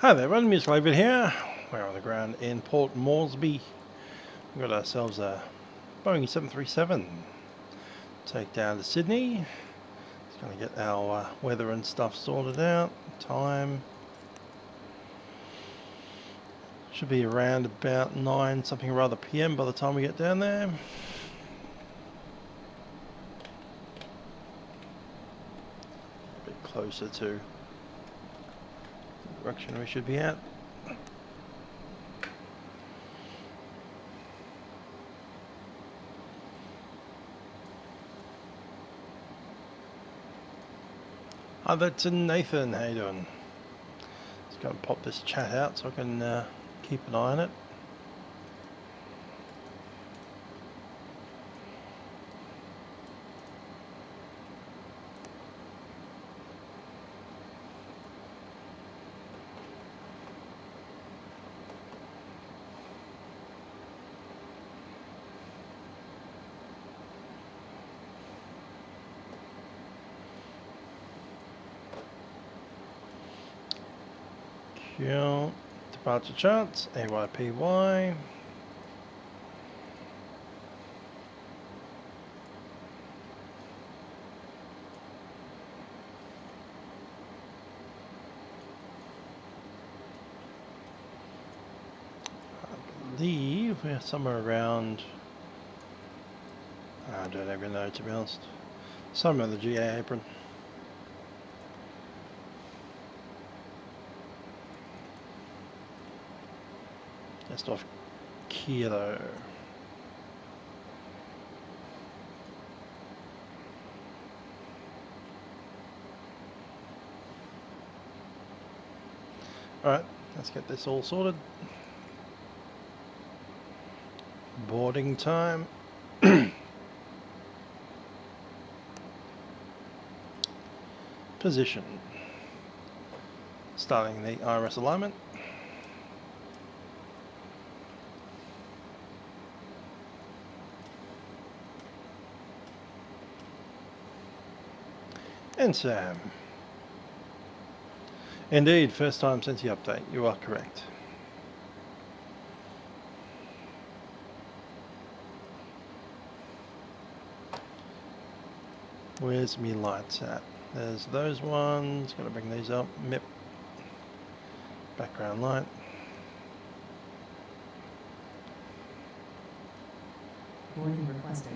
Hi there everyone, Mr. Livery here. We're on the ground in Port Moresby. We've got ourselves a Boeing 737. Take down to Sydney. Just going to get our weather and stuff sorted out. Time. Should be around about 9 something or other PM by the time we get down there. A bit closer to the direction we should be at. Hi, that's Nathan. How you doing? Just going to pop this chat out so I can keep an eye on it. Departure charts, AYPY. I believe we're somewhere around, I don't even know to be honest, somewhere in the GA apron. Just off Kilo. Alright, let's get this all sorted. Boarding time. Position. Starting the IRS alignment. And Sam. Indeed, first time since the update, you are correct. Where's me lights at? There's those ones, gotta bring these up. MIP. Background light. Warning requested.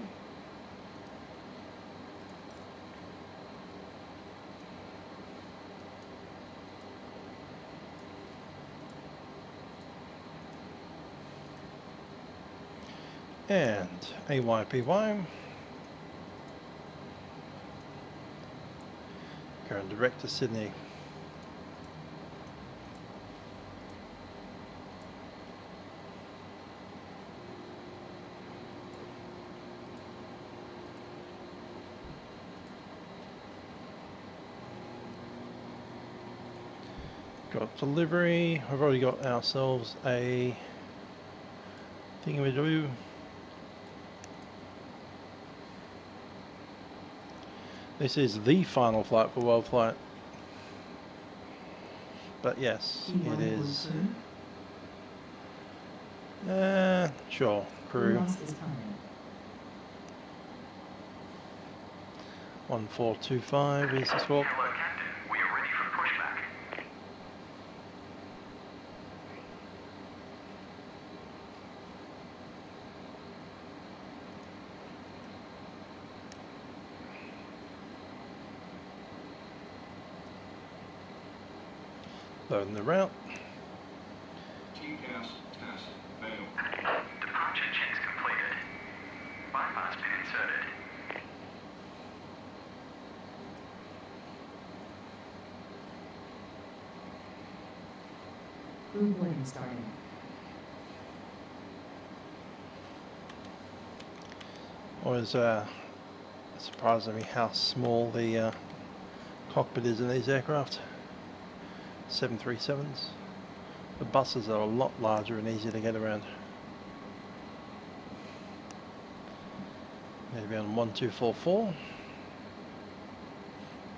And AYPY. Going direct to Sydney. Got delivery. We've already got ourselves a thingamajiggy. This is the final flight for WorldFlight. But yes, it is. Sure, crew. 1425 is the swap. We are ready for pushback. Loading the route. TCAS test failed. Departure checks completed. Bypass been inserted. Crew boarding starting. Always surprising me how small the cockpit is in these aircraft. 737s. The buses are a lot larger and easier to get around. Maybe on 1244.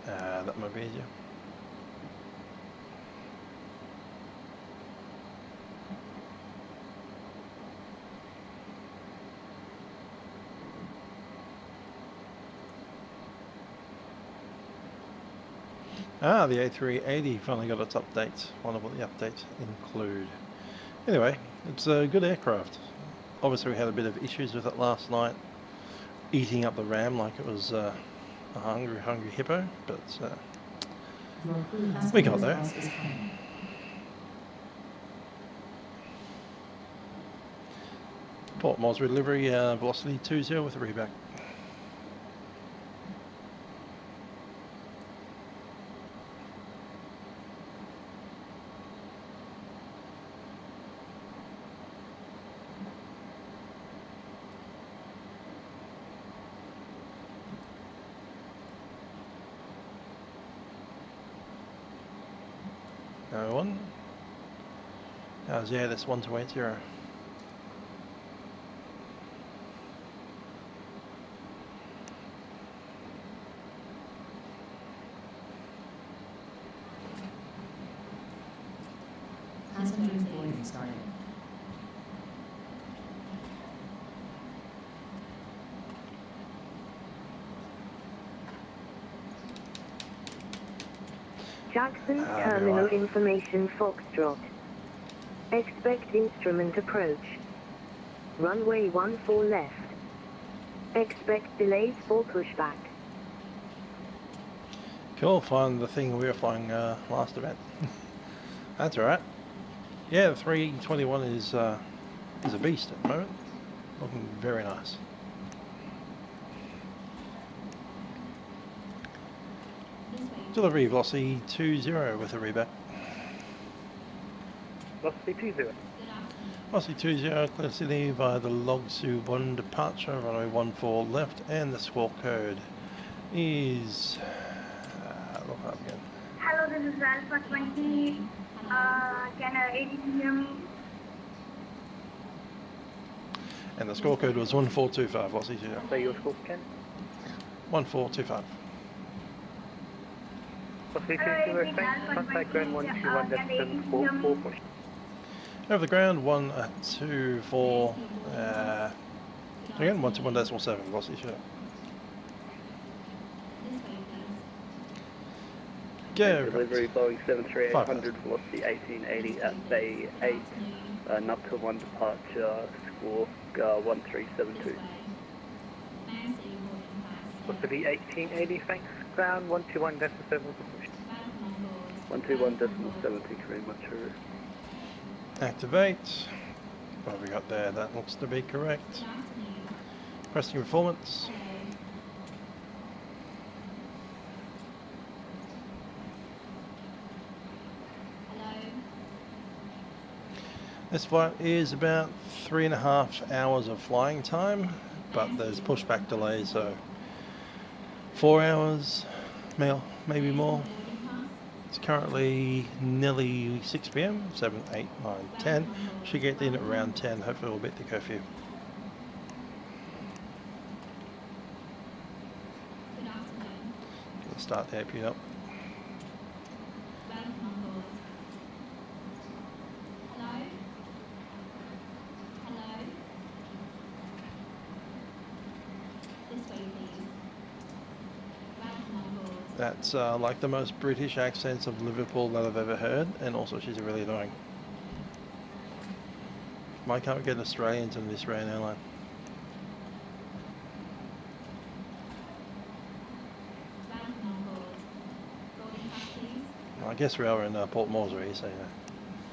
That might be easier. Ah, the A380 finally got its updates. Wonder what the updates include. Anyway, it's a good aircraft. Obviously we had a bit of issues with it last night, eating up the RAM like it was a hungry hippo, but Your crew has we got there. bus is coming. Port Moresby Livery, velocity 20 with a reback. No one. Yeah, that's 1280. Passengers boarding started. Jackson Terminal Information Foxtrot. Expect instrument approach. Runway 14 left. Expect delays for pushback. Cool, flying the thing we were flying last event. That's alright. Yeah, the 321 is a beast at the moment. Looking very nice. Delivery velocity 20 with a reback. Velocity 20. Velocity 20, clear city via the Log Su 1 departure, runway 14 left, and the squawk code is... look up again. Hello, this is Alpha 20. Can ADC hear me? And the squawk code was 1425, velocity 20. Say your score, Ken. 1425. Velocity 20, thanks. Contact ground 121, that's 744. Push. Over the ground, 124, again, 121.7, velocity 20. Go. Delivery Boeing 73800, velocity 1880 at Bay 8, Nupta 1 departure, squawk 1372. Velocity 1880, thanks. Ground 121, that's 7 push. 121.7, thank you very much. Activate. What have we got there? That looks to be correct. Pressing performance. This flight is about 3.5 hours of flying time, but there's pushback delay, so 4 hours, maybe more. It's currently nearly 6 p.m, 7, 8, 9, 10. Should get in at around 10, hopefully we'll beat the curfew. Let's start the AP up. That's like the most British accents of Liverpool that I've ever heard, and also she's really annoying. Why can't we get Australians in this Australian airline? Well, I guess we are in Port Moresby, so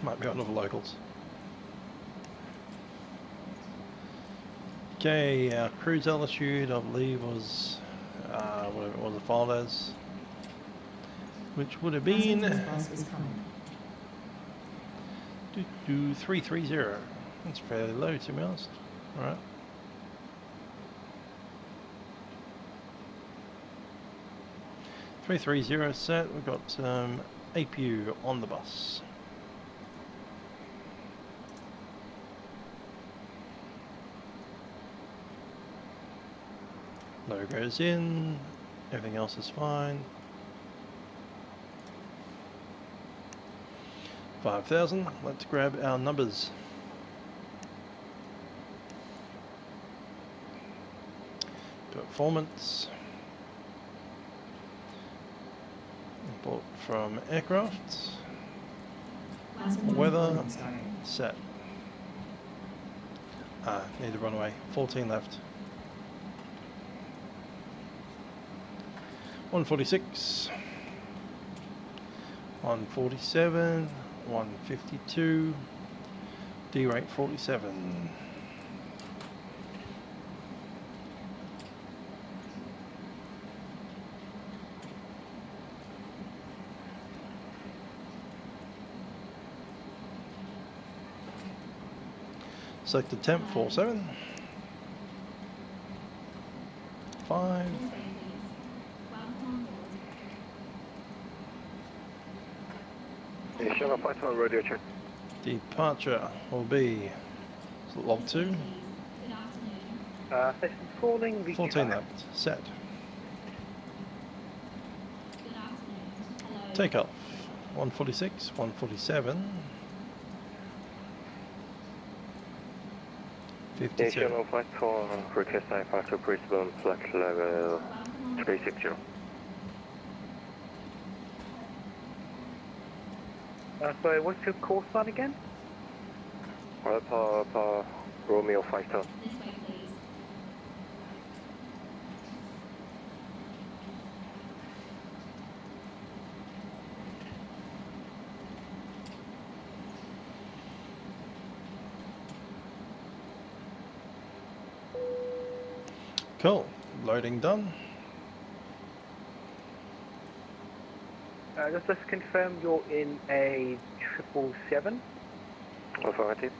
might be one of the locals. Okay, our cruise altitude I believe was whatever it was filed as, which would have been Bus is coming. 330. That's fairly low, to be honest. Alright. .330 set. We've got APU on the bus. Low goes in. Everything else is fine. 5,000. Let's grab our numbers. Performance. Report from aircraft. Passenger Weather boarding started. set. Need a runway. 14 left. 146. 147. 152. D rate 47. Select the temp 47. 5. Channel 5 on radio check. Departure will be log 2. Station calling. 14 left. Set. Take off. 146, 147. 52. Channel 5 for request departure Brisbane flight level 360. Sorry, what's your call sign again? Alpha Romeo Fighter. Cool. Loading done. Just let's confirm you're in a 777. Affirmative.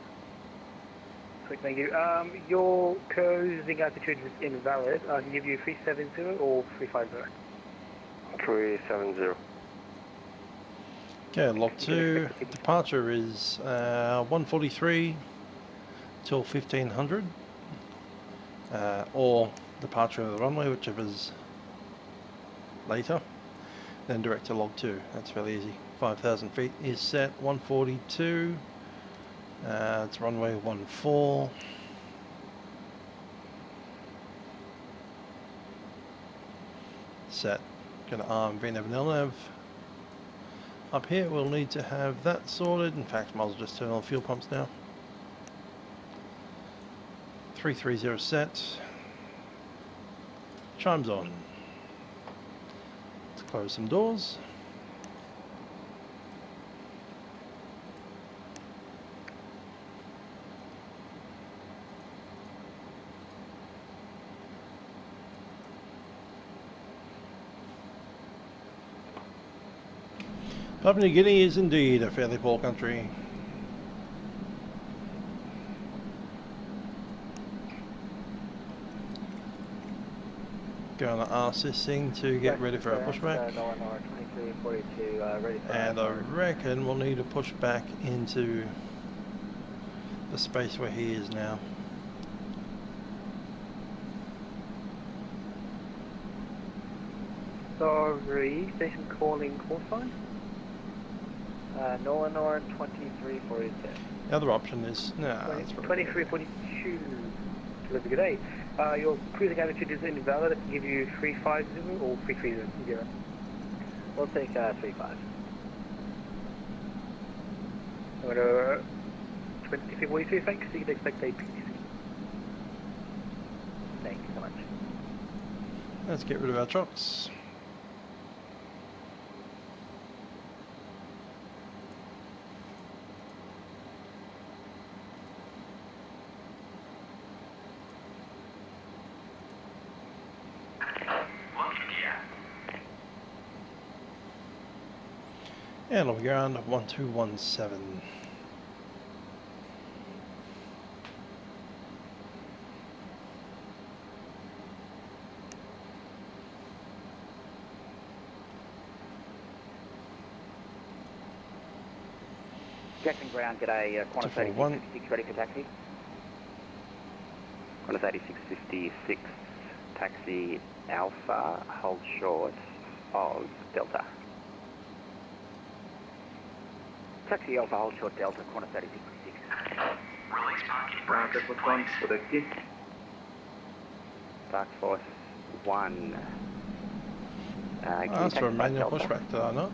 Quick, thank you. Your cruising altitude is invalid. I can give you 370 or 350. 370. Okay, log 2. Departure is 143 till 1500. Or departure of the runway, whichever's later. Then direct to log 2. That's fairly easy. 5,000 feet is set. 142. It's runway 14. Set. Going to arm VNAV and LNAV. Up here we'll need to have that sorted. In fact, might as well just turn on the fuel pumps now. 330 set. Chimes on. Let's close some doors. Papua New Guinea is indeed a fairly poor country. Going to ask this thing to get ready for a pushback. And I reckon we'll need to push back into the space where he is now. Sorry, station calling call sign. Nolanor 2342. The other option is that's 2342. Delivery good day. Your cruising altitude is invalid. I can give you 350 or 330. We'll take 35. I'm going to 2342, thanks. You can expect a PTC. Thank you so much. Let's get rid of our trucks. And on the ground, 1217. Jackson ground, g'day, Qantas 8656 ready for taxi. Qantas 8656, taxi Alpha, hold short of Delta. Taxi Alpha, hold short Delta, Qantas 8656. Release parking brakes, please. Dark Force 1, That's for a manual pushback, did I not?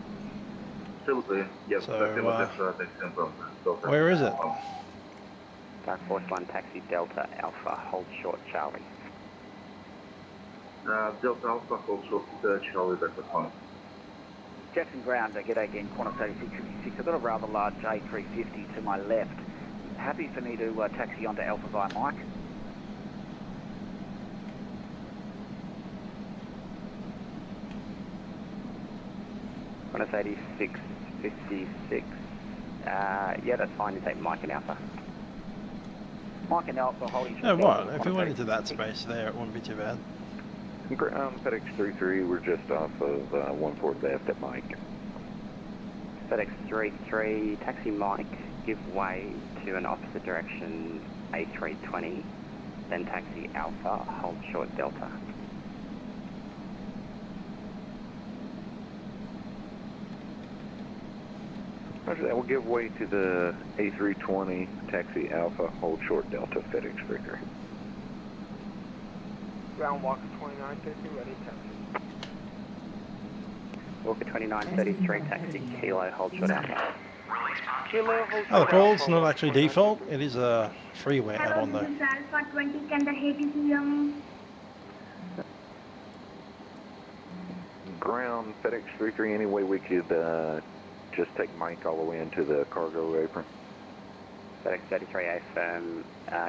Still clear. Yes, So, that's confirmed. where is it? Dark Force 1, taxi Delta Alpha, hold short Charlie. Delta Alpha, hold short Charlie, that's the point. Jackson Ground, g'day again, Qantas 8656. I've got a rather large A350 to my left. Happy for me to taxi onto Alpha via Mike? Qantas 8656. Yeah, that's fine. You take Mike and Alpha. Mike and Alpha holding. No, what? If we went into that space there, it wouldn't be too bad. FedEx 33, we're just off of 14 left at Mike. FedEx 33, taxi Mike, give way to an opposite direction A320, then taxi Alpha, hold short Delta. Roger that, we'll give way to the A320, taxi Alpha, hold short Delta, FedEx 33. Ground Walker 2950, ready taxi. Walker 2933, taxi Kilo, hold short Alpha. Kilo, hold Oh, short the call's Alpha, not actually default. It is a freeware Hello, add-on though. this is Alpha 20. Can the ATC hear me? Ground, FedEx 33, any way we could just take Mike all the way into the cargo apron? FedEx 33A firm,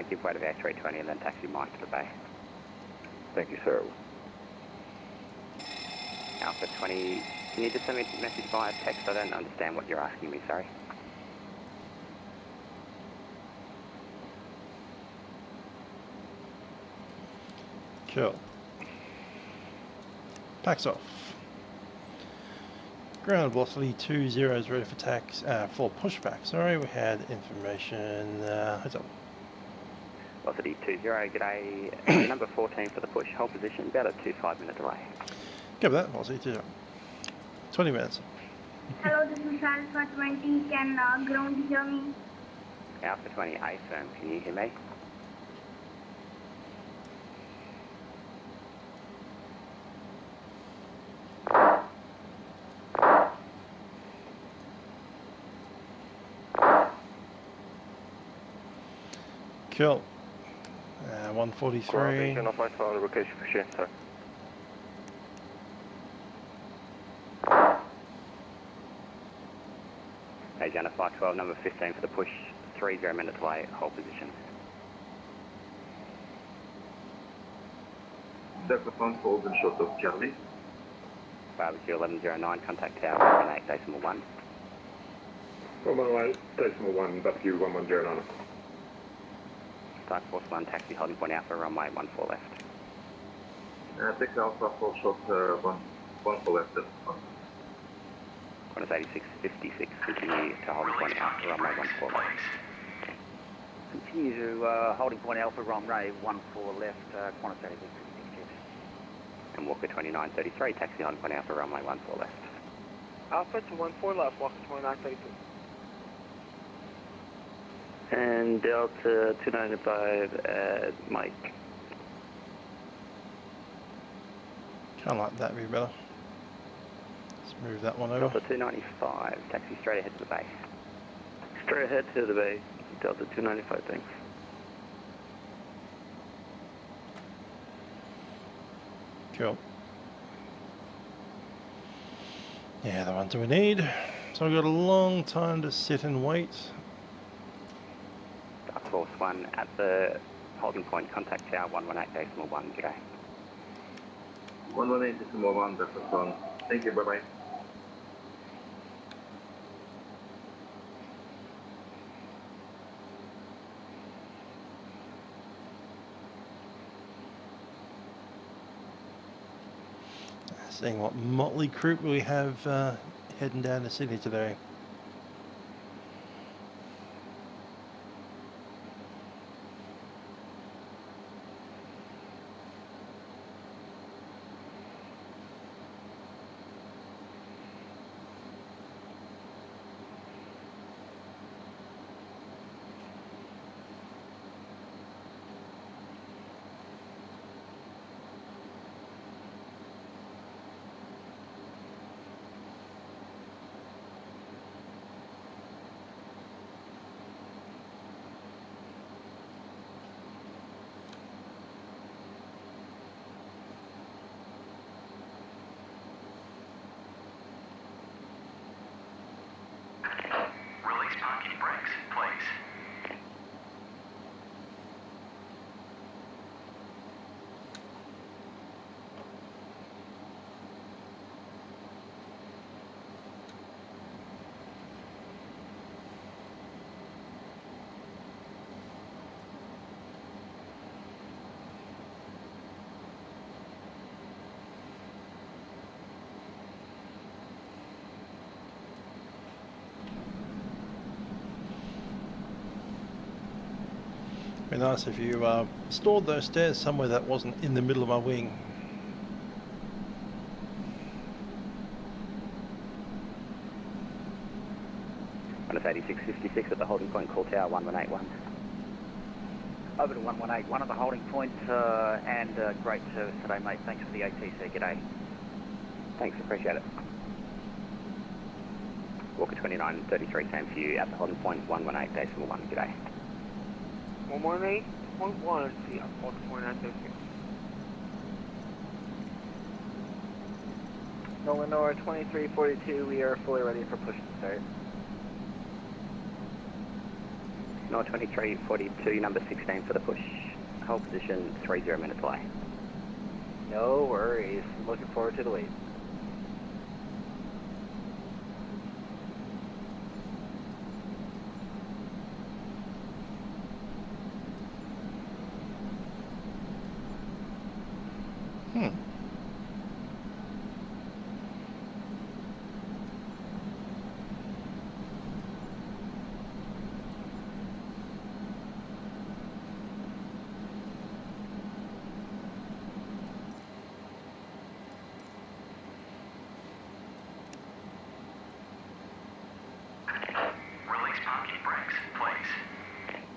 give way to the A320 and then taxi Mike to the bay. Thank you, sir. Alpha 20, can you just send me a message via text? I don't understand what you're asking me, sorry. Cool. Tax off. Ground velocity 20 is ready for tax, for pushback. Sorry, we had information, hotel. Velocity 20, g'day. Number 14 for the push, hold position, about a 2-5-minute delay. Go with that, velocity 20. 20 minutes. Hello, this is Alpha 20. Can ground hear me? Alpha 20, A firm, can you hear me? Cool. 143. Off my phone, location for share, sir. Asiana 512, number 15 for the push, 30-minute delay, hold position. Delta phone, hold and short of Charlie. Barbecue 1109, contact tower 118.1. 118.1, barbecue 1109. Dark Force 1, taxi holding point Alpha, runway 14 left. Taxi Alpha, hold short 14 left. Qantas 8656, continue to holding point Alpha, runway 14 left. Continue to holding point Alpha, runway 14 left, Qantas 8656. And Walker 2933, taxi holding point Alpha, runway 14 left. Alpha to 14 left, Walker 2932. And Delta 295 at Mike. Kind of like that, be better. Let's move that one over. Delta 295, taxi straight ahead to the bay. Straight ahead to the bay. Delta 295, thanks. Cool. Yeah, the ones we need. So we've got a long time to sit and wait. Dark Force 1 at the holding point, contact tower 118.1, g'day. 118.1, that's the phone. Thank you, bye-bye. Seeing what motley crew we have heading down to Sydney today. Be nice if you stored those stairs somewhere that wasn't in the middle of my wing. Minus 8656 at the holding point, call tower 1181. Over to 1181 at the holding point, and great service today, mate. Thanks for the ATC. G'day. Thanks, appreciate it. Walker 2933, same for you at the holding point 118.1. G'day. 118.1, see, I'm holding point at 36. Nolan Nora 2342, we are fully ready for push and start. Nora 2342, number 16 for the push. Hold position, 30 minute delay. No worries, looking forward to the wait.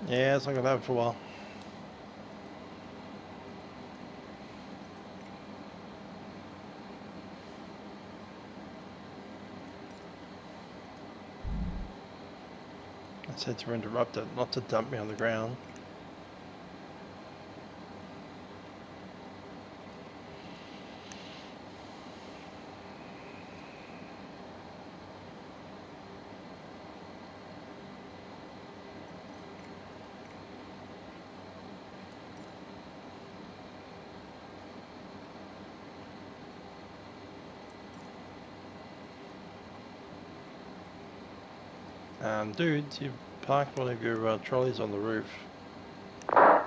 Yeah, it's not gonna happen for a while. I said to interrupt it, not to dump me on the ground. Dudes, you've parked one of your trolleys on the roof. Hello,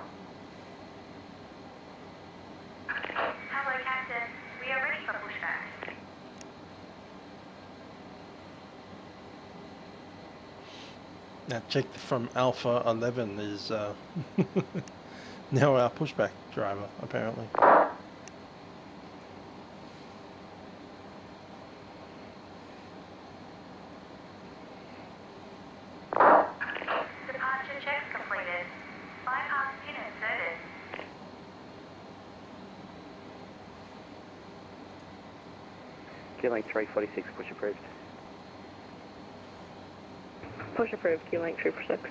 Captain. We are ready for pushback. Now check from Alpha 11 is now our pushback driver, apparently. Q-Link 346, push approved. Push approved, Q-Link 346.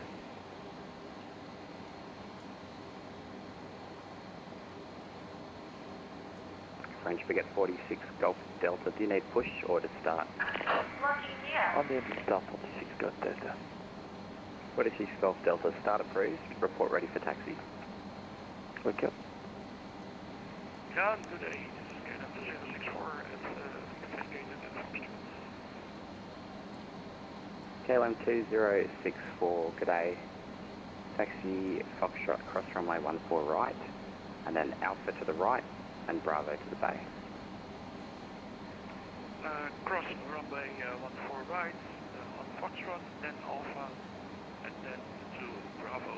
French Baguette 46, Golf Delta. Do you need push or to start? Locking here. On the end of start 46, Golf Delta. 46, Golf Delta, start approved. Report ready for taxi. Okay. John, good day. This is Scan up to 064 KLM 2064, g'day. Taxi Foxtrot, cross runway 14 right, and then Alpha to the right, and Bravo to the bay. Cross runway 14 right, on Foxtrot, then Alpha, and then to Bravo.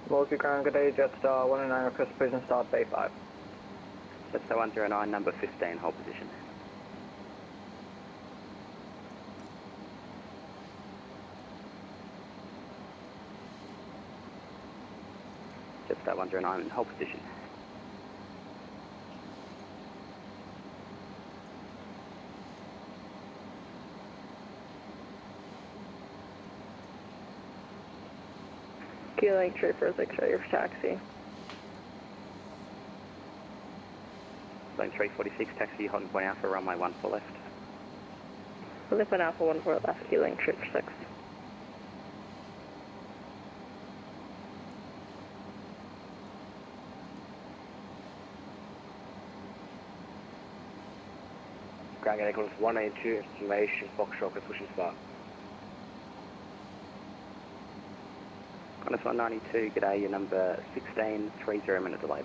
Moresby ground, good day, Jetstar 109, request prison start Bay 5. Jetstar 109, number 15, hold position. Jetstar 109, hold position. Q-Link 346, ready for taxi. Lane 346, taxi, holding point Alpha, runway 14 left. Holding point Alpha 14 left, Q-Link 346. Ground equals 182, estimation, Foxtrot, pushing start. Qantas 192, g'day, your number 16, 30 minute delay,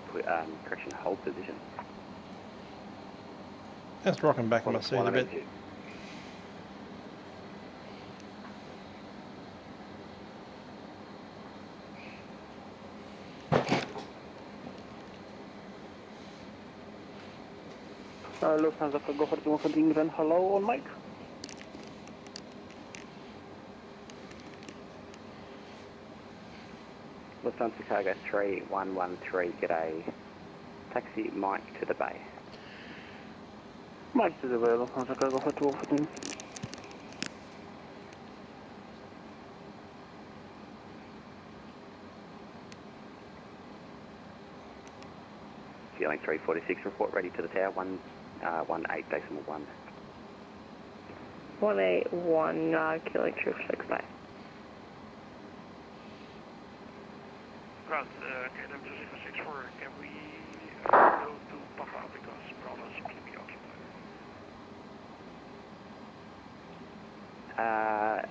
correction, hold position. That's rocking back on my seat a bit. Lufthansa Cargo 41 continuing, hello on mic. Lufthansa Cargo 3113, g'day. Taxi Mike to the bay. Mike to the bay, Lufthansa Cargo 41 continuing. Feeling 346, report ready to the tower, 18.1. 181, Kilo 6 by. Ground, KLM 2064, can we go to Papa because Bravo seems to be occupied?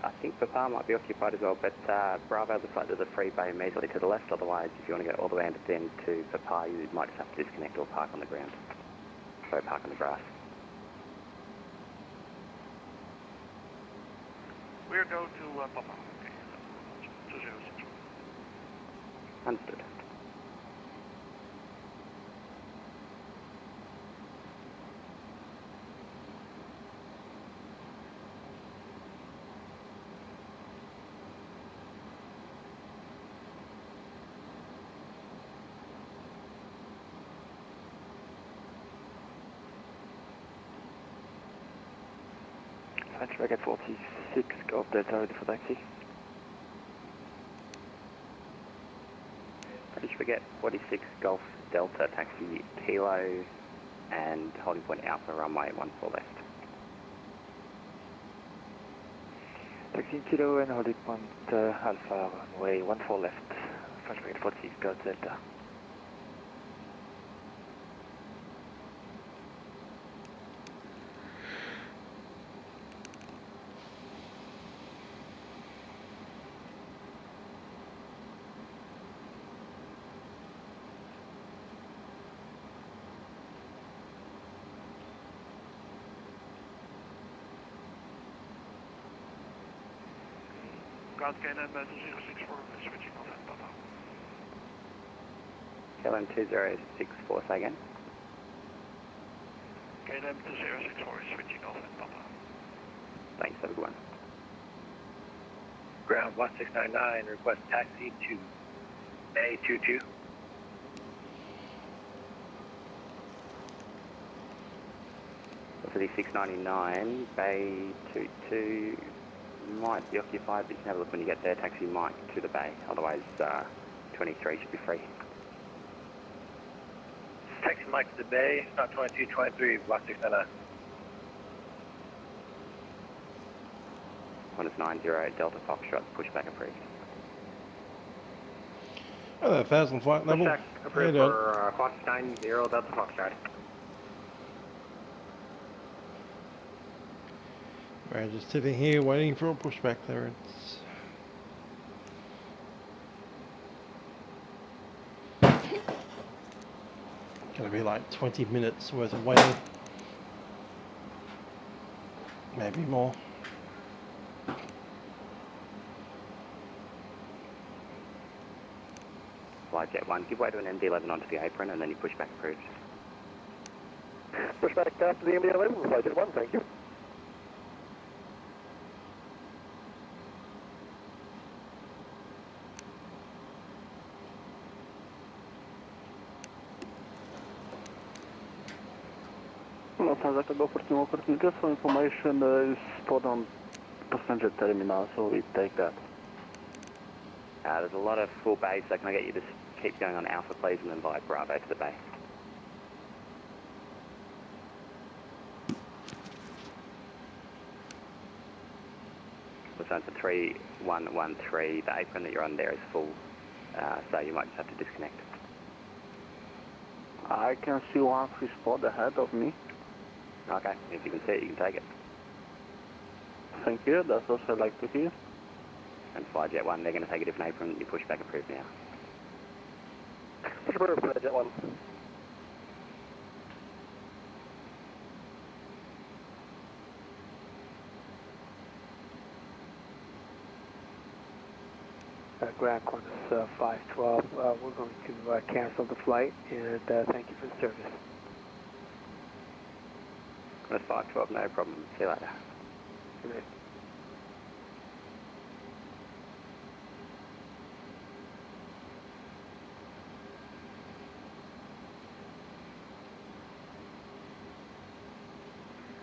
I think Papa might be occupied as well, but Bravo looks like there's a free bay immediately to the left, otherwise if you want to go all the way into then to Papa you might just have to disconnect or park on the ground. Sorry, park on the grass. We're going to Papa, okay, 2064. Understood. Track at 46, Golf Delta ready for taxi. Please forget 46 Golf Delta taxi Kilo and holding point Alpha runway 14 left. Taxi Kilo and holding point Alpha runway 14 left. French Brigade 46 Golf Delta. Ground KLM 2064, switching off at Papa. KLM 2064, say again. KLM 2064 is switching off at Papa. Thanks, have a good one. Ground 1699, request taxi to A22. City 699, Bay 22 might be occupied, but you can have a look when you get there. Taxi Mike to the bay, otherwise 23 should be free. Taxi Mike to the bay, not 22, 23, 1699. Qantas 90, Delta Foxtrot, pushback approved. Hello, 1,000 flight level. Pushback approved for Qantas 90, Delta Foxtrot. We're just sitting here waiting for a pushback clearance. Gonna be like 20 minutes worth of waiting. Maybe more. Flyjet 1, give way to an MD-11 onto the apron and then you push back approved. Pushback down to the MD-11, Flyjet 1, thank you. Lufthansa Cargo 41 continue, just for information, is stored on passenger terminal, so we take that. There's a lot of full bays, so can I get you to keep going on Alpha, please, and then via Bravo to the bay. Lufthansa 3113, the apron that you're on there is full, so you might just have to disconnect. I can see one free spot ahead of me. Okay, if you can see it, you can take it. Thank you, that's also I'd like to hear. And Flyjet 1, they're going to take a different apron. Your pushback approved now. Push approved, Flyjet 1. Ground Qantas 512, we're going to cancel the flight and thank you for the service. Qantas 512, no problem. See you later. Good night.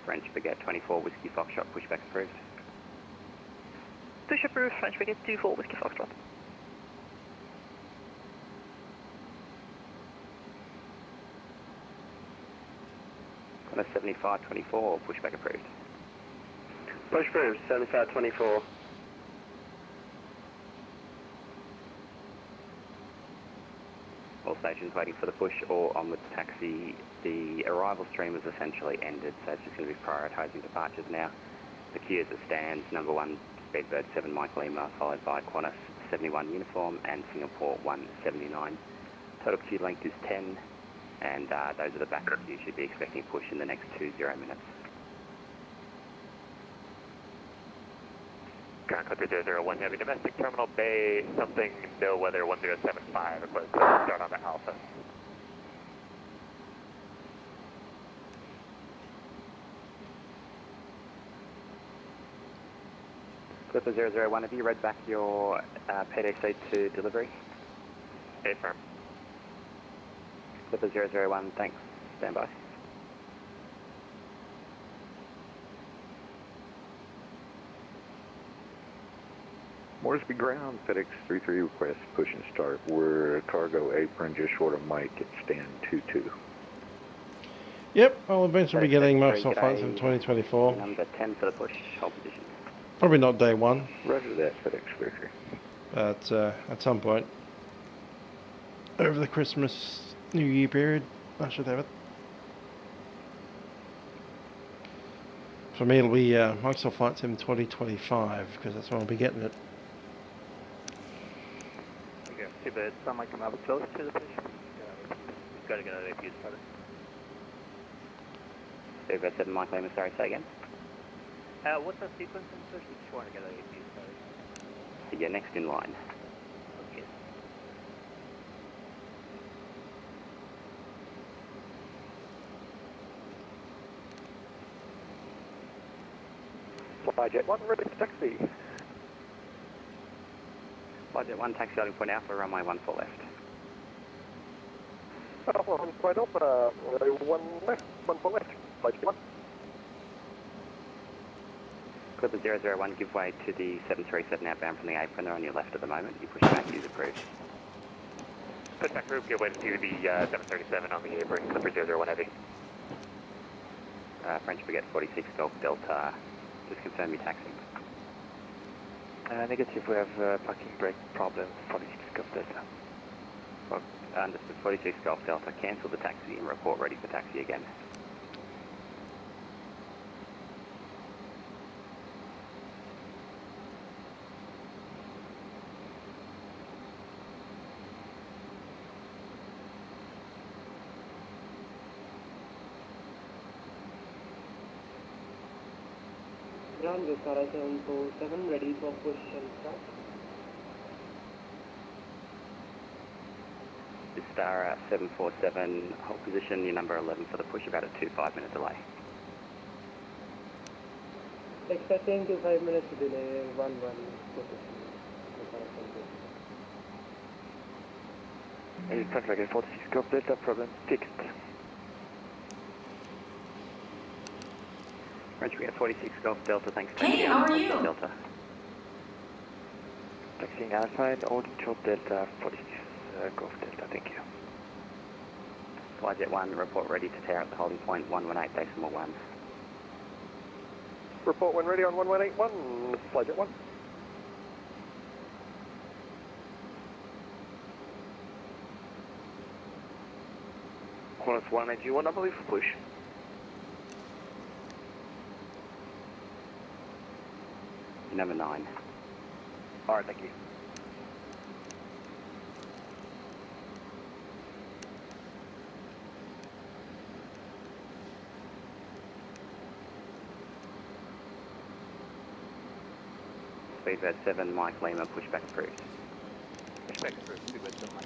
French Baguette 24, Whiskey Foxtrot, pushback approved. Push approved, French Baguette 24, Whiskey Foxtrot. Qantas 7524, pushback approved. Push approved, 7524. All stations waiting for the push or onwards taxi. The arrival stream has essentially ended, so it's just going to be prioritising departures now. The queue as it stands, number 1 Speedbird 7 Mike Lima, followed by Qantas 71 Uniform and Singapore 179. Total queue length is 10, and those are the backup queues. You should be expecting push in the next 20 minutes. Ground Control 001 Heavy, domestic terminal bay, something, no weather 1075, request start on the Alpha. Clipper 001, have you read back your PDC to delivery? Affirm. Clipper 001, thanks. Stand by. Moresby ground, FedEx 33 request push and start. We're cargo apron just short of Mike at stand 22. Yep, I'll eventually be getting Microsoft flights in 2024. Number 10 for the push, hold position. Probably not day one. Roger that, FedEx 33. But at some point over the Christmas, New Year period, I should have it. For me, it'll be Microsoft flights in 2025 because that's when I'll be getting it. Okay, see, but some might come out close to the push. We've got to get out of APUs for it. Speedbird 7 Mike Lima, sorry, say again. What's the sequence in push? We just want to get out of APUs, sorry. So you're next in line. Okay. Flyjet 1, ready to taxi. Flyjet 1, taxi loading point Alpha, runway 14 left. Alpha, quite up, 1 left, 14 left. Flyjet 1. Clipper 001, give way to the 737 outbound from the apron. They're on your left at the moment. You push back, use approved. Pushback group, give way to the 737 on the apron, Clipper 001 Heavy. French Baguette 46 Golf Delta, just confirm your taxi. Negative, we have parking brake problem, 46 Golf Delta. Well, understood, 46 Golf Delta, cancel the taxi and report ready for taxi again. Ground Vistara 747, ready for push and start. Vistara 747, hold position, your number 11 for the push, about a 5-minute delay. Expecting 5 minutes delay, 1 position. Traffic 46 Golf Delta, problem fixed. French Baguette 46 Golf Delta, thanks. Hey, how are you? Delta. Taxiing outside, holding short Delta, 46 Golf Delta, thank you. Flyjet 1, report ready to tear up the holding point, 118.1. Report when ready on 1181, Flyjet 1. Qantas 181, I believe, for push. Number 9. Alright, thank you. Speedbird 7, Mike Lima, pushback approved. Pushback approved, Speedbird 7, Mike.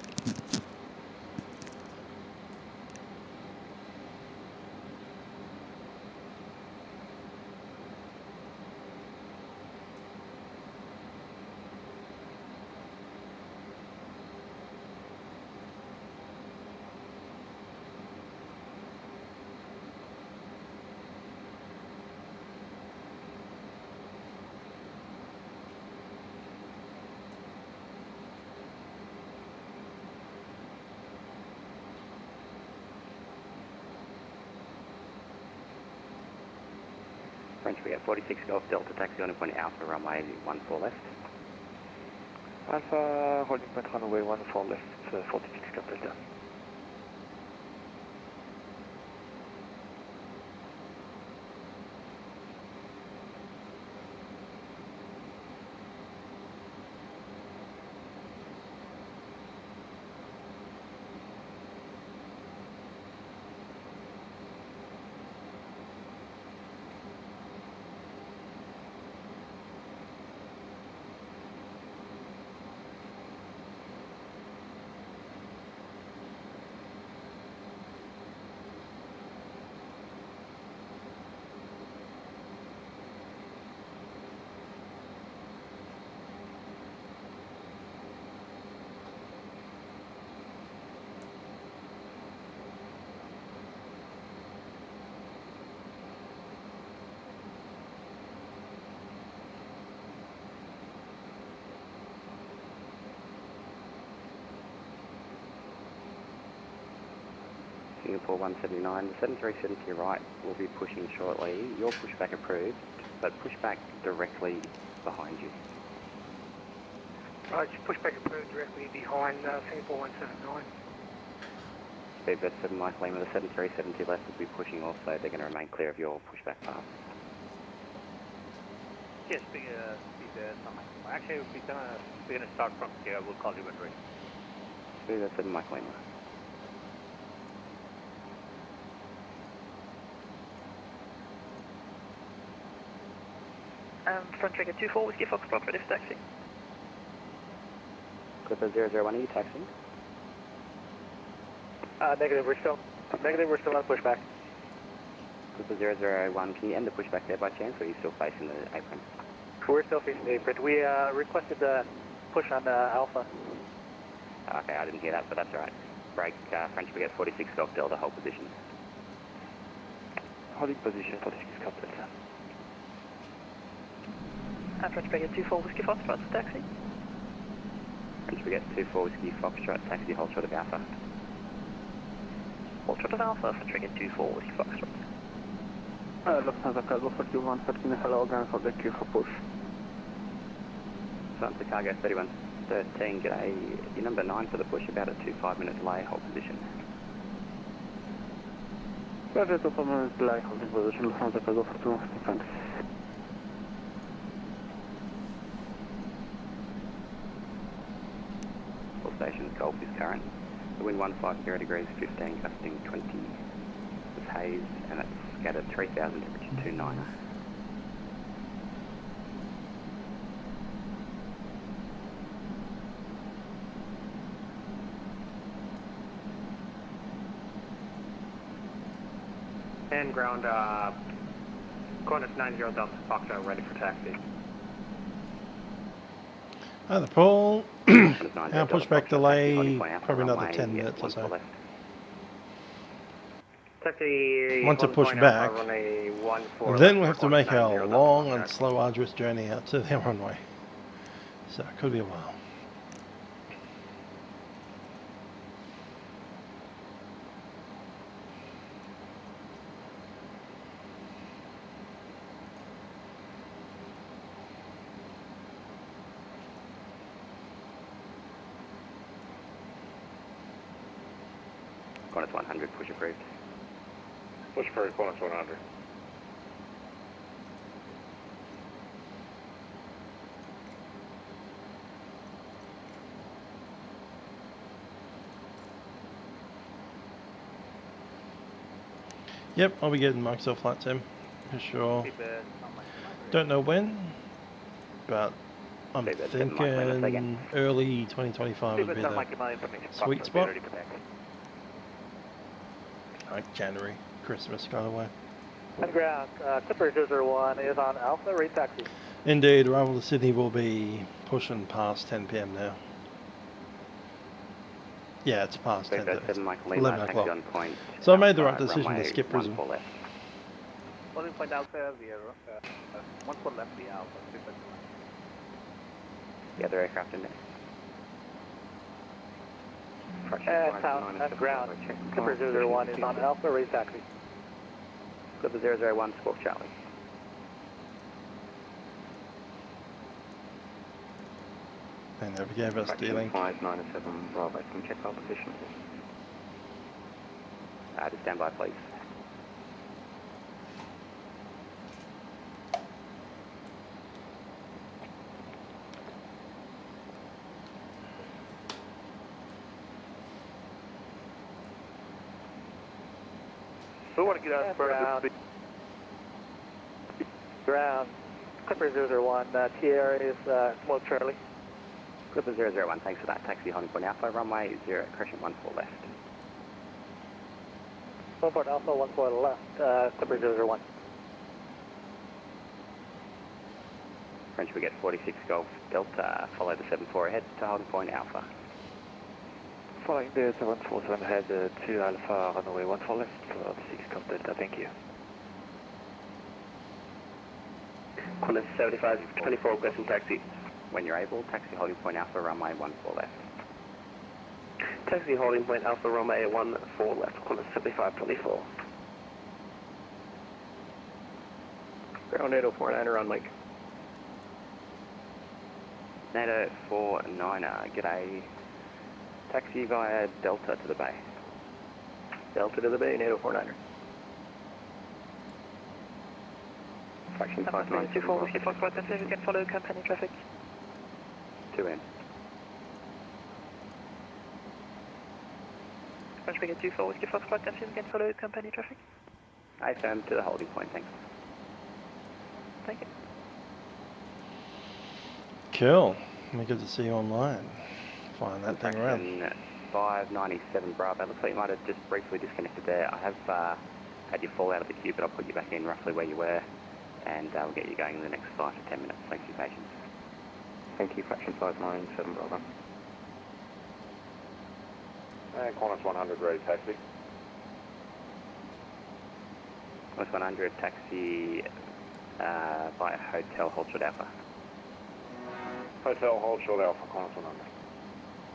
French, we have 46 Golf Delta, taxi on point Alpha, runway 14 left. Alpha, holding point runway 14 left, 46 Golf Delta. Singapore 179, the 7370 to your right will be pushing shortly. Your pushback approved, but pushback directly behind you. Right, just pushback approved directly behind Singapore 179. Speedbird 7, Mike Lima, the 7370 left will be pushing also. They're going to remain clear of your pushback path. Yes, Speedbird, actually we're gonna start from here. We'll call you when ready. Speedbird 7, Mike Lima. Front trigger 24, Whiskey Foxtrot, ready for taxi. Clipper 001, are you taxiing? Negative, we're still on pushback. Clipper 001, can you end the pushback there by chance, or are you still facing the apron? We're still facing the apron. We requested the push on Alpha. Okay, I didn't hear that, but that's alright. Break, French Brigade 46 Golf Delta, hold position. Holding position, 46 Golf Delta. French Brigade 24, Whiskey Foxtrot, taxi. French Brigade 24, Whiskey Foxtrot, taxi, hold short of Alpha. Hold short of Alpha, French Brigade 24, Whiskey Foxtrot. Lufthansa Cargo 41, 13, hello, ground for the queue for push. Lufthansa Cargo 3113, g'day. You're number 9 for the push, about a 2-5-minute delay, hold position. Roger, 2 minutes delay, holding position, Lufthansa Cargo 41, thanks. All stations, Gulf is current. The wind 150 degrees, 15, gusting 20. It's haze, and it's scattered 3000, temperature 29. And ground, Qantas 90 Delta Foxtrot, ready for taxi. Hi there, Paul. Our pushback delay, probably another 10 minutes or so. Want to push back, and then we'll have to make a long and slow, arduous journey out to their runway. So it could be a while. Qantas 100, push approved. Push for Qantas 100. Yep, I'll be getting Microsoft Flight Sim for sure. Don't know when, but I'm thinking early 2025 would be the sweet spot. Like January, Christmas kind of way. Ground, Clipper 001 is on Alpha, rate taxi. Indeed, arrival to Sydney will be pushing past 10 PM now. Yeah, it's past 10, 11 o'clock. So I made the right decision to skip Brisbane. Holding point Alpha, 0, 1 4 left, the Alpha. The other aircraft in there. South, ground, Clipper 001 is on Alpha, rate taxi. Clipper 001, Squawk Charlie. They never gave us D-Link. 597 Bravo, can check our position. To stand by, please. So we want to get out ground. Ground, Clipper 001, TR is Smoke Charlie. Clipper 001, thanks for that. Taxi Honeycomb Alpha, runway 0, correction 14 left. 14 Alpha, 14 left, Clipper 001. French, we get 46 Golf Delta, follow the 74 ahead to holding point Alpha. Following the 747 ahead to Alpha, runway 14 left, 46 Golf Delta, thank you. Qantas 75, 24 requesting taxi. When you're able, taxi holding point Alpha, runway 14 left. Taxi holding point Alpha, runway 14 left, Qantas 75, 24. Ground 8049er on Mike. NATO 49er, g'day. Taxi via Delta to the bay. Delta to the bay, NATO 49er. Fraction 594, Whiskey Foxtrot, and you can follow company traffic. 2N. French Brigade 24, Whiskey Foxtrot, and you can follow company traffic. Affirm to the holding point, thanks. Thank you. Cool. Good to see you online. Flying that thing around. 597 Bravo. Looks like you might have just briefly disconnected there. I have had you fall out of the queue, but I'll put you back in roughly where you were, and we'll get you going in the next 5 to 10 minutes. Thanks for your patience. Thank you, fraction 597 Bravo. And Qantas 100 ready taxi. Qantas 100 taxi via Hotel Hold Short Alpha. Hotel Hold Short Alpha, Qantas 100.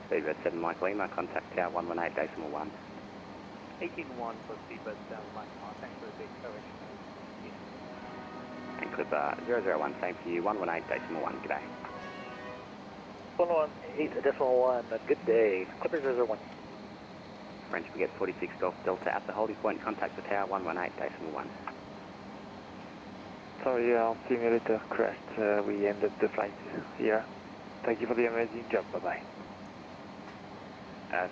Seabird 7 Mike Lima, contact tower 118.1. 18-1 for Seabird 7 Mike, thanks for the big correction. And Clipper 001, same for you, 118.1, g'day. 118.1, good day. Clipper 001. French, we get 46 Golf Delta at the holding point, contact the tower 118.1. Sorry, our simulator crashed. We ended the flight here. Thank you for the amazing job. Bye-bye.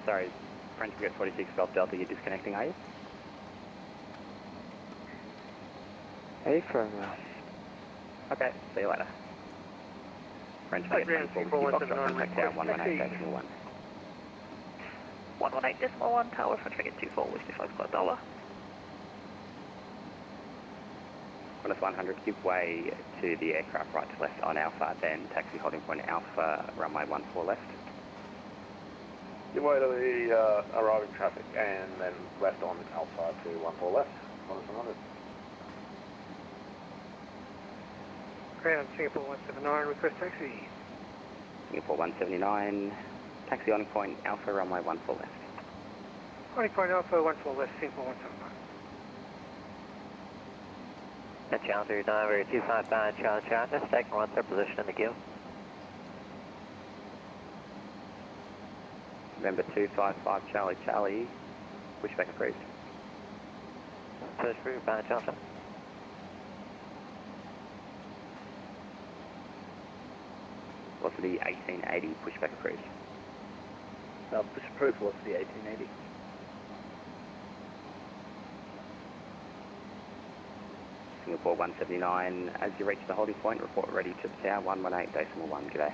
Sorry, French, we get 46 Golf Delta. You're disconnecting, are you? Hey, from... Okay, see you later. French, we get 24 Whiskey Foxtrot, contact tower 118.1. 118.1 tower, French Brigade 24, Whiskey Foxtrot Dollar. Qantas 100, give way to the aircraft right to left on Alpha, then taxi holding point Alpha, runway 14 left. Give way to the arriving traffic and then left on Alpha to 14 left. Qantas 100. Ground, Singapore 179, request taxi. Singapore 179, taxi holding point Alpha, runway 14 left. Holding point Alpha, 14 left, Singapore 179. Channel 39, we're 259, Charlie Charlie, just taking one third position in the queue. November 255, Charlie Charlie, pushback approved. Push through, Banner Johnson. Velocity 1880, pushback approved. Push approved, velocity 1880. Singapore 179. As you reach the holding point, report ready to the tower 118.1. G'day.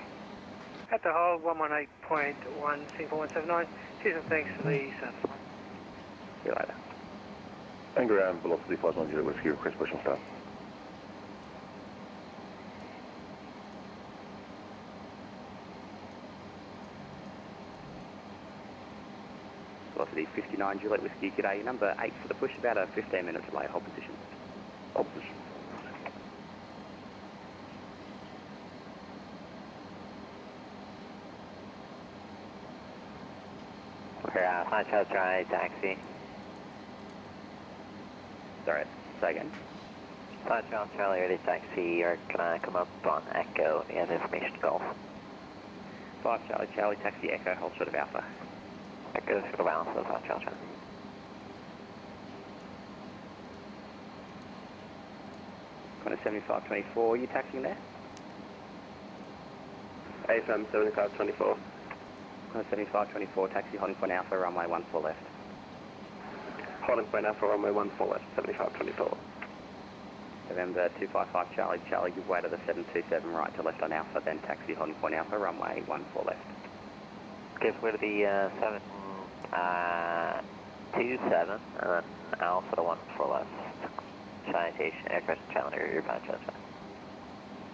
At the hold, 118.1, Singapore 179. Cheers and thanks for the service. See you later. And ground velocity 590 Whiskey, request push and start. Velocity 59 Juliet Whiskey, g'day. Number 8 for the push, about a 15-minute delay. Hold position. Hold position. We're Flight Charles Dry, taxi. Sorry, say again. Flight Charles Charlie, ready taxi. You're gonna come up on Echo, you have information Golf. 5 Charlie Charlie, taxi Echo, hold short of Alpha. Echo short of Alpha, 5 Charlie Charlie. Corner 7524, you taxiing there? AFM 7524. Corner 7524, taxi holding point Alpha, runway 14 left. Holding point Alpha, runway 14 left, 7524. November 255 Charlie Charlie, give way to the 727 right to left on Alpha, then taxi holding point Alpha, runway 14 left. Give way to the 727 and then Alpha to 14 left. Citation, aircraft calendar, your patch outside.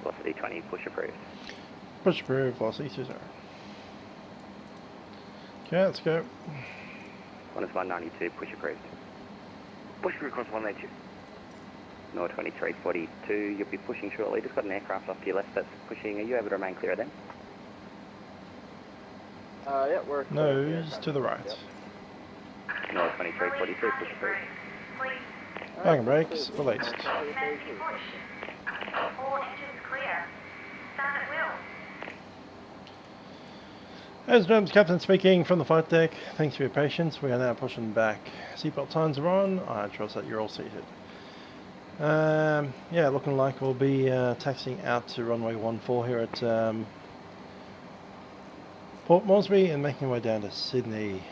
Velocity 20, push approved. Push approved, velocity 20. Okay, let's go. Qantas 192, push approved. Push approved, Qantas 192. Nor 2342, you'll be pushing shortly. Just got an aircraft off to your left that's pushing. Are you able to remain clear of them? Yeah, we're Nose to the right. Yep. Nor 2342, push approved. Parking brakes released. All engines clear. Start at will. As James Captain speaking from the flight deck, thanks for your patience. We are now pushing back. Seatbelt signs are on. I trust that you're all seated. Yeah, looking like we'll be taxiing out to runway 14 here at Port Moresby and making our way down to Sydney.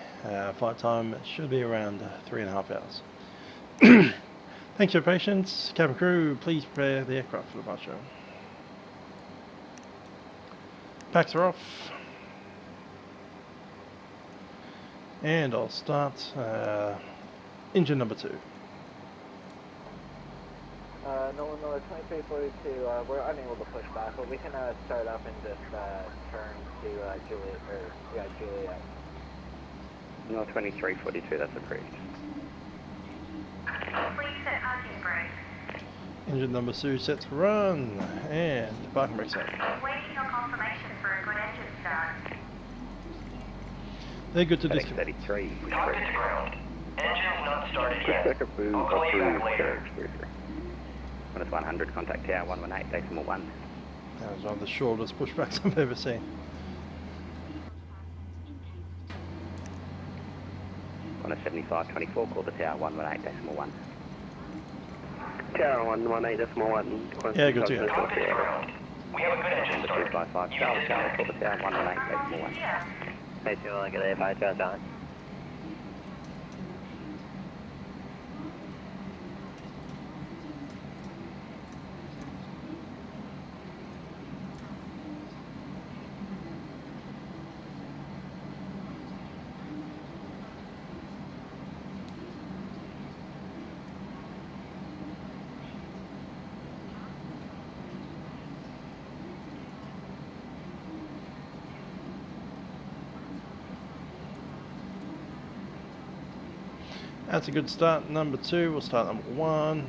Flight time should be around 3.5 hours. Thanks for your patience. Cabin crew, please prepare the aircraft for departure. Packs are off. And I'll start engine number 2. Nolan Miller 2342, we're unable to push back, but we can start up and just turn to Juliet. Nor 2342, that's approved. Please set parking brakes. Engine number 2 set to run, and parking brakes out. Waiting your confirmation for a good engine start. They're good to disconnect. 33, push Contact to ground. Engine's not started yet. I'll call you back later. Qantas 100, contact tower 118.1. That was one of the shortest pushbacks I've ever seen. Qantas 7524, call the tower 118.1. Tower 118.1. Yeah, good to go. Contact to ground. We have a good engine Number start. 255 Charlie Charlie, call the tower 118.1. Hey, do you want to get a 5 Charles Charlie? That's a good start. Number 2, we'll start number 1.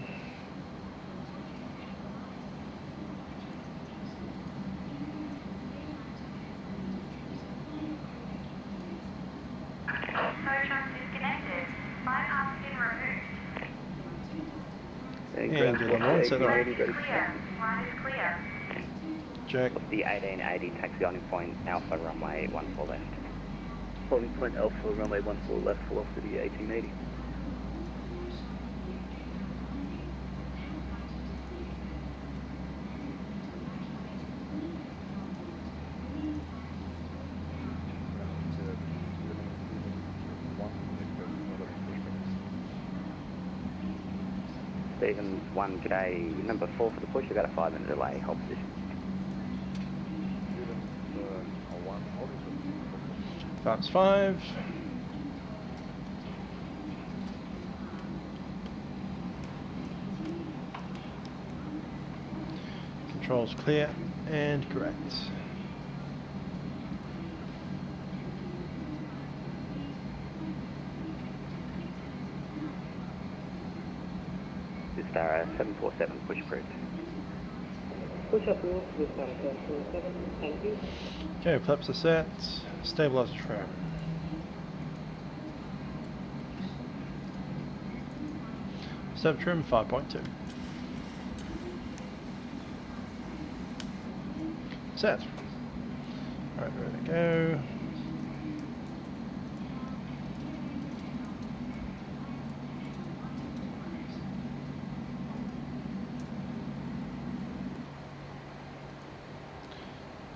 And engine number 1 set up. Line is clear. Check. The 1880, taxi on point Alpha, runway 14 left. Holding point Alpha, runway 14 left, velocity 1880. Stevens 1, g'day, number 4 for the push, about a 5-minute delay, hold position. Advance 5. Controls clear and correct. Vistara 747, push approved. Push approved, Vistara 747, thank you. Okay, flaps are set. Stabilizer trim. Step trim 5.2. Set. Alright, ready to go.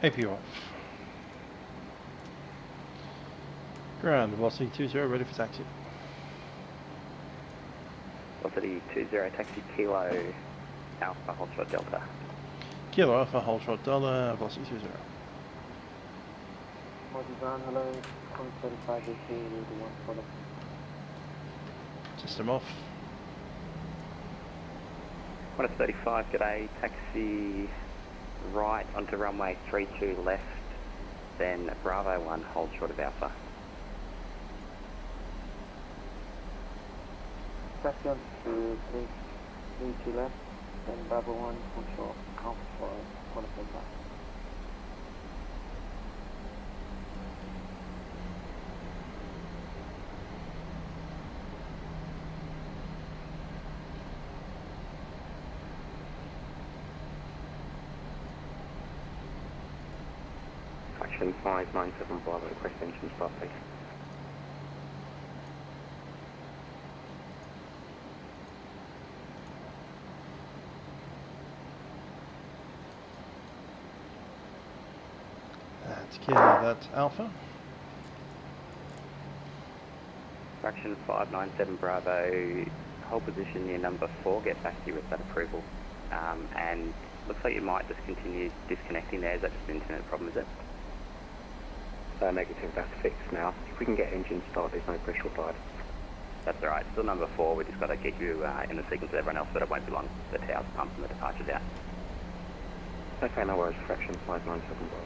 AP off. Ground, velocity 20, ready for taxi. Velocity 20, taxi Kilo Alpha, hold short Delta. Kilo Alpha, hold short Delta, velocity 20. Moresby, hello, 35 AC, 1 follow. System off. 135, g'day, taxi right onto runway 32 left, then Bravo 1, hold short of Alpha. Taxi on to 32 left, then Bravo 1, hold short, Alpha for 135. Fraction 597 Bravo, request engine start please. That's Kilo, that's Alpha. Fraction 597 Bravo, hold position near number 4, get back to you with that approval. And looks like you might just continue disconnecting there. Is that just an internet problem, is it? Negative, that's fixed now. If we can get engine start, there's no pressure applied. That's alright, still number 4, we just got to get you in the sequence with everyone else, but it won't be long. The tower's pumped and the departure's out. Okay, no worries, fraction 597 Bravo.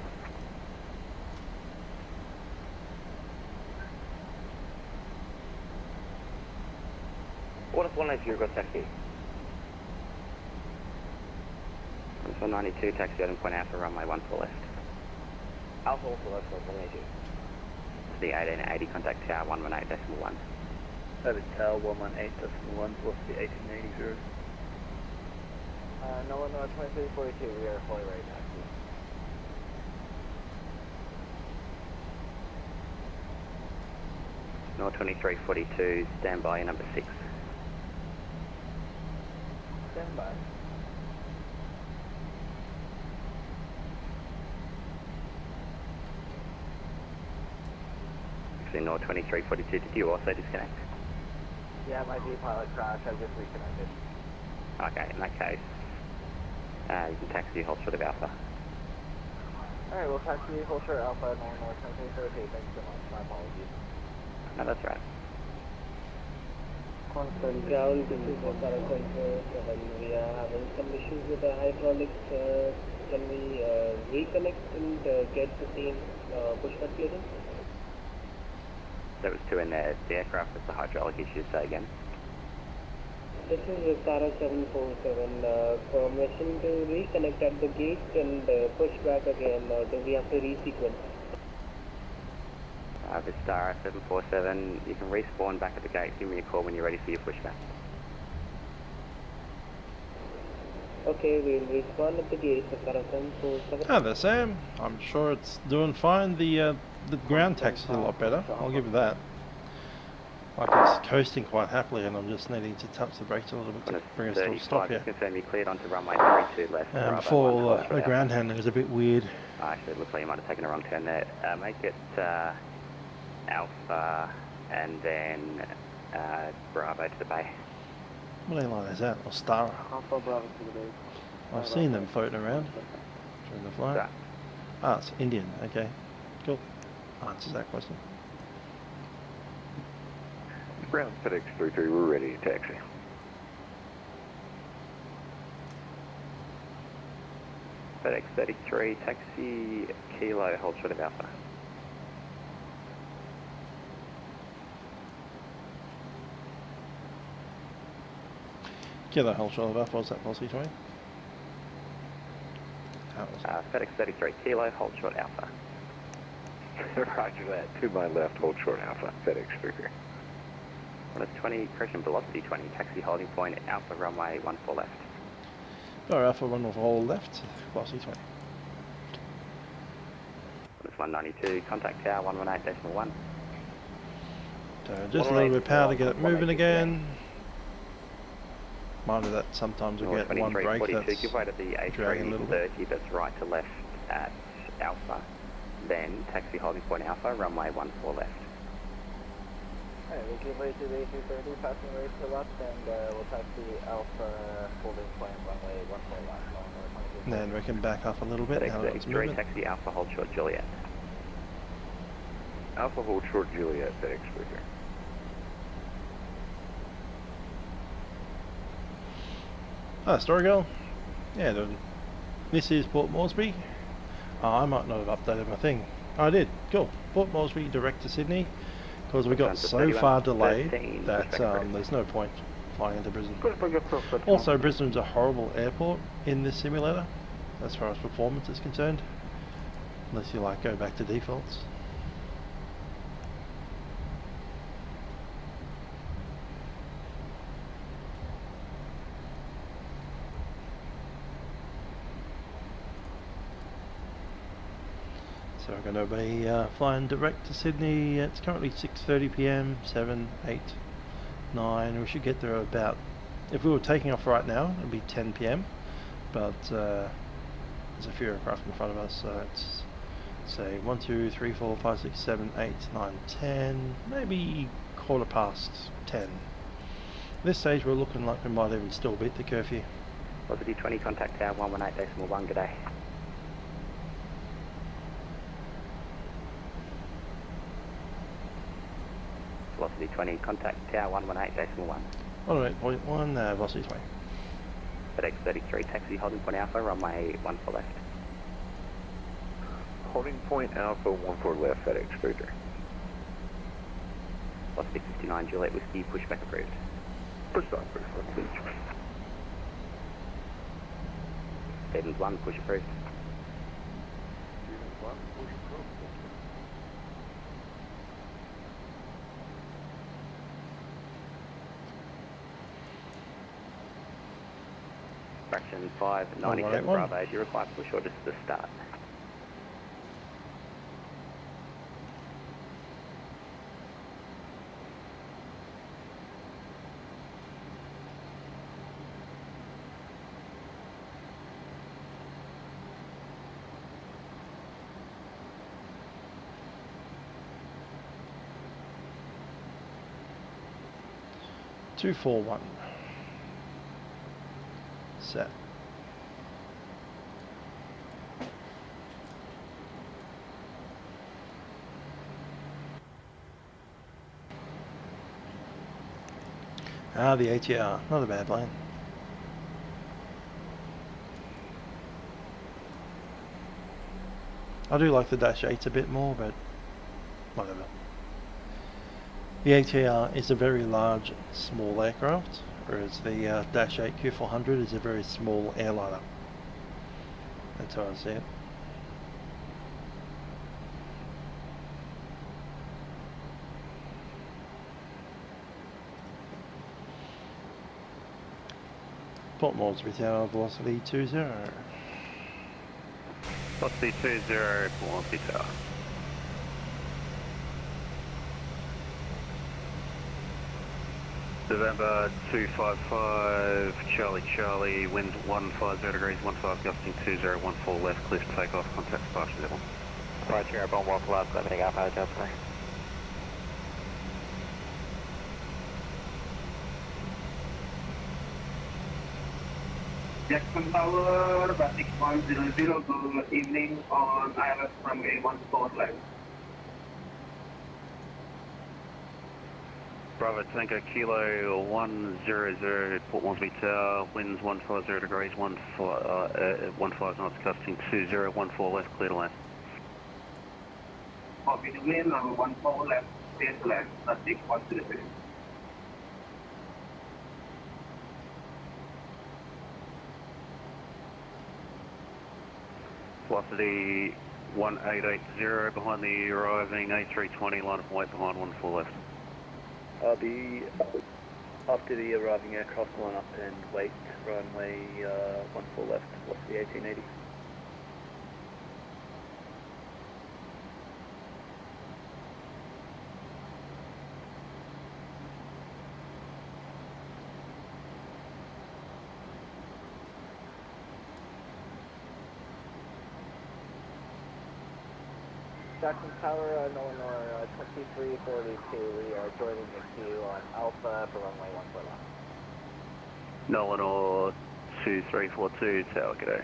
What is 180, you've got taxi? So 92, taxi out and point out for runway 1 for left. Alpha also left for 180. The 1880, contact tower 118.1. Over tower 118.1, velocity 1880. No, 2342, we are fully ready taxi. No 2342, stand by number 6. Stand by. Actually, no 2342, did you also disconnect? Yeah, my vPilot crashed, I just reconnected. Okay, in that case, you can taxi hold short of Alpha. Alright, we'll taxi hold short Alpha, 9 North 2342, thanks so much, my apologies. No, that's right. Ground, this is Vistara 747. We are having some issues with the hydraulics. Can we reconnect and get the same pushback clearance? There was 2 in there. The aircraft with the hydraulic issues, say again. This is Vistara 747. Permission to reconnect at the gate and push back again. Do we have to resequence? Vistara 747, you can respawn back at the gate. Give me a call when you're ready for your pushback. Okay, we'll respawn at the gate. Vistara 747. Ah, there, Sam. I'm sure it's doing fine. The ground taxi is a lot better. I'll give you that. Like it's coasting quite happily, and I'm just needing to touch the brakes a little bit to bring us to a stop here. Confirm you cleared onto runway 32 left. Before the ground handling was a bit weird. Actually, it looks like you might have taken a wrong turn there. Make it Alpha and then Bravo to the bay. What airline is that? Or Star? Alpha Bravo to the base. I've seen them floating around during the flight. Yeah. Ah, it's Indian. Okay, cool. Answers that question. Ground FedEx 33, we're ready to taxi. FedEx 33, taxi Kilo, hold short of Alpha. Kilo, hold short of Alpha. Was that Velocity 20? FedEx 33, Kilo, hold short Alpha. Roger that. To my left, hold short Alpha, FedEx 33. 20, correction, velocity 20, taxi holding point, Alpha runway 14 left. Or Alpha, run off all left, Velocity 20. It's 192, contact tower 118.1. So just a little bit of power to get it moving again. Mind you that sometimes we get one brake that's give way to the dragging a little bit. A330 that's right to left at Alpha. Then taxi holding point Alpha, runway 14 left. Alright, we'll give way to the A330, passing right to left, and we'll taxi Alpha holding point runway 14 left. And then we can back up a little bit now that it's moving. Taxi Alpha hold short Juliet. Alpha hold short Juliet, FedEx 33. Ah, story girl. Yeah, this is Port Moresby. Oh, I might not have updated my thing. Oh, I did. Cool. Port Moresby direct to Sydney, because we got so far delayed that there's no point flying into Brisbane. Also, Brisbane's a horrible airport in this simulator, as far as performance is concerned, unless you like go back to defaults. So we're going to be flying direct to Sydney. It's currently 6:30 PM, 7, 8, 9. We should get there about, if we were taking off right now, it'd be 10 PM. But there's a few aircraft in front of us, so it's, say, 1, 2, 3, 4, 5, 6, 7, 8, 9, 10, maybe 10:15. At this stage we're looking like we might even still beat the curfew. Velocity 20, contact tower 118.1, g'day. Velocity 20, contact tower 118.1. 108.1, velocity 20. FedEx 33, taxi holding point Alpha, runway 14 left. Holding point Alpha 14 left, FedEx 33. Velocity 59, Juliet Whiskey, pushback approved. Pushback approved, please. Stevens 1, push approved. Stevens 1, push approved. Fraction 597 Bravo, you require push orders to start. Two, 4, 1. Set. Ah, the ATR, not a bad plane. I do like the Dash 8s a bit more, but whatever. The ATR is a very large, small aircraft, whereas the Dash 8 Q400 is a very small airliner. That's how I see it. Port Moresby Tower, velocity 20. Velocity 20, Moresby Tower. November 255, Charlie Charlie, wind 150 degrees, 15 gusting 2014 left, clear to take off, contact departure level. Departure airborne, walk left, limiting out power jump there. Jackson Tower, Basic 100, good evening on ILS runway 14 left. Bravo Tango Kilo 100, Port Moresby Tower, winds 150 degrees, 15 knots, gusting 2014 left, clear to land. Copy the wind, 14 left, stay to land, Basic 100. Velocity 1880 behind the arriving A320, line of weight behind 14 left. After the arriving aircraft, line up and wait, runway 14 left, velocity 1880. Jackson Tower, Illinois 2342, we are joining the queue on Alpha for runway 14 left. Nolanor 2342, Tower, g'day.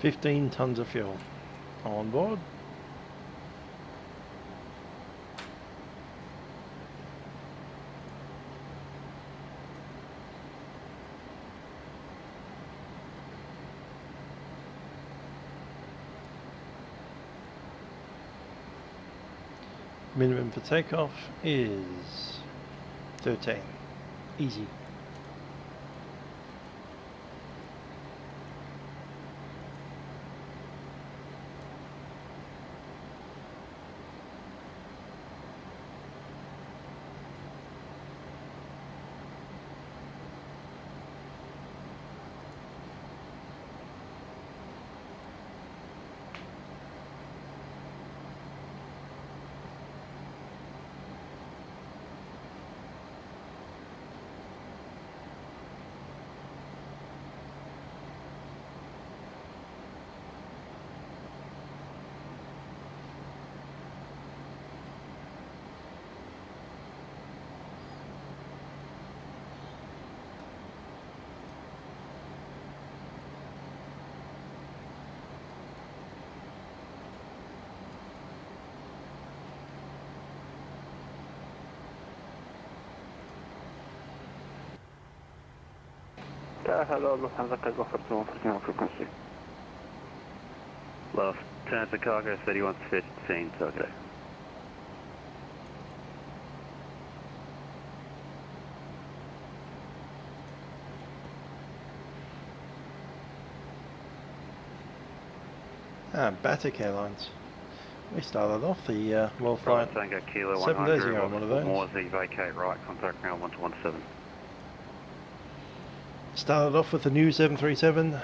$15 tons of fuel on board. Minimum for takeoff is 13. Easy. Hello, Lufthansa takeoff at 139 frequency. Lufthansa cargo 3115, Tower, g'day. Batik Airlines. We started off the WorldFlight Tango Kilo 7 days 100, ago on one of those. Moresby, vacate right, contact ground 1217. Started off with the new 737,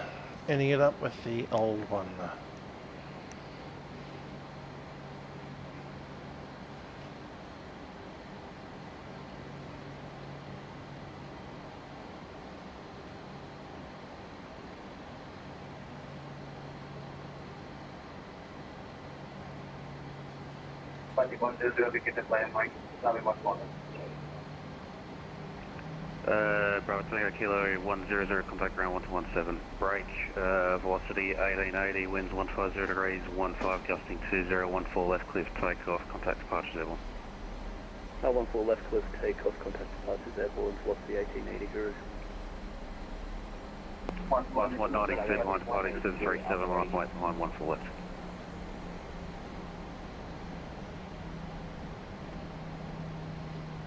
ending it up with the old one. Basic 100, vacated by Mike, runway 14. Bravo Tango Kilo 100, contact ground 1217. Break, velocity 1880, winds 150 degrees, 15 gusting 2014 left, clear for takeoff, contact departures airborne. 14 left, clear for takeoff, contact departures airborne, velocity 1880 guru. 192 behind departing 737, line weight behind 14 left.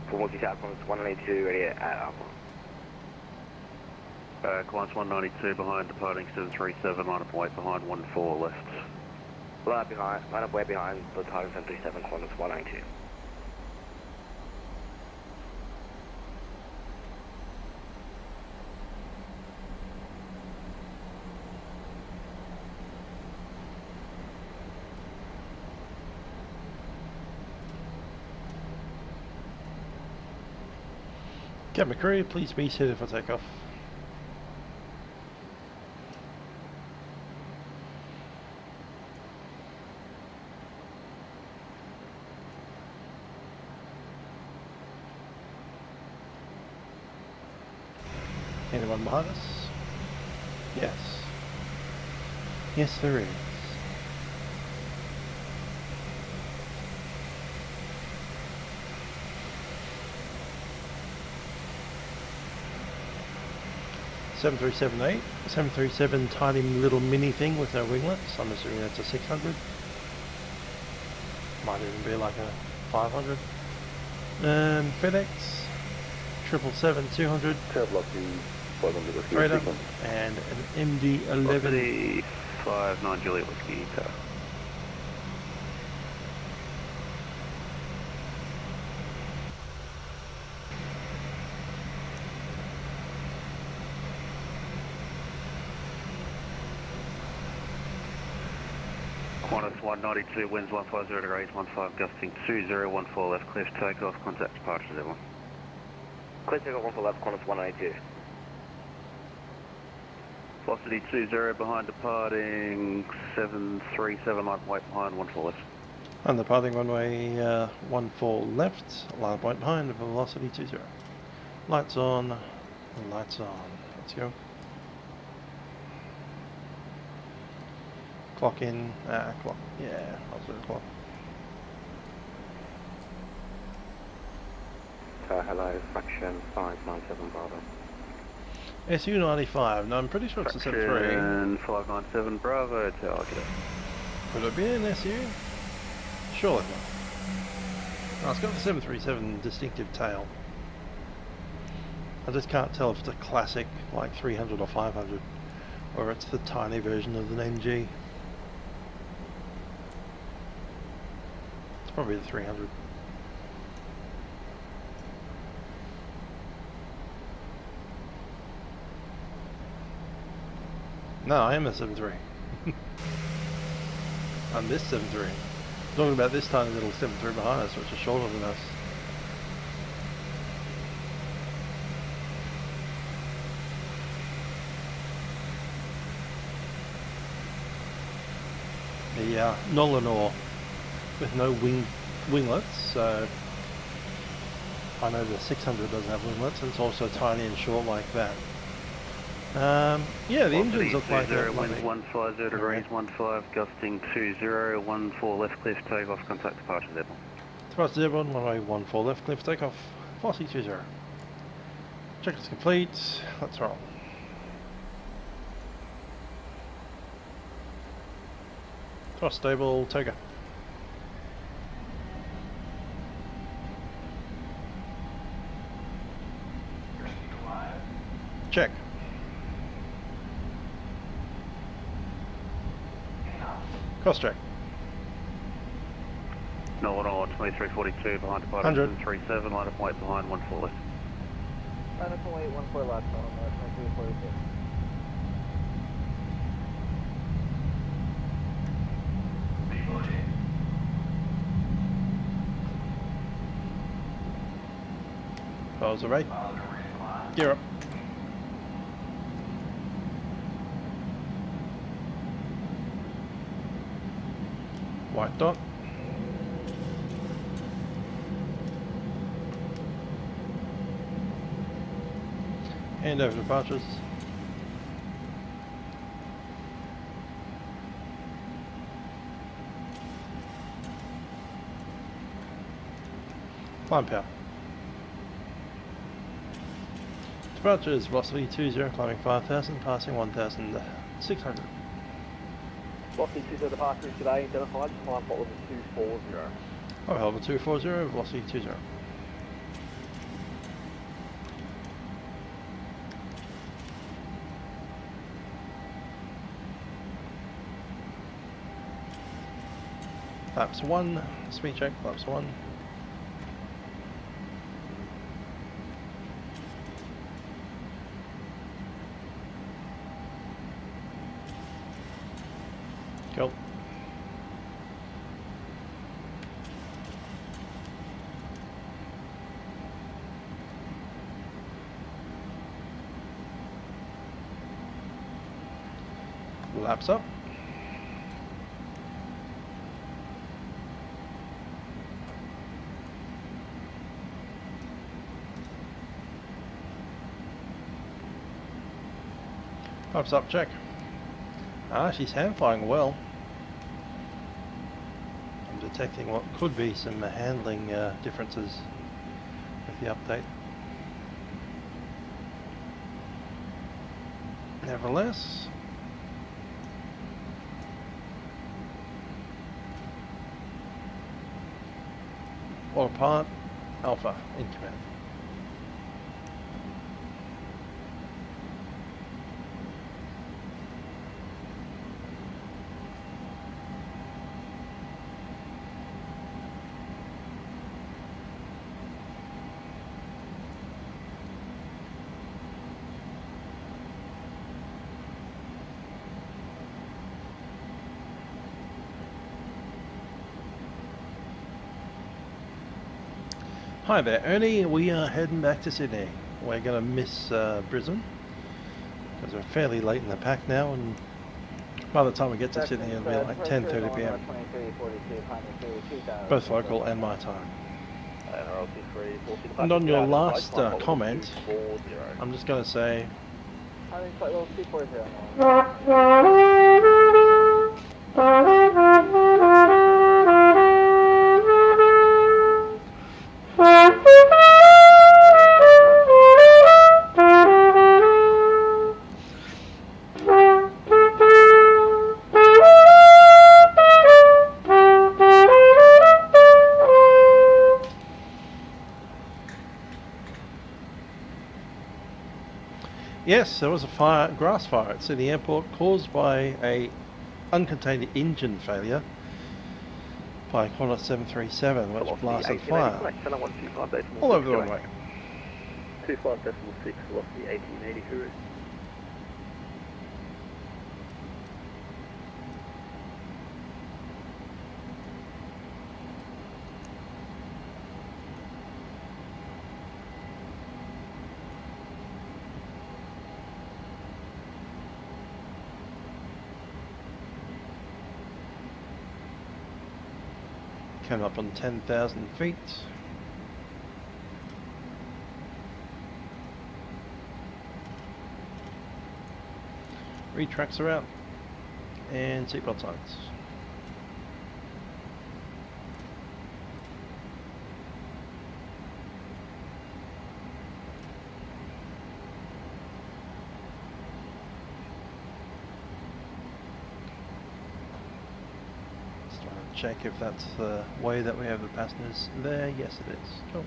For multi-tower, Qantas 192, ready at Alpha. Qantas 192 behind departing 737, line of weight behind 14 left. Line up way behind the target 737, Qantas 192. Captain McCreary, please be seated for takeoff. Anyone behind us? Yes. Yes, there is. Seven 737 tiny little mini thing with no winglets. I'm assuming that's a 600. Might even be like a 500. FedEx 777-200. Freighter and an MD-11. 59 Juliet Whiskey Tower. Qantas 192, winds 150 degrees, 15 gusting 2014 left, clear to takeoff, contact departures everyone. Clear takeoff 14 left, Qantas 192. Velocity 20 behind departing 737, line weight behind 14 left. And departing runway 14 left, line point behind, velocity 20. Lights on, lights on. Let's go. Clock in, clock, yeah, I'll do the clock. Hello, fraction 597 Bravo. SU-95, no, I'm pretty sure it's a 73. And 597 Bravo, Tower, get it. Could it be an SU? Surely not. No, it's got the 737 distinctive tail. I just can't tell if it's a classic, like 300 or 500, or it's the tiny version of the NG. It's probably the 300. No, I am a 7.3. I'm this 7.3. Talking about this tiny little 7.3 behind us, which is shorter than us. The Nolanor with no winglets, so I know the 600 doesn't have winglets, and it's also tiny and short like that. Yeah, the engines look like that. Winds 150 degrees, 15 gusting 2014 left, clear to takeoff, contact departures everyone. Departures everyone, runway 14 left, clear for takeoff, velocity 20. Checklist complete, let's roll. Thrust stable, Toga. Check. Cross check. No, 2342 behind departure 737, line of weight behind 14 left. Line up weight 14 left on 2342. Pause the right. Gear up. White dot. Hand over departures. Climb power. Departures, velocity 20, climbing 5,000, passing 1,600. Velocity 20 departures today, identified, climb fault level 240. Oh, hell of a 240, velocity 20. Flaps 1, speed check, flaps 1. Cool. Laps up. Laps up, check. Ah, she's hand flying well. I'm detecting what could be some handling differences with the update. Nevertheless, Autopilot Alpha in command. Hi there, Ernie. We are heading back to Sydney. We're going to miss Brisbane because we're fairly late in the pack now, and by the time we get to Sydney it'll be like 10:30 p.m. both local and my time. And on your last comment, I'm just going to say yes, there was a grass fire at Sydney Airport caused by a uncontained engine failure by Qantas 737, which blasted fire all over the runway. 25.6, velocity 1880 Huru. Came up on 10,000 feet. Retracts are out. And seatbelt signs. Check if that's the way that we have the passengers there. Yes, it is. Cool.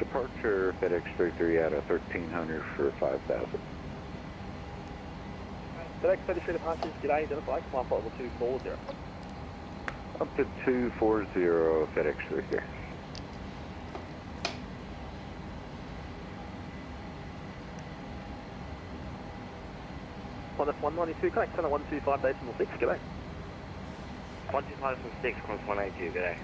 Departure FedEx 33 out of 1300 for 5,000. FedEx 33 departures, g'day, identify, command flight level 240. Up to 240 FedEx 33. Qantas 192, connect center 125.6, g'day. 125.6, Qantas 182, g'day.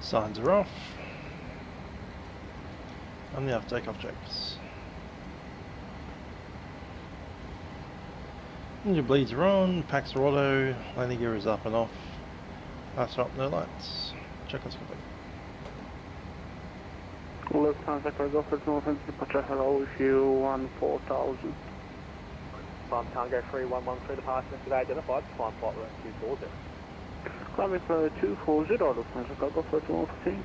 Signs are off. And the after takeoff checks. Engine bleeds are on, packs are auto, landing gear is up and off. Lights are up, no lights. Checklist complete. Lufthansa Cargo for Northern departure, hello, with you 14,000. Farm Tango 3113 departure today, identified, climb flight level 240. Climbing for 240, Lufthansa Cargo for 215.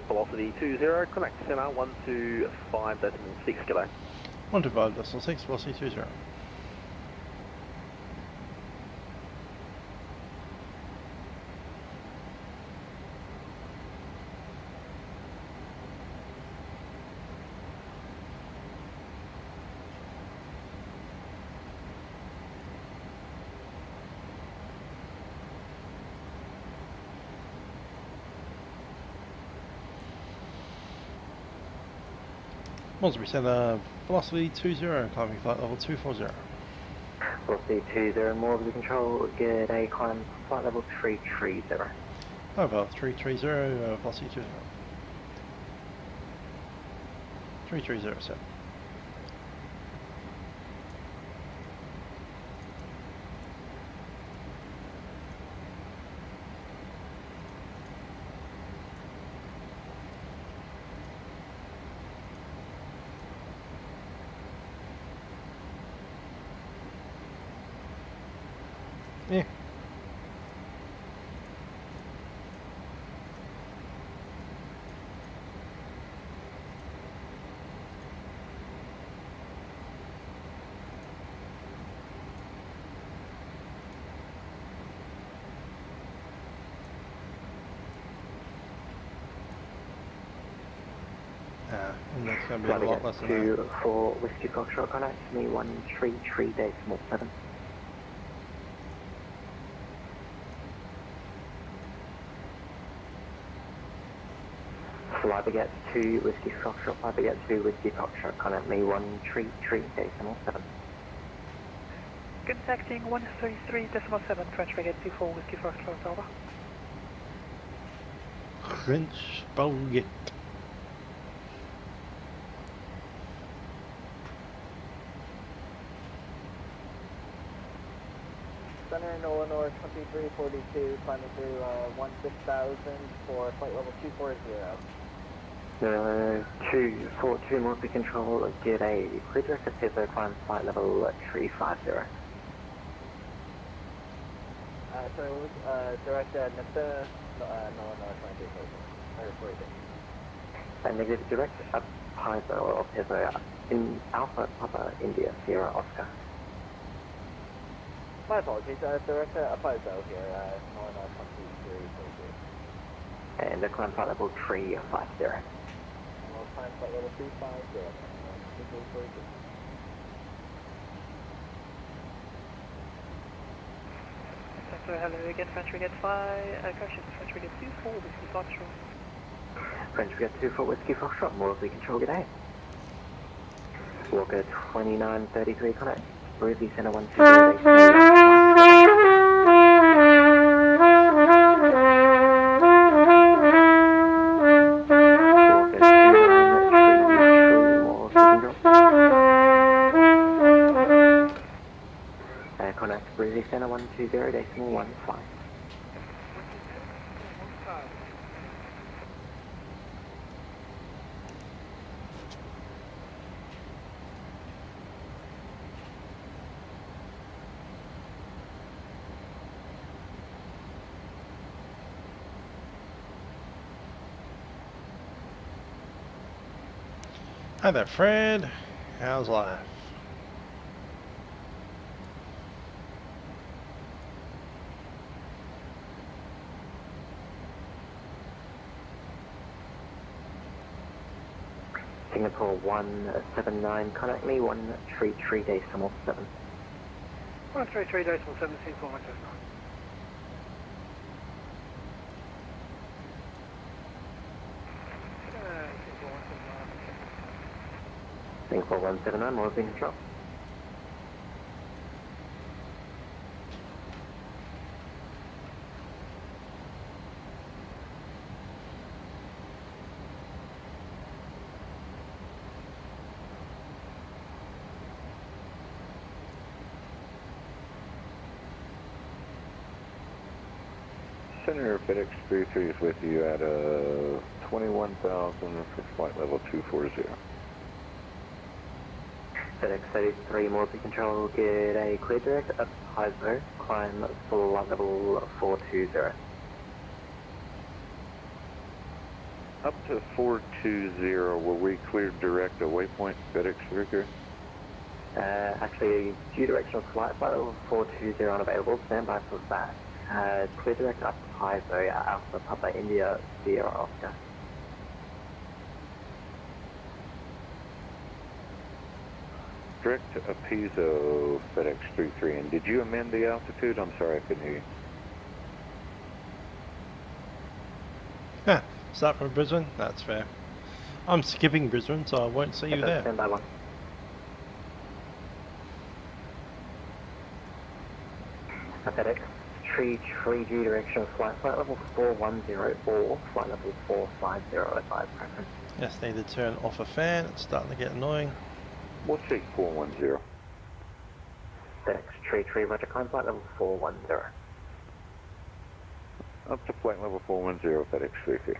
Velocity 20, connect center 125.6 kilo. 125.6, velocity 20. Moresby Centre, velocity 20, climbing flight level 240. Velocity 20, Moresby Control, get a climb flight level 330. Over 330, velocity 20. 330 set. Yeah. And that's going to be a lot less than that. 24 Whiskey Foxtrot, contact me 133.7. Fly Baguette 2 Whiskey Foxtrot, Fly Baguette 2 Whiskey Foxtrot, contact me 133.7. Contacting 133.7, French Baguette 24 Whiskey Foxtrot, over. French Baguette. Center in Illinois 2342, climbing through 16,000 for flight level 240. 242 Moresby Control, get a clear director Pivot, climb flight level 350. Sorry, what was, direct Nesta, no, 2340. Negative direct up Piper or Pivot in Alpha Papa India Sierra Oscar. My apologies, direct Apollo here, 2340. And the climb flight level 350. Climb flight level 350. So hello again, French Baguette 5, correction, French Baguette 24 Whiskey Foxtrot. French Baguette 24 Whiskey Foxtrot, Moresby Control, good day. Walker 2933, connect. Moresby Centre 120. Connect Brisbane Centre 120.15. Hi there, Fred. How's life? Singapore 179, contact me 133.7. 133.7, Singapore 179. Singapore 179, Moresby Control. Center FedEx 33 is with you at 21,000 for flight level 240. FedEx 33, Moresby Control, get a clear direct up Highsbury, climb flight level 420. Up to 420, were we cleared direct a waypoint FedEx 33? Actually, due directional flight level 420 unavailable, stand by for that. Clear direct up Highsbury, Alpha Papa India, Sierra Oscar. Direct to Apizzo FedEx 33, and did you amend the altitude? I'm sorry, I couldn't hear you. Yeah, start from Brisbane? That's fair. I'm skipping Brisbane, so I won't see you there. Stand by one. FedEx, tree due direction flight level 410 or flight level 450 advise preference. Yes, need to turn off a fan, it's starting to get annoying. We'll take 410. FedEx, tree, roger, climb flight level 410. Up to flight level 410, FedEx 33.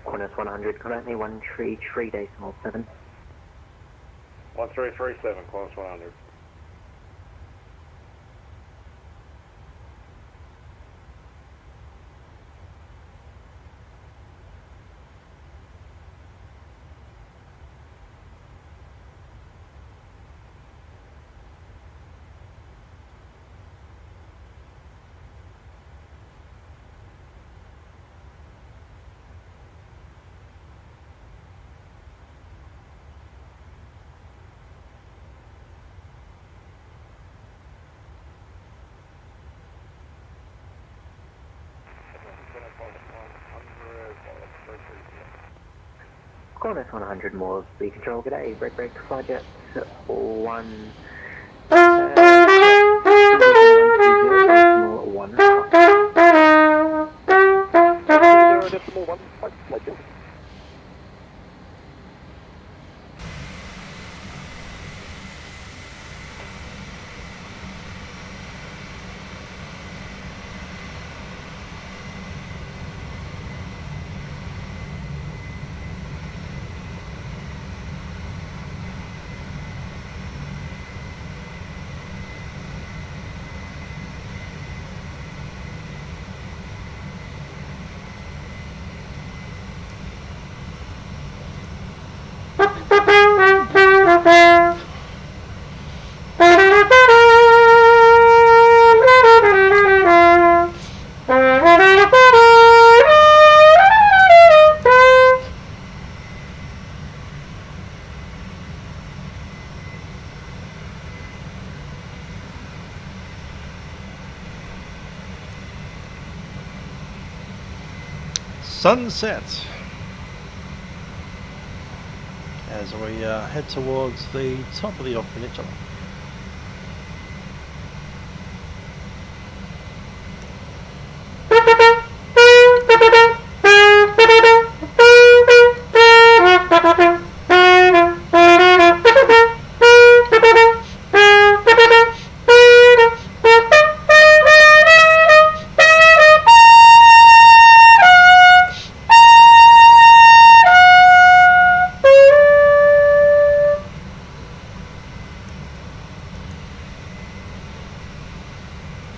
Qantas 100, currently 1 tree decimal 7. 1337, Qantas 100. Qantas 100 Moresby Control, g'day, break, flyjet 1. 0.1, flyjet. Sunset as we head towards the top of the York Peninsula.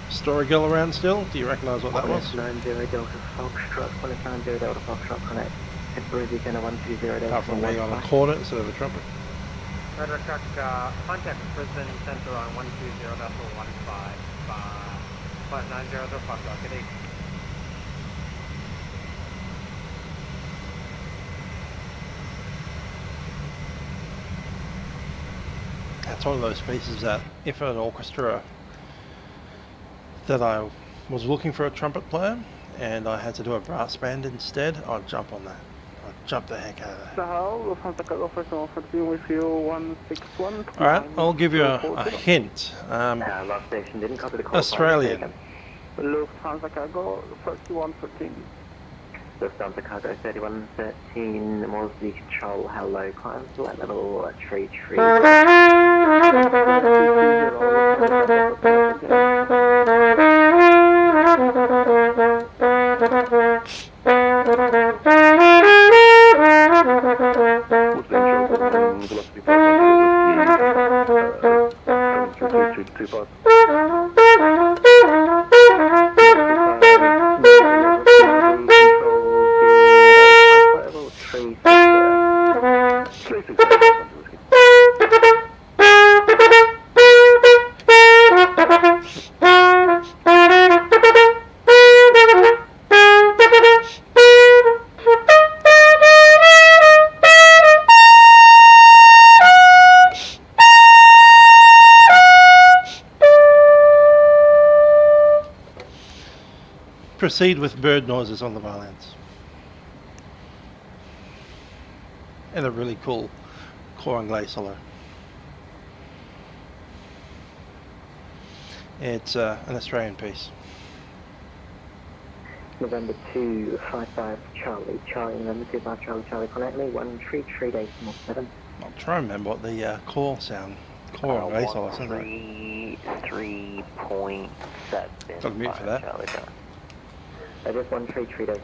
Story girl around still? Do you recognise what that was? 90 Delta Foxtrot, 190 Delta Foxtrot, connect. Head Brisbane, 120 Delta. Apart from being on a cornet instead of a trumpet. Radar truck, contact Brisbane Central on 120.15, 590 Delta Foxtrot, good day. That's one of those pieces that if an orchestra that I was looking for a trumpet player and I had to do a brass band instead, I'd jump on that. I'd jump the heck out of that. Alright, I'll give you a hint. Last station didn't copy the call. Australian. Taken. 120 Lufthansa Cargo 3113. Lufthansa Cargo 3113, Moresby Control, hello, climb flight level 33. Proceed with bird noises on the violins. And a really cool core anglais solo. It's an Australian piece. November 255 Charlie, Charlie, November 25 Charlie, Charlie, connect me 133.7. I'll try and remember what the core sound, core anglais solo sounds like. 3.7. Got to mute for that. Charlie, Charlie. Just 133.7.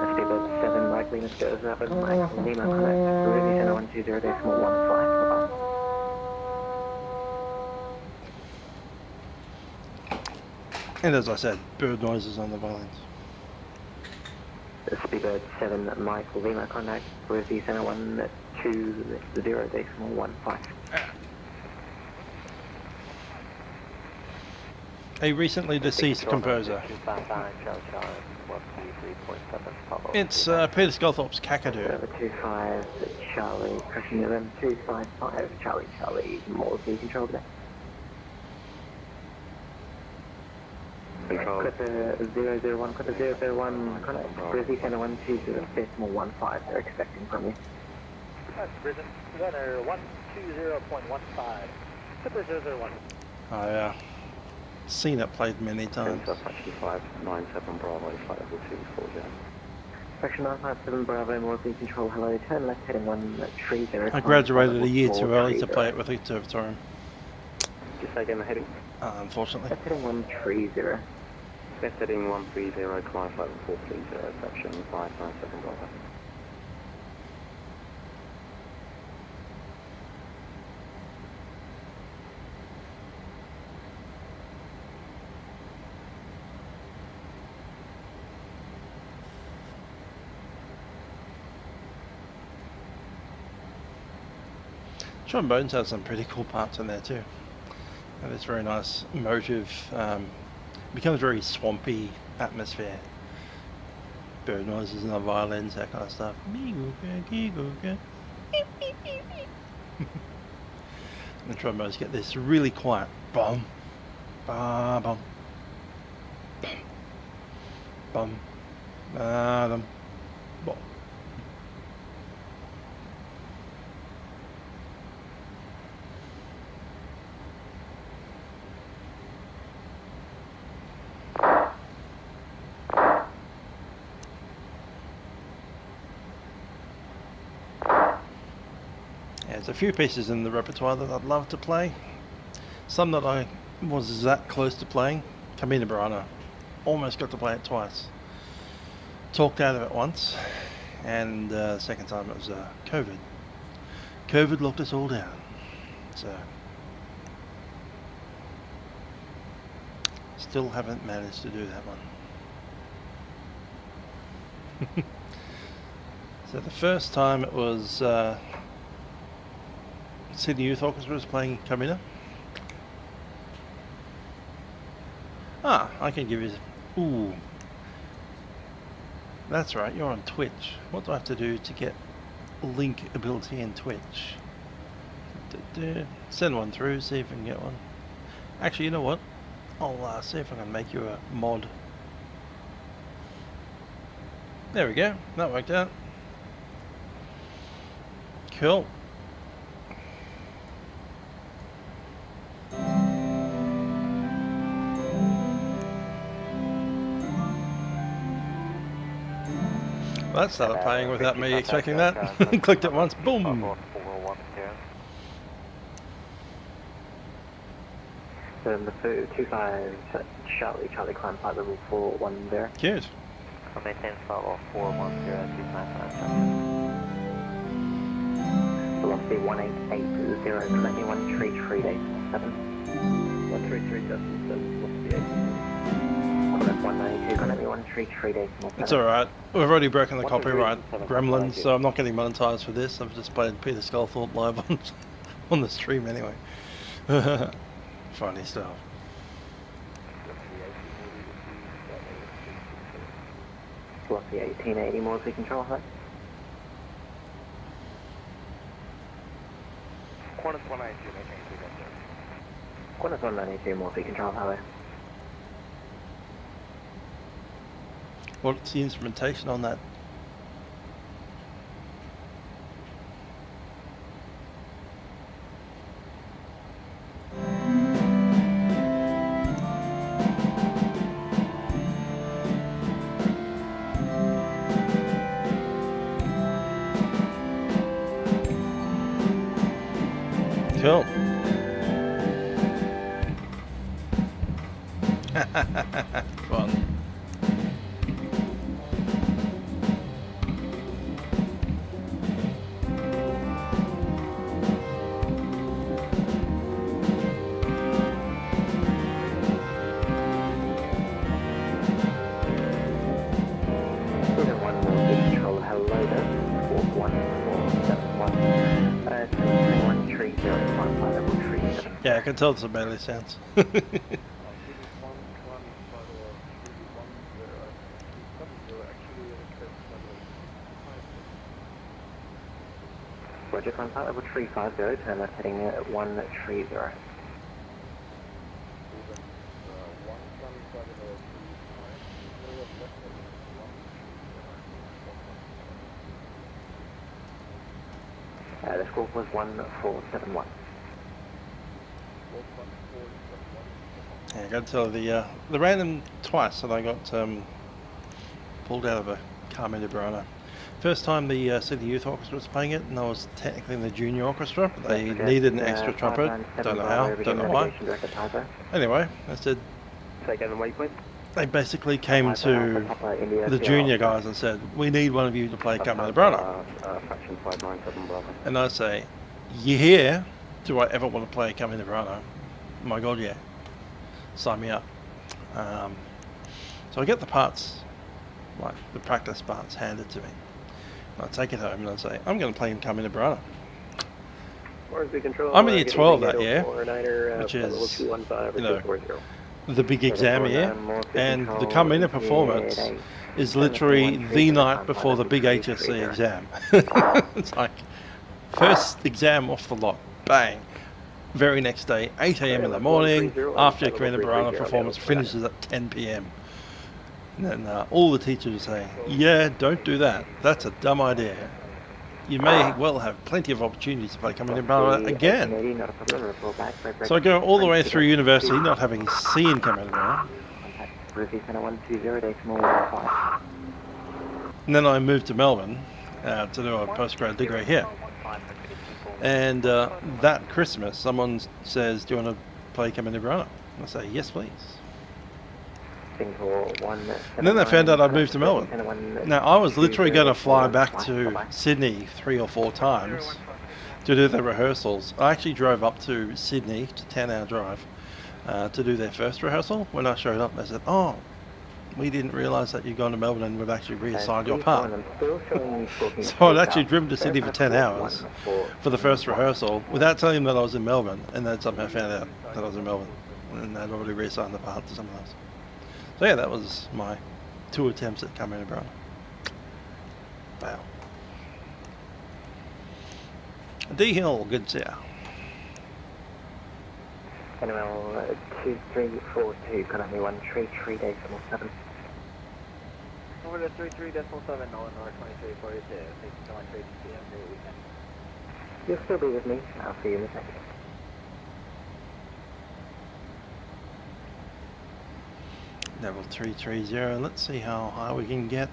Speedbird 7, Mike Venus goes up and Mike Lima connect, Ruby Center 120.15. And as I said, bird noises on the violins. Speedbird 7, Mike Lima contact, Ruby Center 120.15. A recently deceased composer. It's Peter Sculthorpe's Kakadu. November 25 Charlie, crashing November 255 Charlie, Charlie, Moresby control there. Clipper 001, Clipper 001, connect, Brisbane Center 120.15, they're expecting from you. That's Brisbane, Center 120.15, Clipper 001. I seen it played many times. 597 Bravo, flight level 24 down. Section 957 Bravo, Moresby control, hello, turn left heading 130. I graduated a year too early to play it with the observatorium. Just say again the heading? Unfortunately. Left heading 130. Left heading 130, climb flight level 430, section 597 Bravo. Trombones have some pretty cool parts in there too. And it's very nice motive, becomes very swampy atmosphere. Bird noises and the violins, that kind of stuff. And the trombones get this really quiet bum, ba bum, bum, bum, ba dum, bum. There's a few pieces in the repertoire that I'd love to play. Some that I was that close to playing. Camina Burana. Almost got to play it twice. Talked out of it once. And the second time it was COVID. COVID locked us all down. So still haven't managed to do that one. So the first time it was Sydney Youth Orchestra was playing Camina. I can give you... Ooh. That's right, you're on Twitch. What do I have to do to get link ability in Twitch? Send one through, see if I can get one. Actually, you know what? I'll see if I can make you a mod. There we go, that worked out. Cool. That started playing without me expecting that. Clicked it once, boom! The 25 Charlie climb flight level 410. Cute. I'll maintain flight level 410, 259. Velocity 1880, connect me 133.7. 133.7, velocity 192, connect me 133.7. It's alright. We've already broken the copyright gremlins, so I'm not getting monetized for this. I've just played Peter Skullthorpe live on the stream anyway. Funny stuff. Velocity 1880, Moresby control, hi. Qantas 192, maintain 210. Qantas 192, Moresby control, highway. What's the instrumentation on that? Cool. Fun. Yeah, I can tell it's a Bailey sounds. Roger, climb flight level 350, turn left heading at 130. The score was 1471. Yeah, I got to tell the random twice that I got pulled out of a Carmen de Burano. First time the City Youth Orchestra was playing it, and I was technically in the junior orchestra. They needed an extra trumpet. Don't know how, don't know why. Anyway, I said they basically came to the junior guys and said, "We need one of you to play Carmen de Burano." And I say, "You here? Do I ever want to play Carmen de Burano? My God, yeah. Sign me up." So I get the parts, like the practice parts, handed to me. And I take it home and I say, "I'm going to play in Carmen de Burano." I'm in year 12 that year, which is, you know, the big exam year, and the Carmina performance is literally the night before the big HSC exam. It's like first exam off the lot, bang. Very next day, 8 AM in the morning, after your Carmina Burano performance finishes at 10 PM. And then all the teachers say, "Yeah, don't do that. That's a dumb idea. You may well have plenty of opportunities to play Carmina Burano again." So I go all the way through university not having seen Carmina Burano. And then I moved to Melbourne to do a postgrad degree here. And that Christmas, someone says, "Do you want to play Carmina Burano?" I say, "Yes, please." And then they found out I'd moved to Melbourne. Now, I was literally going to fly back to Sydney 3 or 4 times to do the rehearsals. I actually drove up to Sydney, to 10-hour drive, to do their first rehearsal. When I showed up, they said, "Oh, we didn't realise that you'd gone to Melbourne and we've actually reassigned your part." So I'd actually driven to Sydney for 10 hours for the first rehearsal without telling them that I was in Melbourne, and then somehow found out that I was in Melbourne and they'd already reassigned the part to someone else. So yeah, that was my 2 attempts at Carmina Burano. Wow. D Hill, good to see ya. NML 2342, connect me 133.7. Over to 33.7, Nolan, North 2342, 6.3 PM, great weekend. You'll still be with me, I'll see you in a second. Level 330, let's see how high we can get.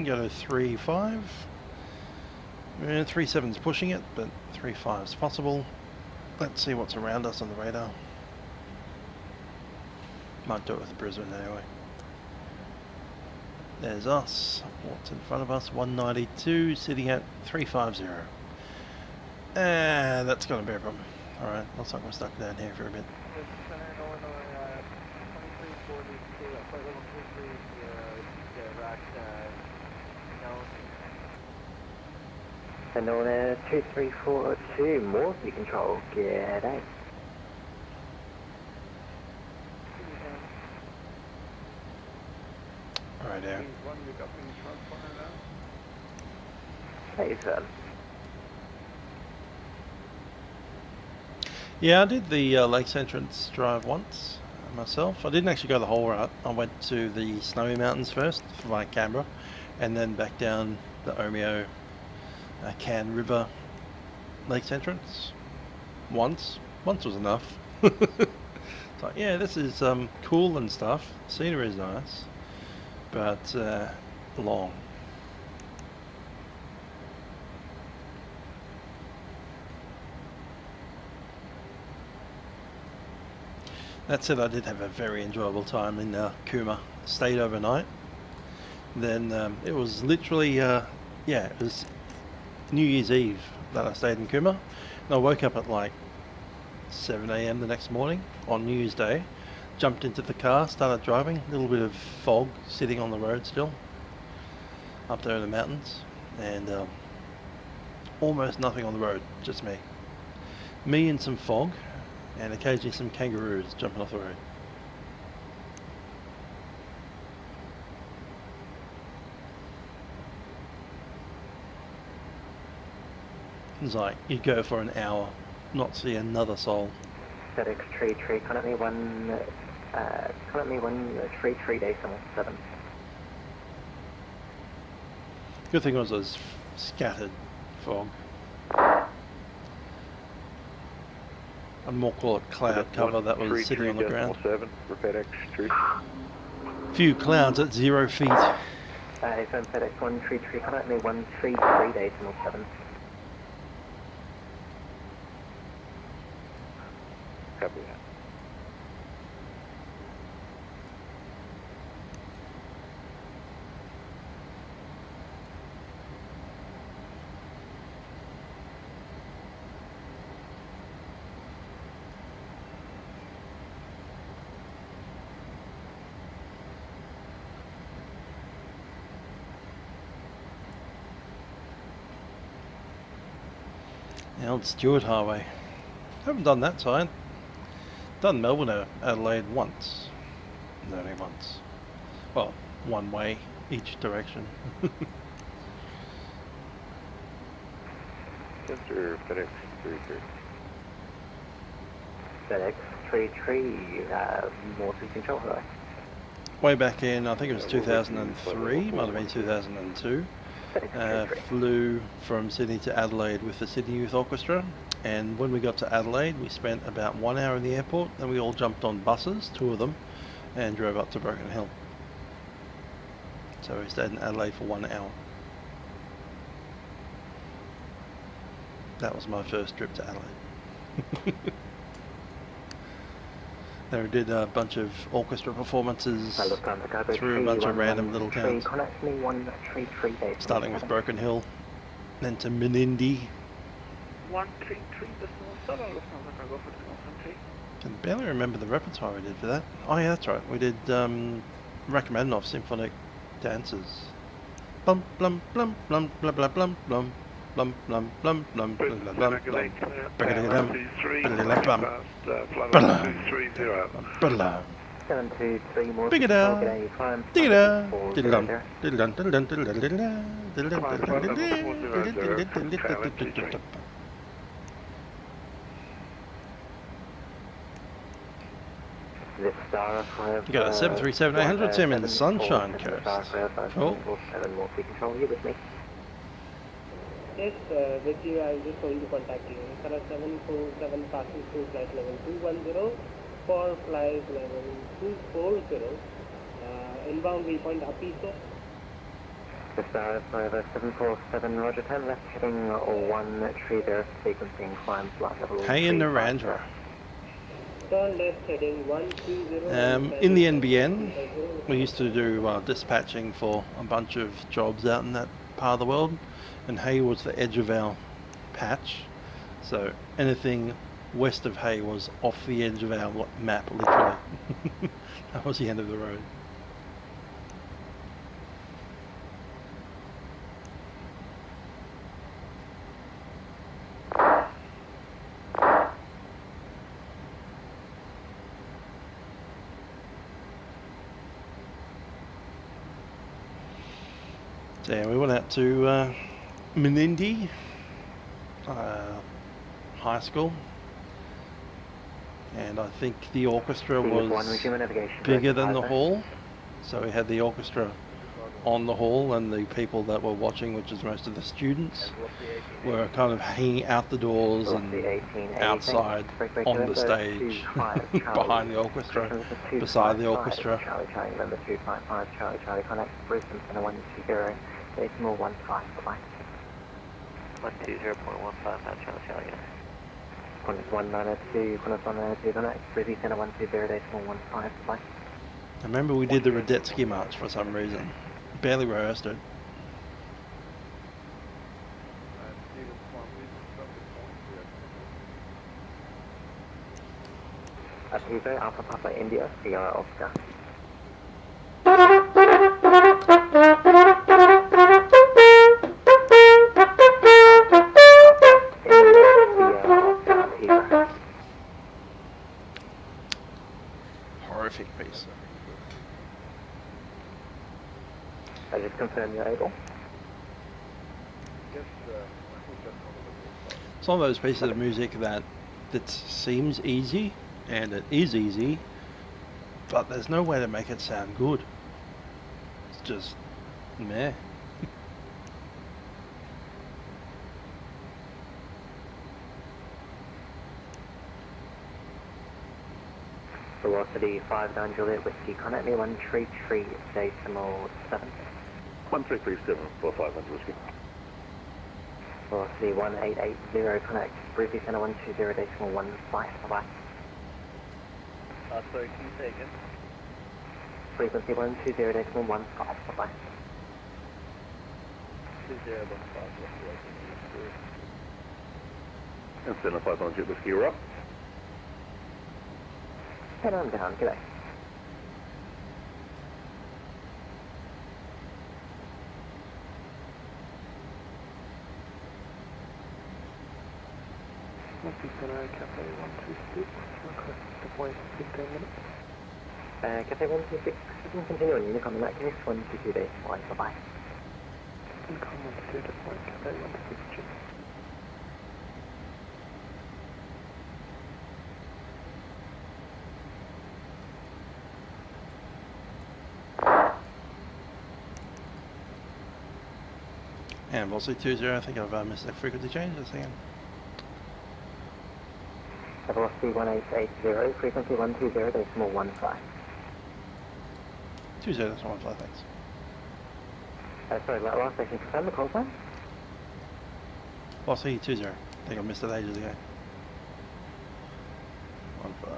can go to 3.5. 3.7's pushing it, but 3.5's possible. Let's see what's around us on the radar. Might do it with Brisbane anyway. There's us. What's in front of us? 192, sitting at 350. And that's going to be a problem. Alright, looks like we're stuck down here for a bit. And on 2342, Moresby control, g'day. Alright, down. Hey, sir. Yeah, I did the Lakes Entrance drive once myself. I didn't actually go the whole route. I went to the Snowy Mountains first for my Canberra, and then back down the Omeo Can River Lakes Entrance. Once was enough. It's like, yeah, this is cool and stuff. Scenery is nice, but long. That said, I did have a very enjoyable time in Cooma. Stayed overnight. Then it was literally, yeah, it was New Year's Eve that I stayed in Cooma. And I woke up at like 7 AM the next morning on New Year's Day. Jumped into the car, started driving. A little bit of fog sitting on the road still. Up there in the mountains. And almost nothing on the road, just me. Me and some fog. And occasionally some kangaroos jumping off the road. It's like you go for an hour, not see another soul. FedEx tree, currently 133 days on 7. Good thing was there's scattered fog. I'd more call it cloud cover that was sitting on the ground. 7 for FedEx tree. Few clouds at 0 feet. From FedEx 133, currently 133 days on 7. Copy that. The old Stewart Highway. Haven't done that side. Done Melbourne to Adelaide once. No, only once. Well, one way each direction. Center FedEx 33. FedEx 33, Moresby control, hello. Way back in, I think it was 2003, might have been 2002. Flew from Sydney to Adelaide with the Sydney Youth Orchestra, and when we got to Adelaide we spent about 1 hour in the airport, then we all jumped on buses, 2 of them, and drove up to Broken Hill. So we stayed in Adelaide for 1 hour. That was my first trip to Adelaide. They did a bunch of orchestra performances through a bunch of random little towns. Starting with Broken Hill, then to Menindee. 133.7. Can barely remember the repertoire we did for that. Oh yeah, that's right. We did Rachmaninoff symphonic dances. Blum blum blum blum blum blum blum blum. Blum blum blum blum blum blum blum blum. You got a 737-800 Tim in the Sunshine Coast. Cool. Yes, with you, I was just going to contact you. Sara 747 passing through flight level 210 for flight level 240, inbound waypoint Apiso. Over 747, Roger 10, left heading 130, sequencing climb flight level. Hey in Narendra. Turn left heading 130. In the NBN, we used to do dispatching for a bunch of jobs out in that part of the world, and Hay was the edge of our patch, so anything west of Hay was off the edge of our map, literally. That was the end of the road. So yeah, we went out to Menindee High School, and I think the orchestra was bigger than the hall, so we had the orchestra on the hall, and the people that were watching, which is most of the students, were kind of hanging out the doors and outside on the stage behind the orchestra, beside the orchestra. Charlie, number 255, Charlie, connect Brisbane Center 120, decimal 15, bye-bye. 120.15, Charlie, yeah. Qantas 192, Qantas 192, connect Brisbane Center 120, decimal 15, bye-bye. I remember we did the Radetzky March for some reason. Barely rehearsed it. Hugo, Alpha Papa India, Sierra Oscar. Horrific piece. I just confirm you're able. It's one of those pieces of music that seems easy, and it is easy, but there's no way to make it sound good. It's just meh. Velocity 59 Juliet Whiskey, connect me 133 decimal 7. 1337 for 500 Whiskey. Velocity 1880, connect Brisbane Center 120 decimal 1 flight, bye-bye. Sorry, can you say again? Frequency 120 decimal 1 flight, bye-bye. 2015, And Center 500 Whiskey, you're up. Head on down, g'day. Cafe 126, request deploy 15 minutes. Cafe 126, you can continue on Unicom in that case, 122 days flight, bye-bye. Unicom 122 deploy, Cafe 126. And velocity 20, I think I've missed that frequency change, just a second. Velocity 1880, frequency 120 decimal 15. 20 decimal 15, thanks. Sorry, last station, confirm the call sign? Velocity 20, I think I missed it ages ago. 15.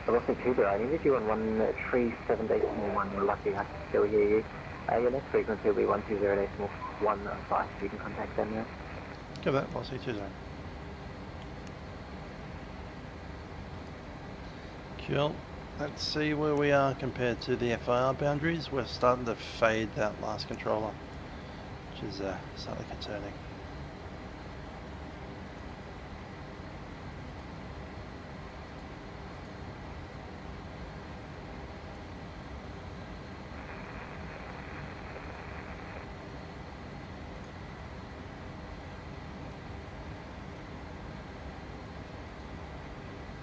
Velocity 20, I needed you on 137 decimal 1, we're lucky I can still hear you. Your next frequency will be 120 decimal 15, so you can contact them now. Give that, velocity 20. Cool. Let's see where we are compared to the FIR boundaries. We're starting to fade that last controller, which is slightly concerning.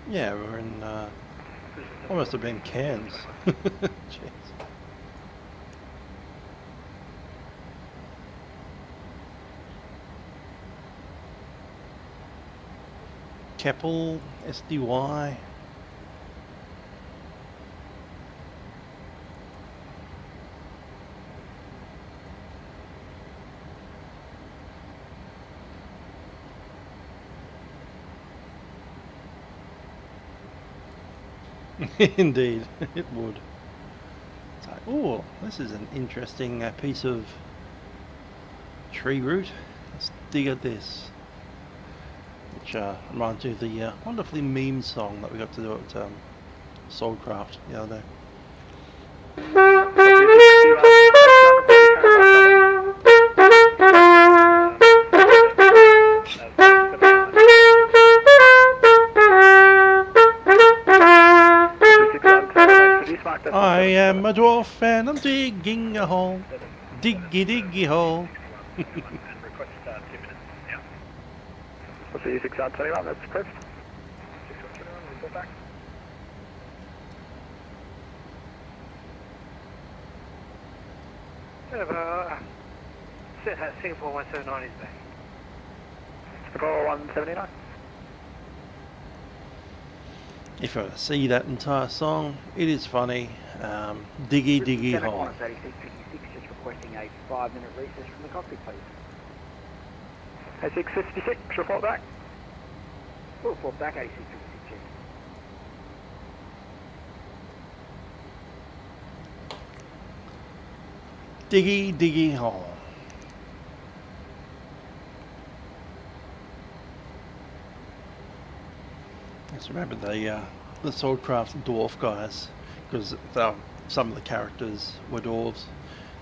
Yeah, we're in almost have been Cairns. Jeez. Keppel, SDY. Indeed, it would. It's like, oh, this is an interesting piece of tree root. Let's dig at this. Which reminds me of the wonderfully meme song that we got to do at Soulcraft the other day. I am a dwarf and I'm digging a hole. Diggy diggy hole. What's the 621, that's Chris. 621, report back. Singapore 179 is back. Singapore 179. If you were to see that entire song, it is funny. Diggy diggy hole. 3656, just requesting a 5-minute recess from the cockpit, please. A 656, report back. We'll report back, 8656. Diggy diggy hole. Just remember the Swordcraft dwarf guys, because some of the characters were dwarves.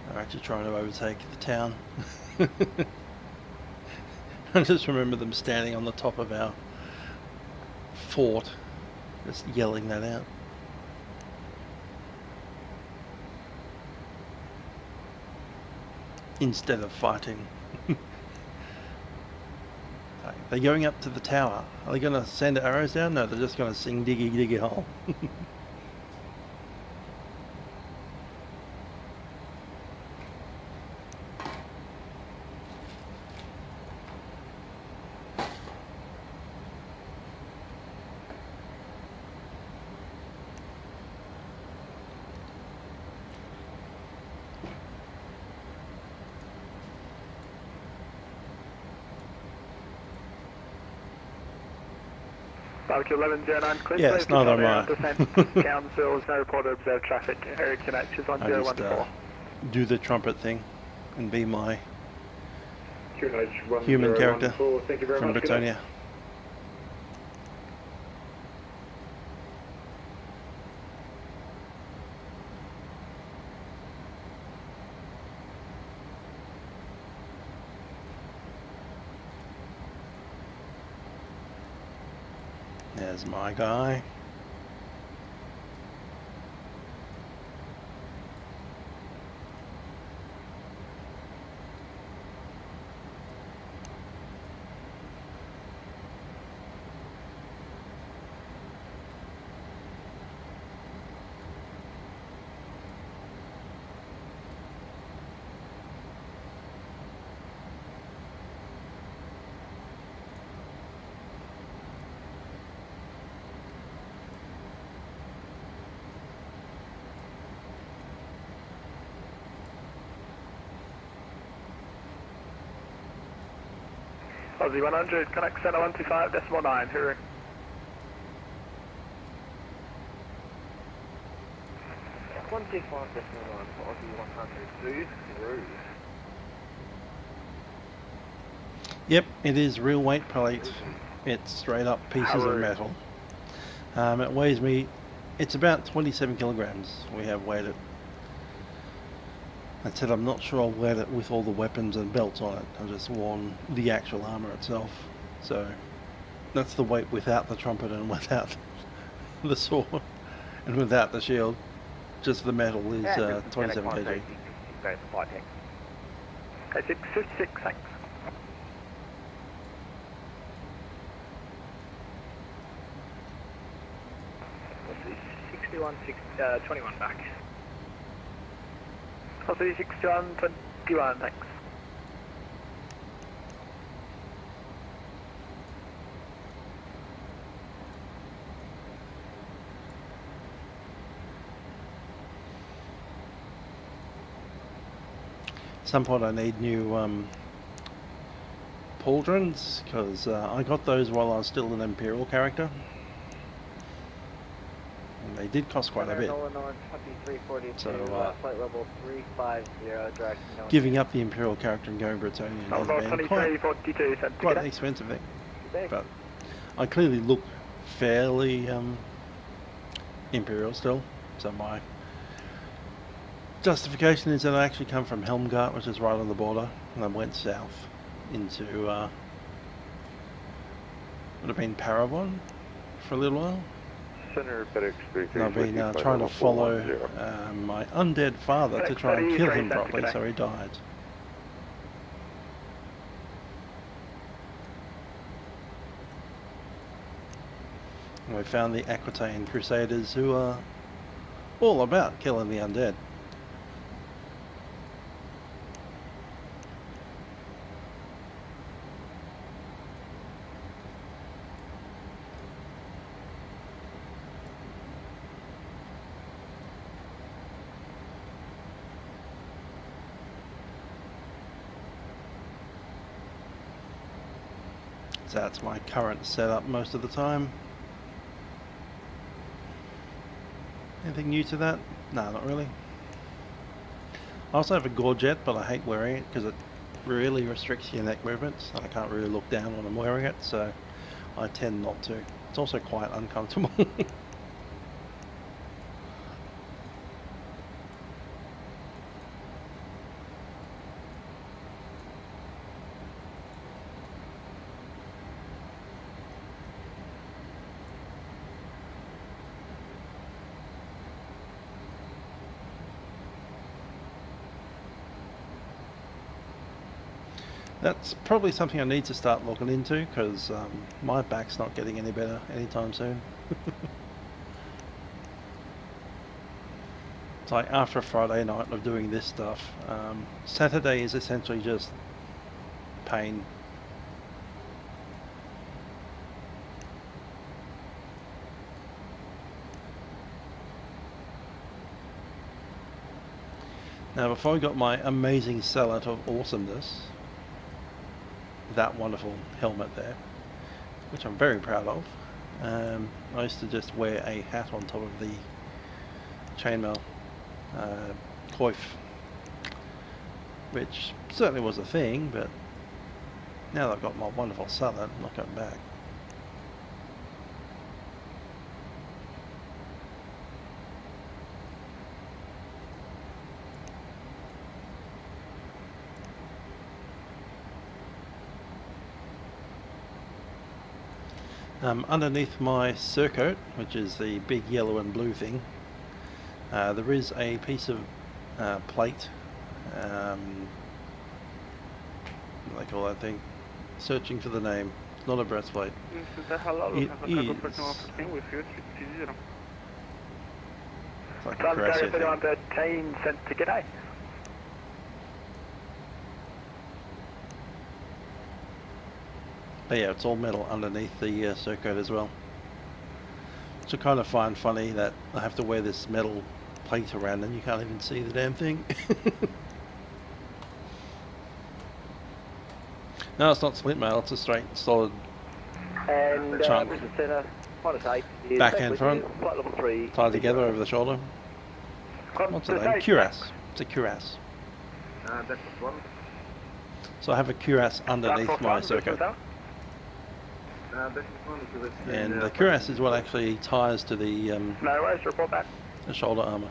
They're actually trying to overtake the town. I just remember them standing on the top of our fort, just yelling that out. Instead of fighting. They're going up to the tower. Are they going to send arrows down? No, they're just going to sing diggy diggy hole. Barbecue 1109, clear. Yes, neither am I. Councils, no report of observed traffic. Area connections on 014. Do the trumpet thing and be my human character from Britannia. There's my guy. Aussie 100, connect center 125.9, hearing. $125.9 for Aussie 100, booth through. Yep, it is real weight plate. It's straight up pieces of metal. It weighs me, it's about 27 kilograms we have weighed it. I said I'm not sure I'll wear it with all the weapons and belts on it. I've just worn the actual armour itself. So that's the weight without the trumpet and without the sword and without the shield. Just the metal is 27 kg. Okay, 656, thanks. What's this? 61, 21 back. Aussie 6121, thanks. At some point I need new pauldrons, because I got those while I was still an Imperial character. they did cost quite a bit. Illinois 2342, So, flight level 350, direction known. Giving up the Imperial character and going Bretonian has been quite an expensive thing. But I clearly look fairly Imperial still, so my justification is that I actually come from Helmgart, which is right on the border, and I went south into would have been Parabon for a little while. Center FedEx 33. I've been trying to follow my undead father to try and kill him properly, so he died. And we found the Aquitaine Crusaders who are all about killing the undead. So that's my current setup most of the time. Anything new to that? No, not really. I also have a gorget, but I hate wearing it because it really restricts your neck movements. I can't really look down when I'm wearing it, so I tend not to. It's also quite uncomfortable. That's probably something I need to start looking into because my back's not getting any better anytime soon. It's like after a Friday night of doing this stuff, Saturday is essentially just pain. Now before I got my amazing salad of awesomeness, that wonderful helmet there, which I'm very proud of. I used to just wear a hat on top of the chainmail coif, which certainly was a thing, but now that I've got my wonderful salad, I'm not going back. Underneath my surcoat, which is the big yellow and blue thing, there is a piece of plate, what do they call that thing? Searching for the name. It's not a breastplate. It is. It's like a cuirassier thing. But yeah, it's all metal underneath the surcoat as well. So I kind of find funny that I have to wear this metal plate around and you can't even see the damn thing. No, it's not split mail, it's a straight solid chunk. Back and front, tied together over the shoulder. What's the name? Cuirass. It's a cuirass. So I have a cuirass underneath my surcoat. And the cuirass is what actually ties to the shoulder armour.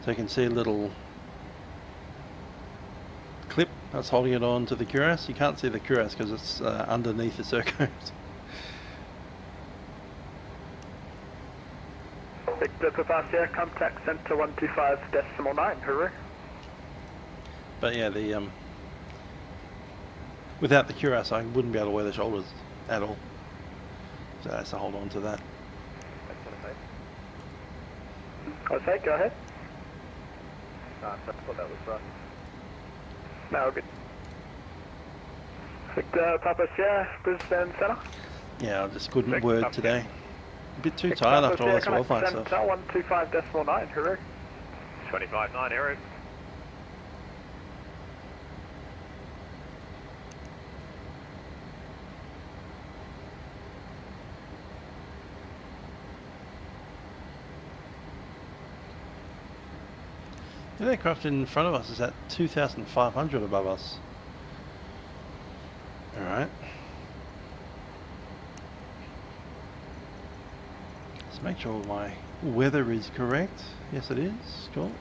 So you can see a little clip that's holding it on to the cuirass. You can't see the cuirass because it's underneath the surcoat. Victor Papacia, contact center 125.9, hurry. But yeah, the without the cuirass I wouldn't be able to wear the shoulders at all. So I have to hold on to that. Okay, go ahead. I thought that was right. No, good. Victor Papa Sierra, Brisbane Centre. Yeah, I just couldn't word today. A bit too tired after all this WorldFlight stuff. 125.9, hurry. 25.9, Aero. The aircraft in front of us is at 2,500 above us. Alright. Let's make sure my weather is correct. Yes it is. Cool.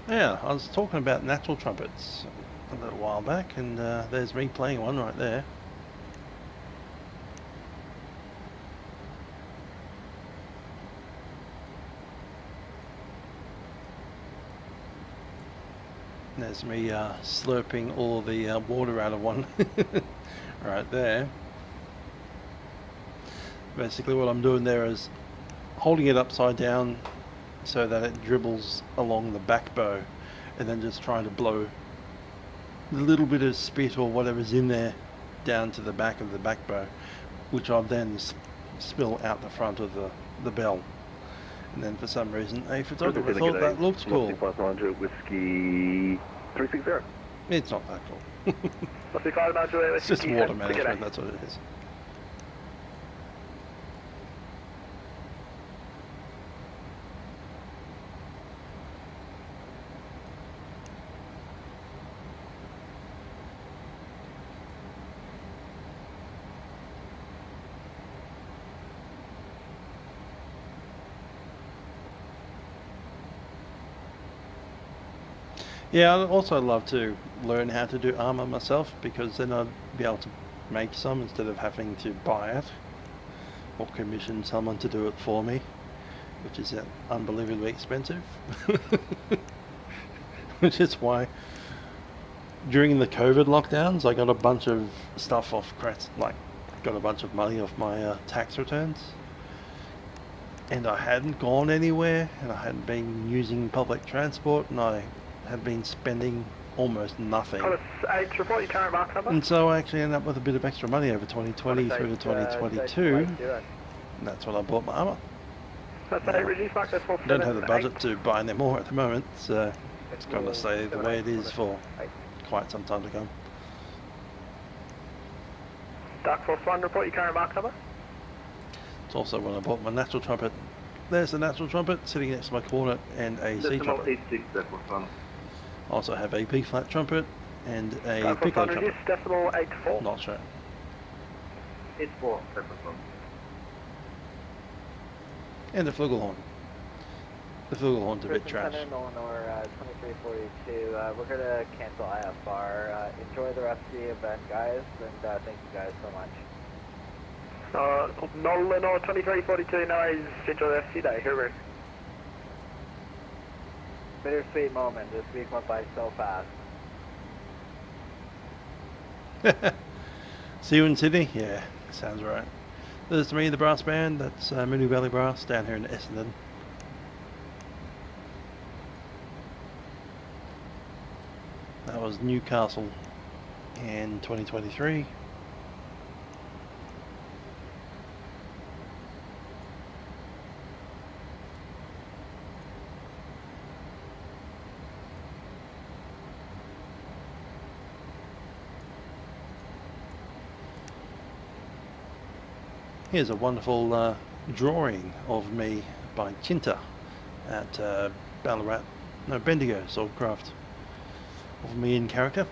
Yeah, I was talking about natural trumpets a little while back, and there's me playing one right there. There's me slurping all the water out of one right there. Basically what I'm doing there is holding it upside down so that it dribbles along the back bow, and then just trying to blow a little bit of spit or whatever's in there down to the back of the back bow, which I'll then spill out the front of the bell. And then for some reason a photographer thought that looked cool. Whiskey 360. It's not that cool. It's just water management, that's what it is. Yeah, I'd also love to learn how to do armour myself, because then I'd be able to make some instead of having to buy it or commission someone to do it for me, which is unbelievably expensive. Which is why during the COVID lockdowns I got a bunch of stuff off got a bunch of money off my tax returns, and I hadn't gone anywhere, and I hadn't been using public transport, and I had been spending almost nothing. And so I actually ended up with a bit of extra money over 2020 through to 2022. And that's when I bought my armour. I don't have the budget to buy any more at the moment, so it's going to stay the way it is for quite some time to come. Dark Force 1, report your current mark number. It's also when I bought my natural trumpet. There's the natural trumpet sitting next to my cornet and a C trumpet. Also have a B flat trumpet and a piccolo trumpet. Decimal 84. Not sure. It's 4. And the flugelhorn. The flugelhorn's a bit trash. Eleanor 2342. We're going to cancel IFR. Enjoy the rest of the event, guys, and thank you guys so much. Eleanor 2342, no, enjoy the rest of your day. Hooroo. Bittersweet moment. This week went by so fast. See you in Sydney? Yeah, sounds right. There's me, the brass band. That's Moonee Valley Brass down here in Essendon. That was Newcastle in 2023. Here's a wonderful drawing of me by Chinta at Ballarat, no, Bendigo, Swordcraft, of me in character.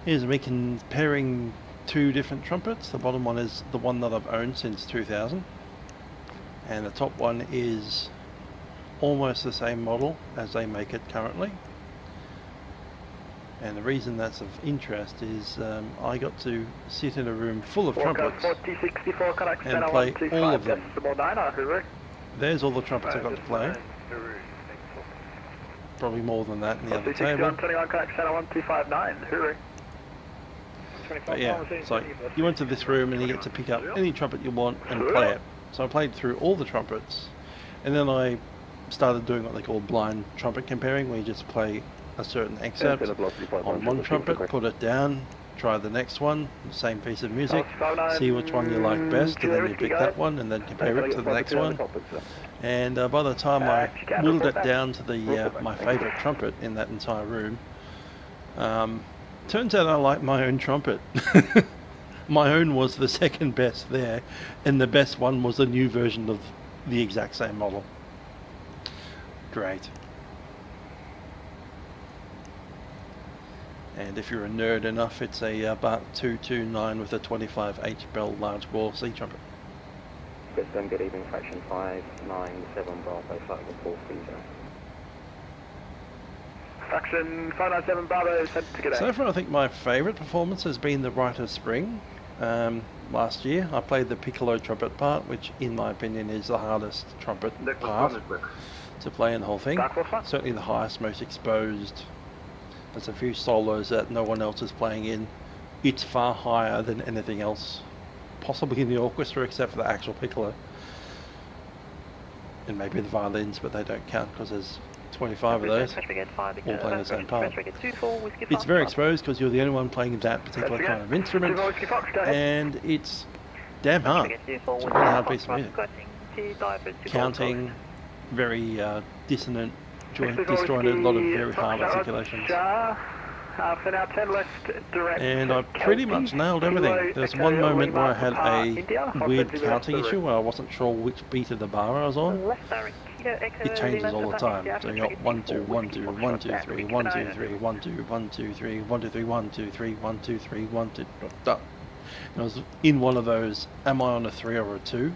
Here's me comparing two different trumpets. The bottom one is the one that I've owned since 2000, and the top one is almost the same model as they make it currently. And the reason that's of interest is I got to sit in a room full of trumpets and play all of them. There's all the trumpets I got to play. Probably more than that in the other table. But yeah, it's like you went to this room and you get to pick up any trumpet you want and play it. So I played through all the trumpets, and then I started doing what they call blind trumpet comparing, where you just play a certain excerpt on one trumpet, put it down, try the next one, same piece of music, see which one you like best, and then you pick that one and then compare it to the next one. And by the time I whittled it down to the my favourite trumpet in that entire room, turns out I like my own trumpet. My own was the second best there, and the best one was a new version of the exact same model. Great. And if you're a nerd enough, it's a Bach 229 with a 25H bell large bore C trumpet. Brisbane, good evening, fraction 597 Bravo, flight 430. Fraction 597 Bravo, sent to get So far I think my favourite performance has been the Rite of Spring. Last year I played the piccolo trumpet part, which in my opinion is the hardest trumpet part to play in the whole thing. Certainly the highest, most exposed. There's a few solos that no one else is playing in. It's far higher than anything else possibly in the orchestra except for the actual piccolo. And maybe the violins, but they don't count because there's 25 of those, all playing the same part. It's very exposed because you're the only one playing that particular kind of instrument, and it's damn hard. It's a really hard piece of music. Counting, very dissonant, disjointed, a lot of very hard articulations. And I pretty much nailed everything. There's one moment where I had a weird counting issue where I wasn't sure which beat of the bar I was on. It changes all the time. So you got 1 2 1 2 1 2 3 1 2 3 1 2 1 2 3 1 2 3 1 2 3 1 2 3 1 2. And I was in one of those. Am I on a 3 or a 2?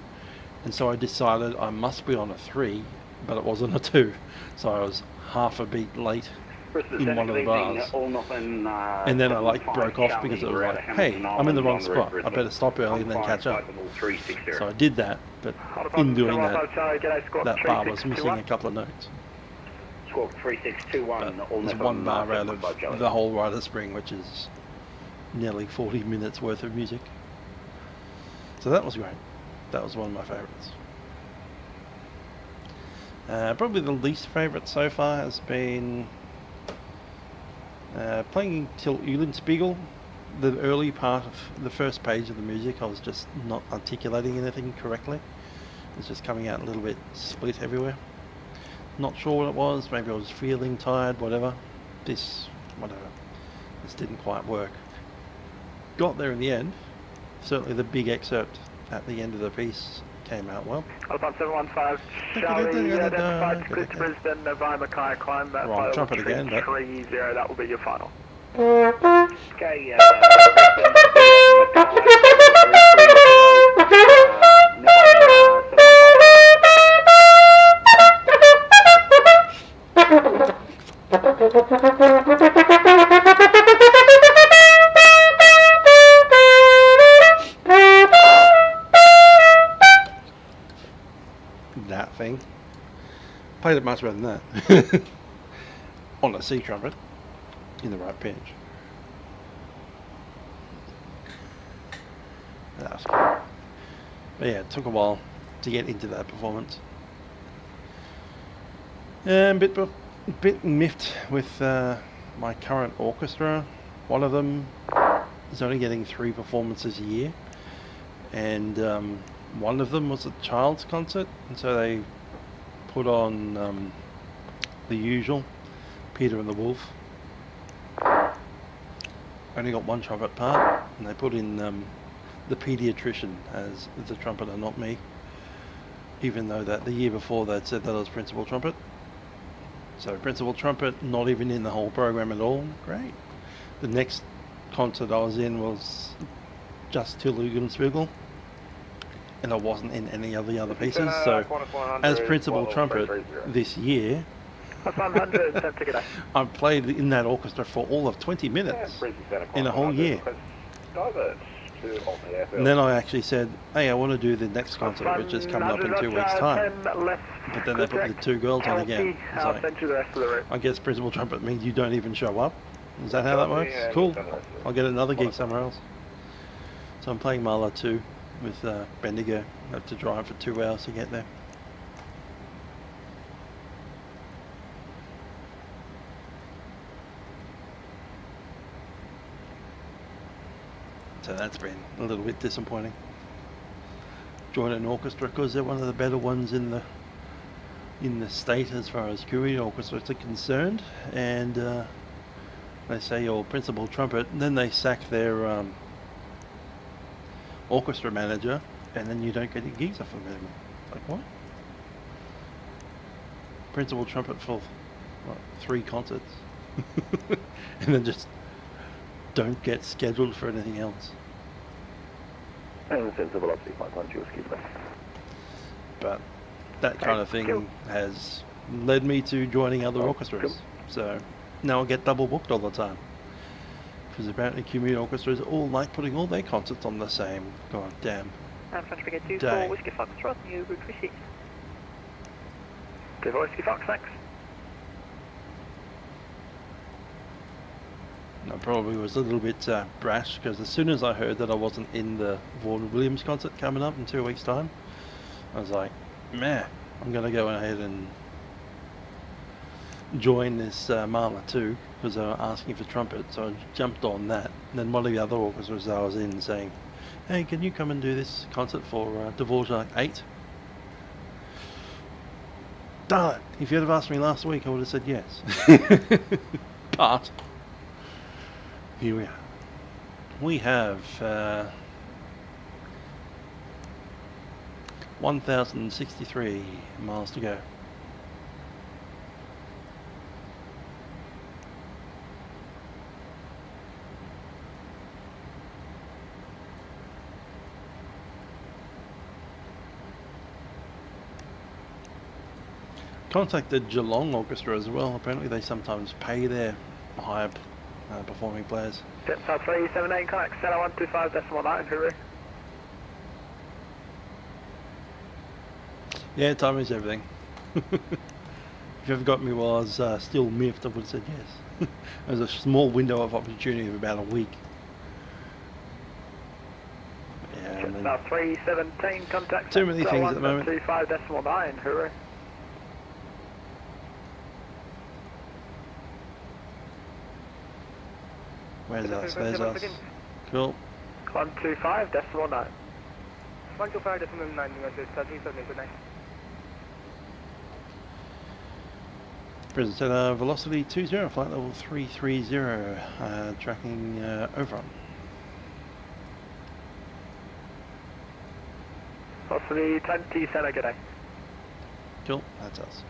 And so I decided I must be on a 3, but it wasn't a 2. So I was half a beat late in one of the bars, and then I broke off because it was like, hey, I'm in the wrong spot, I better stop early and then catch up. So I did that, but in doing that, that bar was missing a couple of notes. But there's one bar out of the whole Rite of Spring, which is nearly 40 minutes worth of music. So that was great. That was one of my favourites. Probably the least favourite so far has been playing Till Eulenspiegel. The early part of the first page of the music, I was just not articulating anything correctly. It was just coming out a little bit split everywhere. Not sure what it was, maybe I was feeling tired, whatever. This didn't quite work. Got there in the end. Certainly the big excerpt at the end of the piece came out well. Alpha 715, Charlie, identified to Brisbane, November Mackay, climb that wrong trumpet again, but 30, that will be your final. Okay, that thing. Played it much better than that. On a C trumpet, in the right pitch. That was cool. But yeah, it took a while to get into that performance. A bit miffed with my current orchestra. One of them is only getting 3 performances a year, and one of them was a child's concert, and so they put on the usual, Peter and the Wolf. Only got 1 trumpet part, and they put in the pediatrician as the trumpeter, not me, even though that the year before they'd said that I was principal trumpet. So principal trumpet, not even in the whole program at all. Great. The next concert I was in was just Till Eulenspiegel, and I wasn't in any of the other pieces. So as principal trumpet this year, I've played in that orchestra for all of 20 minutes in a whole year. And then I actually said, hey, I want to do the next concert, which is coming up in 2 weeks' time. But then they put the 2 girls on again. So I guess principal trumpet means you don't even show up. Is that how that works? Cool. I'll get another gig somewhere else. So I'm playing Mahler 2 with Bendigo. I have to drive for 2 hours to get there. So that's been a little bit disappointing. Join an orchestra because they're one of the better ones in the state as far as community orchestras are concerned, and they say your principal trumpet, and then they sack their orchestra manager, and then you don't get your gigs off of them. Like what? Principal trumpet for what, 3 concerts, and then just don't get scheduled for anything else. And sense of velocity 5.2, excuse me. But that kind of thing has led me to joining other orchestras. So now I get double booked all the time. Because apparently community orchestras all like putting all their concerts on the same goddamn French Brigade 2 day. 4, Whiskey Fox, Trot, you would receive. Good Whiskey Fox, thanks. I probably was a little bit brash, because as soon as I heard that I wasn't in the Vaughan Williams concert coming up in 2 weeks' time, I was like, meh, I'm going to go ahead and join this Marla too, because they were asking for trumpet, so I jumped on that. And then one of the other orchestras I was in saying, hey, can you come and do this concert for Dvorak 8? Darn it, if you'd have asked me last week I would have said yes. But here we are. We have 1,063 miles to go. Contacted Geelong Orchestra as well. Apparently they sometimes pay their higher performing players. Jetstar 378, connect Stella 125.9, hooroo. Yeah, time is everything. If you ever got me while I was still miffed, I would have said yes. There was a small window of opportunity of about a week. Yeah, Jetstar 317, contact too many things at the moment. 125.9, hooroo. Where's us? There's us. Cool. 125.9. 125.9, good night. Present center velocity 20, flight level 330, tracking over. Velocity 20, center, good day. Cool, that's us.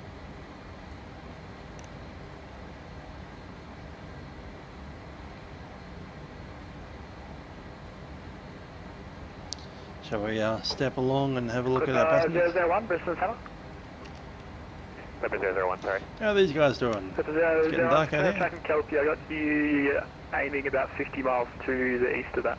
Shall we step along and have a look at our passengers? 001, Brisbane Center. Number 001, sorry. How are these guys doing? It's getting dark out here. Tracking Kelpie, I got you aiming about 50 miles to the east of that.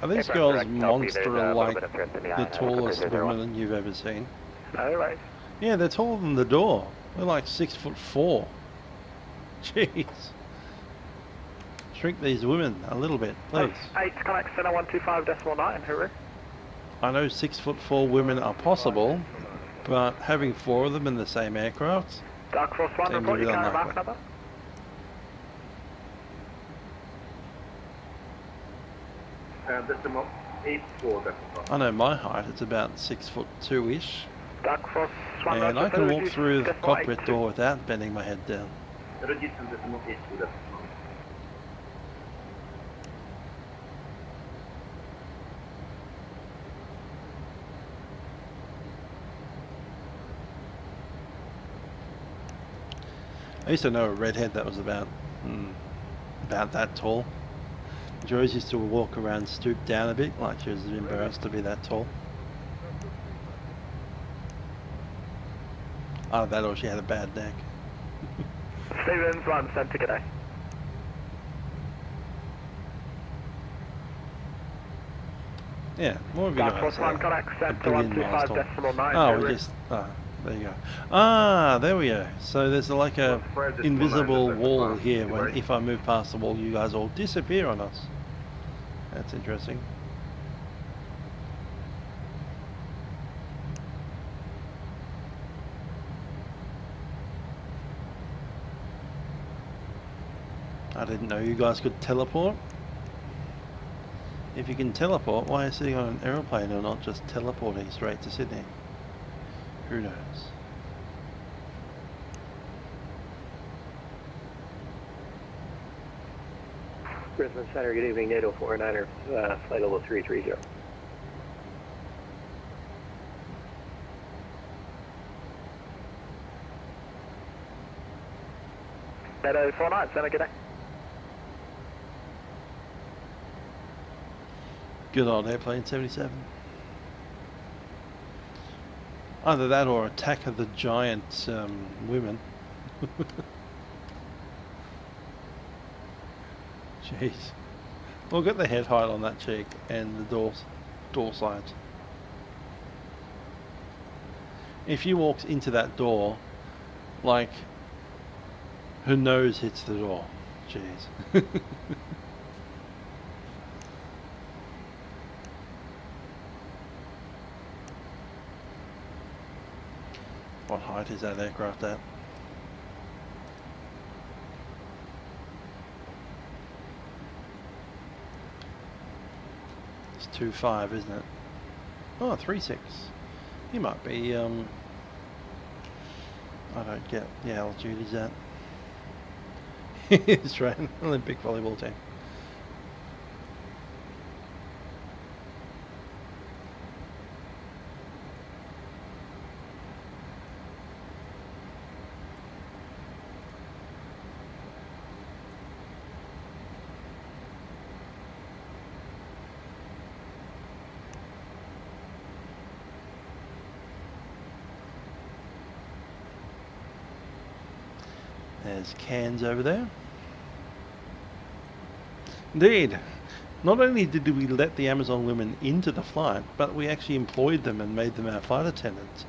Are these girls monster like the tallest women you've ever seen? No, right. Yeah, they're taller than the door. They're like 6'4". Jeez. Shrink these women a little bit, please. 8 connect center 125.9, hooroo. I know 6'4" women are possible, but having 4 of them in the same aircraft Dark Force 1, report your current mark number. Decimal 84, decimal. I know my height, it's about 6'2"-ish. Dark Force 1, and I can walk through the cockpit door without bending my head down. I used to know a redhead that was about that tall. Joyce used to walk around stooped down a bit, like she was embarrassed to be that tall. Either that or she had a bad neck. Stevens 1, center, good day. Yeah, what have you got? Dark Force 1, connect center 125.9. Oh, we just... there you go. Ah, there we go. So there's like a invisible wall here when if I move past the wall you guys all disappear on us. That's interesting. I didn't know you guys could teleport. If you can teleport, why are you sitting on an aeroplane and not just teleporting straight to Sydney? Who knows? Brisbane Center, good evening, NATO 49er, flight level 330. NATO 49, Center, good day. Good old Airplane 77. Either that or Attack of the Giant Women. Jeez. Look at the head height on that cheek and the door sides. If you walked into that door, like, her nose hits the door. Jeez. What height is that aircraft at? It's 2.5, isn't it? Oh, 3.6. He might be, I don't get the altitude he's at. He's right, Olympic volleyball team. There's cans over there. Indeed, not only did we let the Amazon women into the flight, but we actually employed them and made them our flight attendants.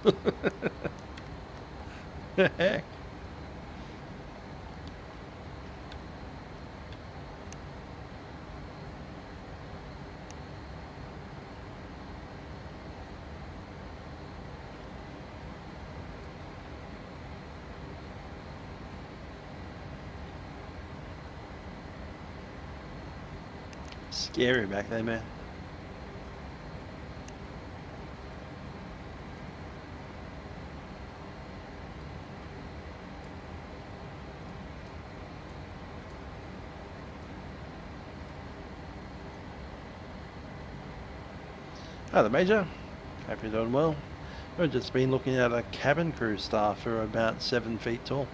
The heck? Scary back there, man. Hi there, Major. Hope you're doing well. We've just been looking at a cabin crew staff who are about 7 feet tall.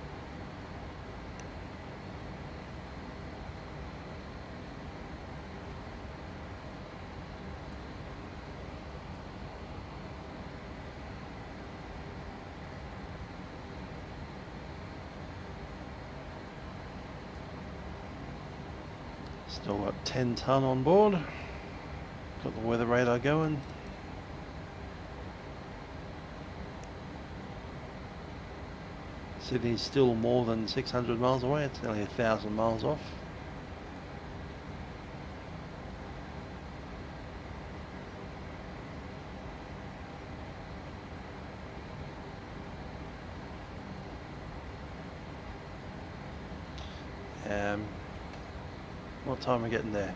Still got 10 ton on board. Got the weather radar going. Sydney's still more than 600 miles away. It's nearly 1,000 miles off. What time are we getting there?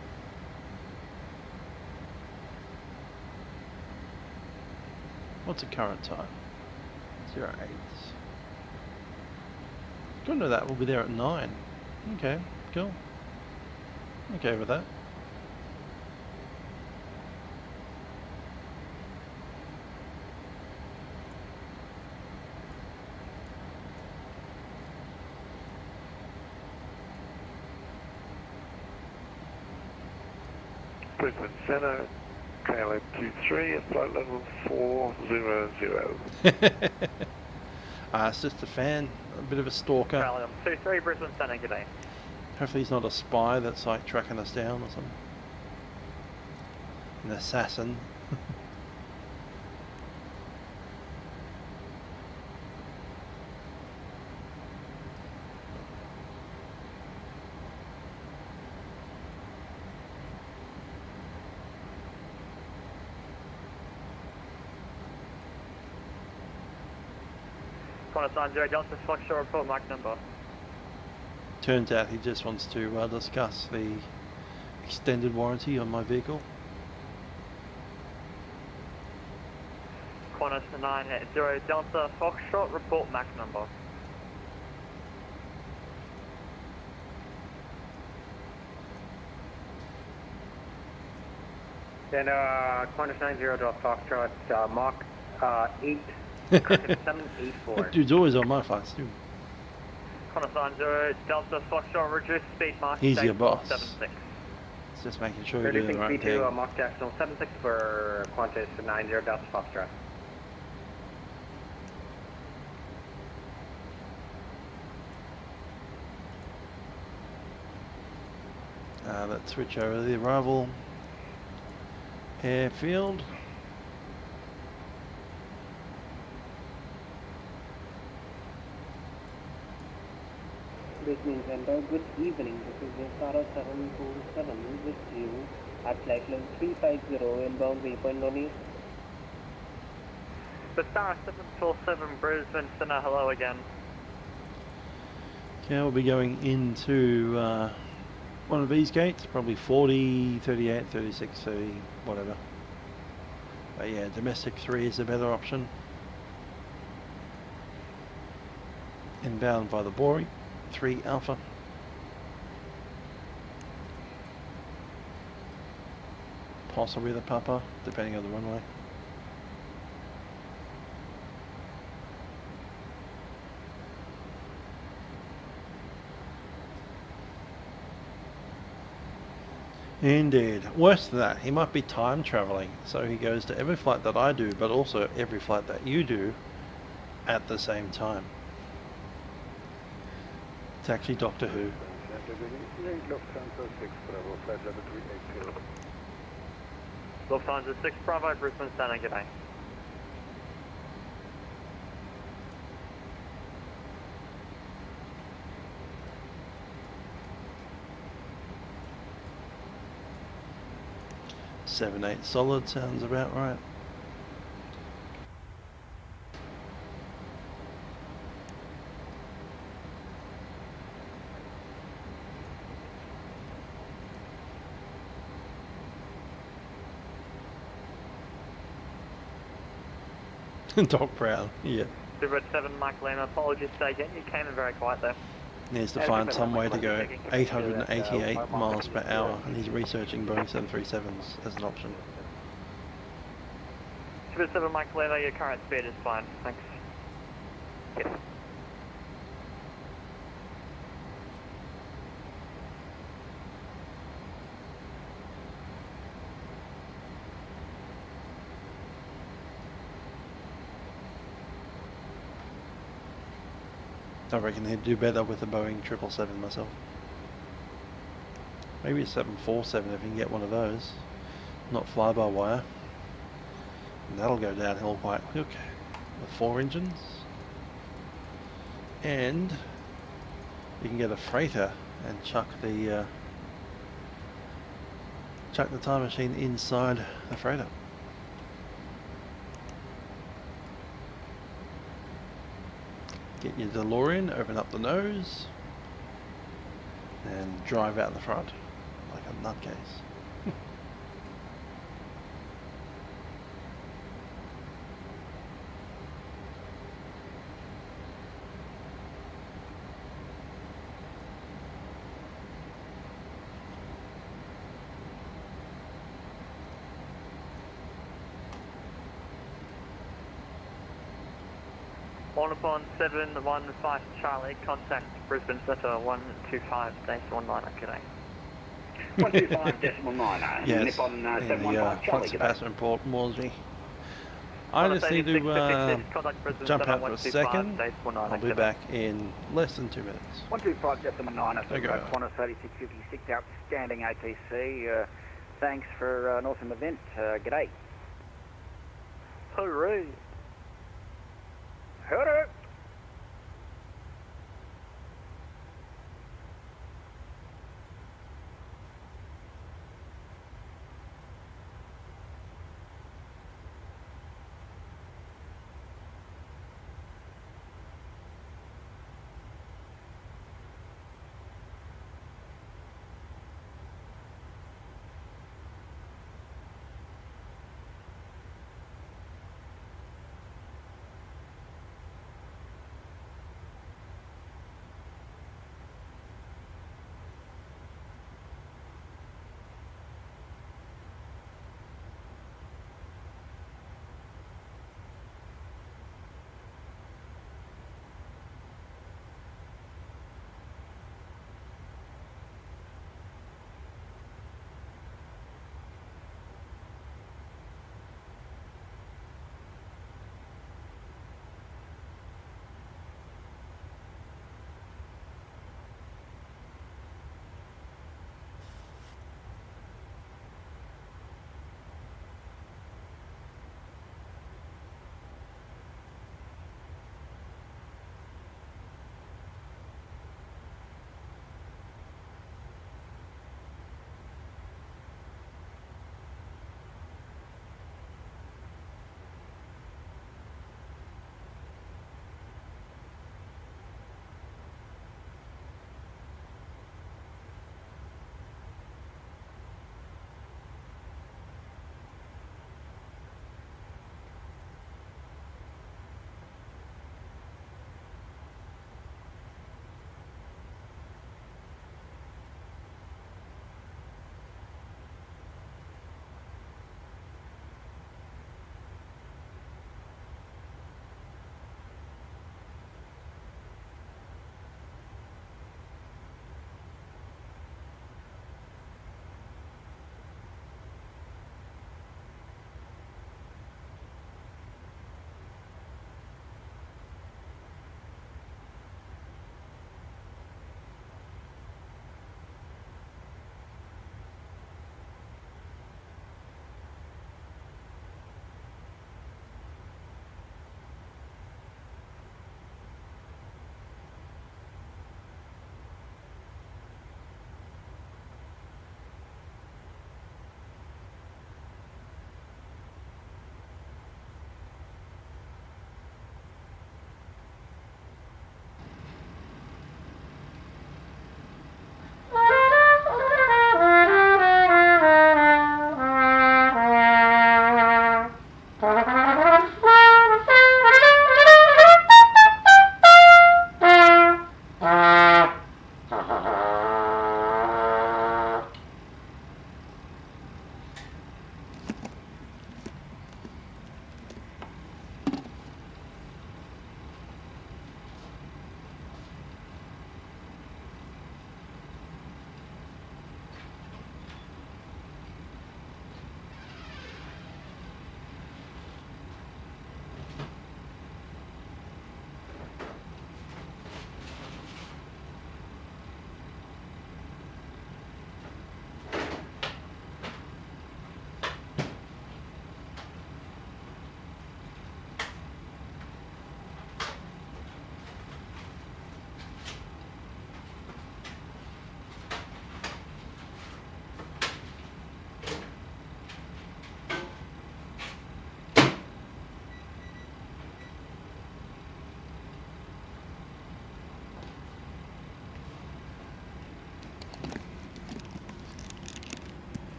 What's the current time? 08. Don't know that. We'll be there at 9. Okay, cool. Okay with that. Brisbane Centre, KLM 23 at flight level 400. It's just a fan, a bit of a stalker. KLM 23, Brisbane Centre, good day. Hopefully he's not a spy that's like tracking us down or something. An assassin. Qantas 90 Johnson, Foxtrot, report mark number. Turns out he just wants to discuss the extended warranty on my vehicle. Qantas 90 Delta Foxtrot, report Mach number. Then Qantas 90 Delta Foxtrot, Mach 8, 784. Dude's always on my flights too. Qantas 90 Delta Foxtrot, reduce speed Mach He's your boss. 76. It's just making sure you're doing the right Reducing thing. speed to Mach decimal 76 for Qantas 90 Delta Foxtrot. Let's switch over to the arrival airfield. Brisbane Center, good evening. This is Star 747 with you at flight level 350 inbound waypoint only. The Star 747 Brisbane Center, hello again. Okay, we'll be going into one of these gates, probably 40, 38, 36, 30, whatever. But yeah, domestic 3 is a better option. Inbound by the Bori, 3 Alpha. Possibly the Papa, depending on the runway. Indeed. Worse than that, he might be time travelling, so he goes to every flight that I do, but also every flight that you do at the same time. It's actually Doctor Who. Lufthansa 6 Bravo, Brisbane Center, g'day. Seven, 8 solid sounds about right. Doc Brown, yeah. 087 Mike Lima, apologies again, you came in very quiet there. Needs to find some way to go 888 miles per hour, and he's researching Boeing 737s as an option. 087 Mike Lima, your current speed is fine, thanks. Yes. I reckon he'd do better with a Boeing 777 myself. Maybe a 747 if you can get one of those. Not fly-by-wire. And that'll go downhill quite quick with 4 engines. And you can get a freighter and chuck the time machine inside the freighter. Get your DeLorean, open up the nose, and drive out the front like a nutcase. On upon 715 Charlie, contact Brisbane Center 125.19, okay. 125.9, yes, Nippon in the 715 Charlie, flight passenger port, Moresby. I just need to jump out for a second. I'll be back in less than 2 minutes. 125.9, There you go. Qantas 3656, outstanding ATC. Thanks for an awesome event. G'day. Hooray. Hooray.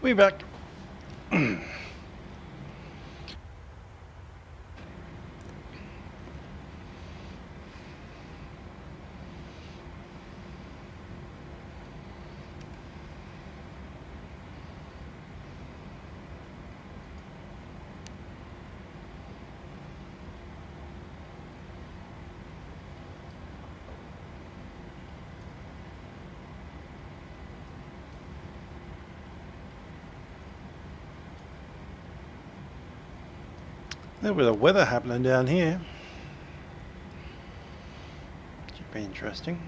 We back. A little bit of weather happening down here. Should be interesting.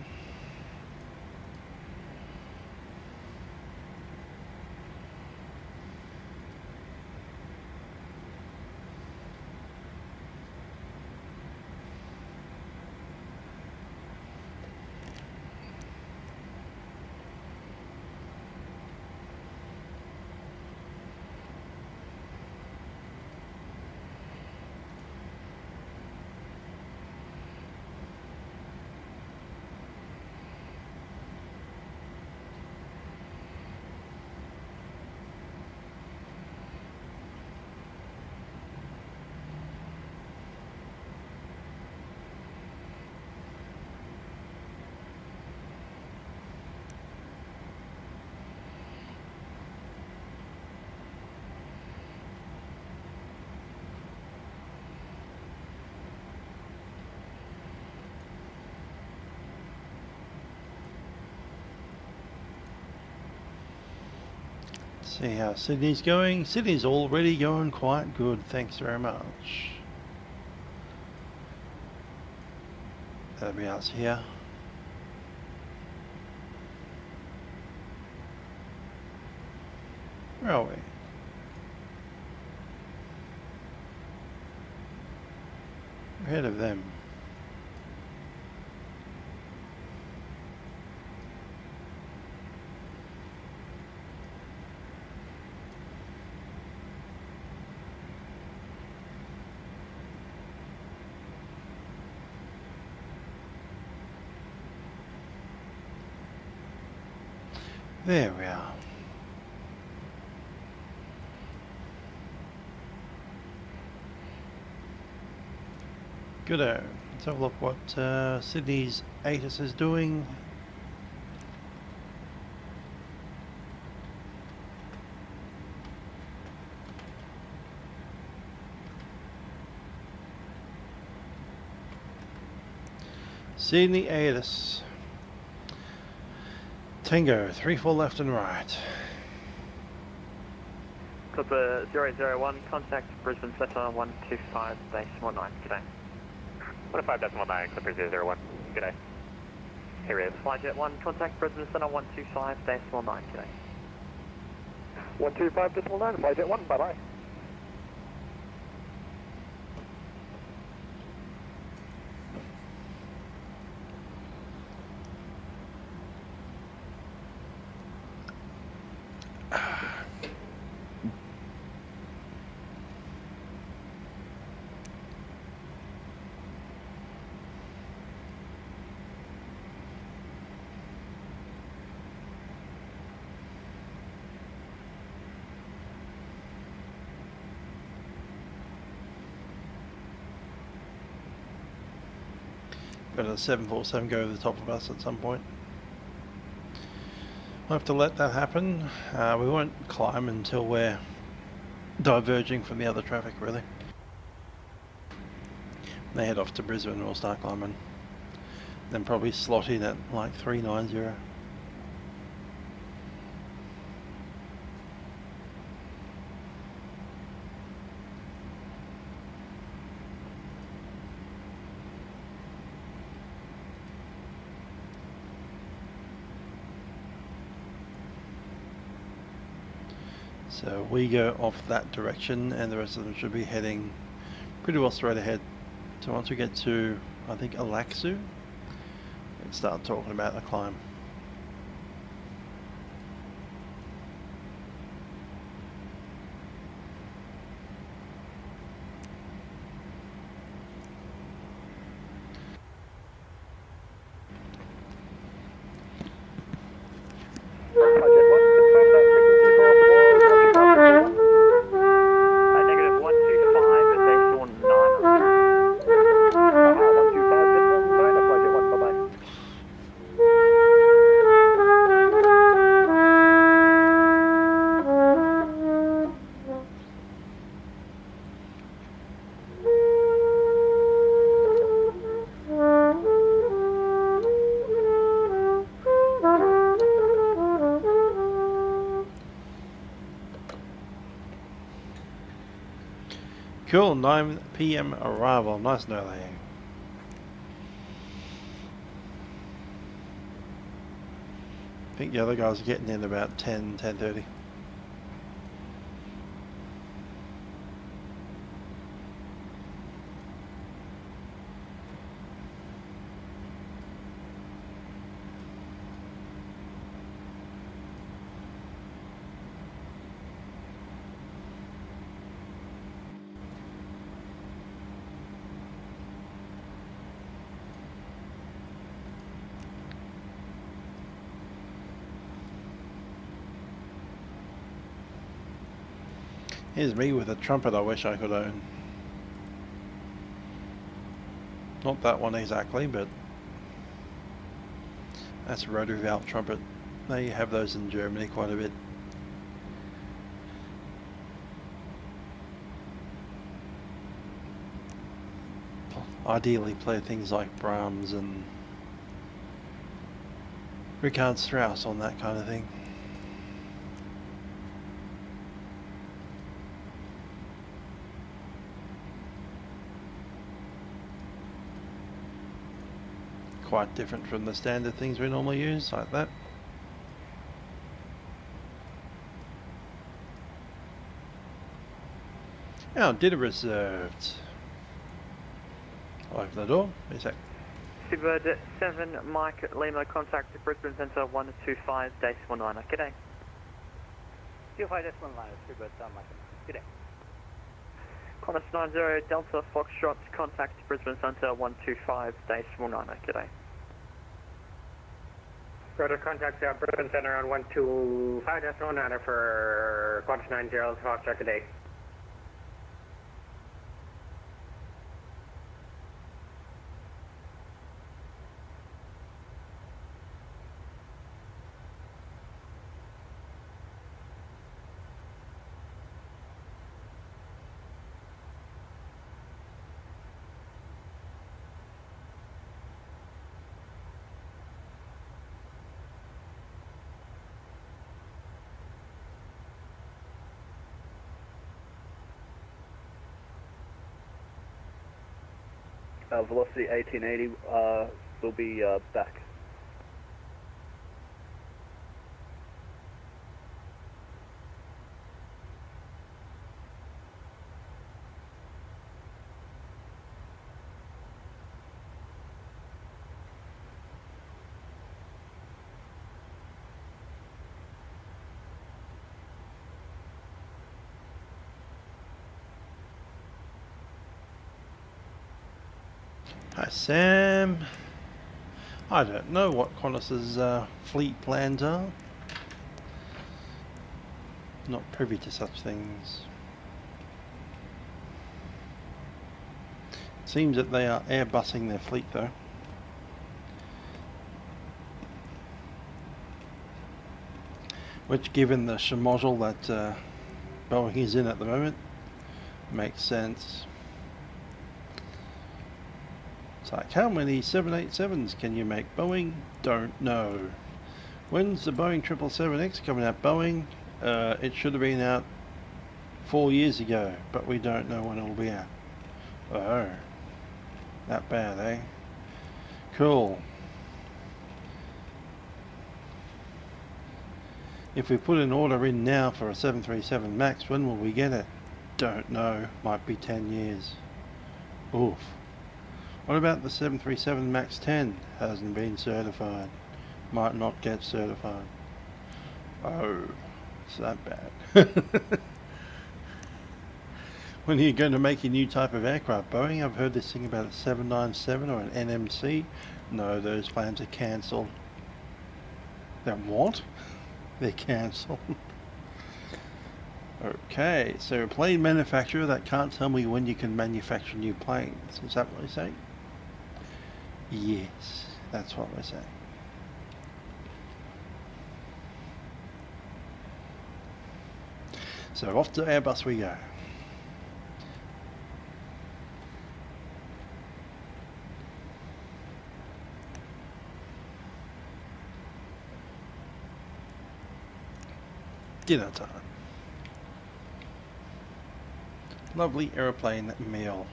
See how Sydney's going. Sydney's already going quite good, thanks very much. That'll be us here. Where are we? We're ahead of them. There we are. Good-o. Let's have a look what Sydney's ATIS is doing. Sydney ATIS. Tango, 3-4 left and right. Clipper 001, contact Brisbane Center 125 base 19, g'day. 105.19, Clipper 001, g'day. Area Flyjet 1, contact Brisbane Center 125 base 19, g'day. 125.9, Flyjet 1, bye bye. Got a 747 go over the top of us at some point. We'll have to let that happen. We won't climb until we're diverging from the other traffic, really. When they head off to Brisbane, we'll start climbing. Then probably slot in at like 390. So we go off that direction and the rest of them should be heading pretty well straight ahead. So once we get to, I think, Alaxu, let's start talking about the climb. Cool, 9 PM arrival. Nice and early. I think the other guys are getting in about 10:30. Here's me with a trumpet I wish I could own. Not that one exactly, but that's a rotary valve trumpet. They have those in Germany quite a bit. Ideally play things like Brahms and Richard Strauss on that kind of thing. Quite different from the standard things we normally use, like that. Now, data reserved. I'll open the door. Wait a sec. Seabird 7, Mike Lima, contact Brisbane Centre 125-19. G'day. 25-19, Seabird 7, Mike. G'day. Qantas 90 Delta Foxtrot, contact Brisbane Centre 125-19. G'day. Go to contact Brisbane Centre on 125-19 for Qantas 90 Foxtrot today. Velocity 1880 will be back. Hi Sam. I don't know what Qantas's fleet plans are. Not privy to such things. Seems that they are airbusing their fleet though. Which, given the schmozzle that Boeing is in at the moment, makes sense. It's like, how many 787s can you make? Boeing? Don't know. When's the Boeing 777X coming out? Boeing? It should have been out 4 years ago, but we don't know when it'll be out. Oh, that bad, eh? Cool. If we put an order in now for a 737 MAX, when will we get it? Don't know. Might be 10 years. Oof. What about the 737 MAX 10? Hasn't been certified. Might not get certified. Oh, it's that bad. When are you going to make a new type of aircraft, Boeing? I've heard this thing about a 797 or an NMC. No, those plans are cancelled. They're what? They're cancelled. Okay, so a plane manufacturer that can't tell me when you can manufacture new planes. Is that what you're saying? Yes, that's what we're saying. So off to Airbus we go. Dinner time. lovely aeroplane meal.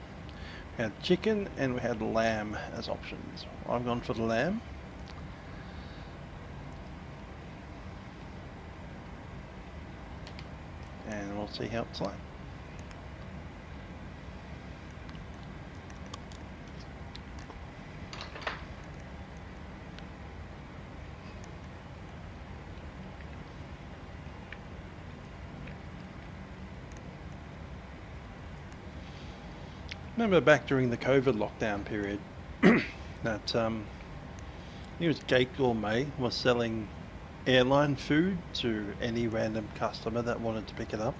We had chicken and we had lamb as options. I've gone for the lamb. And we'll see how it's like. Remember back during the COVID lockdown period that it was Gate Gourmet was selling airline food to any random customer that wanted to pick it up.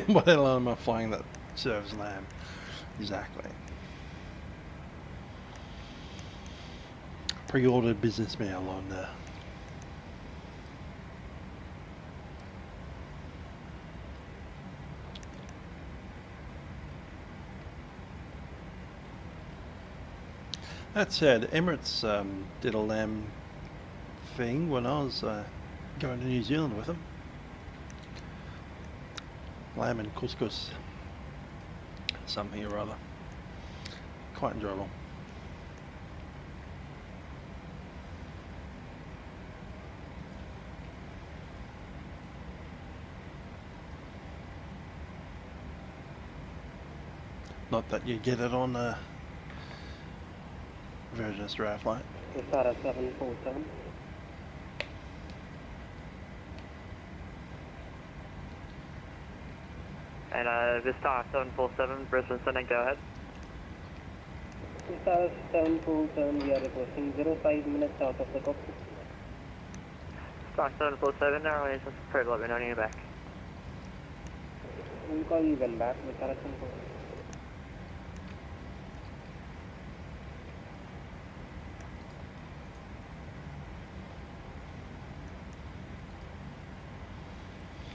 What airline am I flying that serves lamb? Exactly. Pre-ordered business mail on there. That said, Emirates did a lamb thing when I was going to New Zealand with them. Lamb and couscous, something or other. Quite enjoyable. Not that you get it on Virgin Australia flight. Sara 747. And Vistara 747, Brisbane Sydney, go ahead. Sara 747, we are requesting 05 minutes out of the cockpit. Star 747, narrow is prepared to let me know when you're back. We'll call you when back with Sara 747.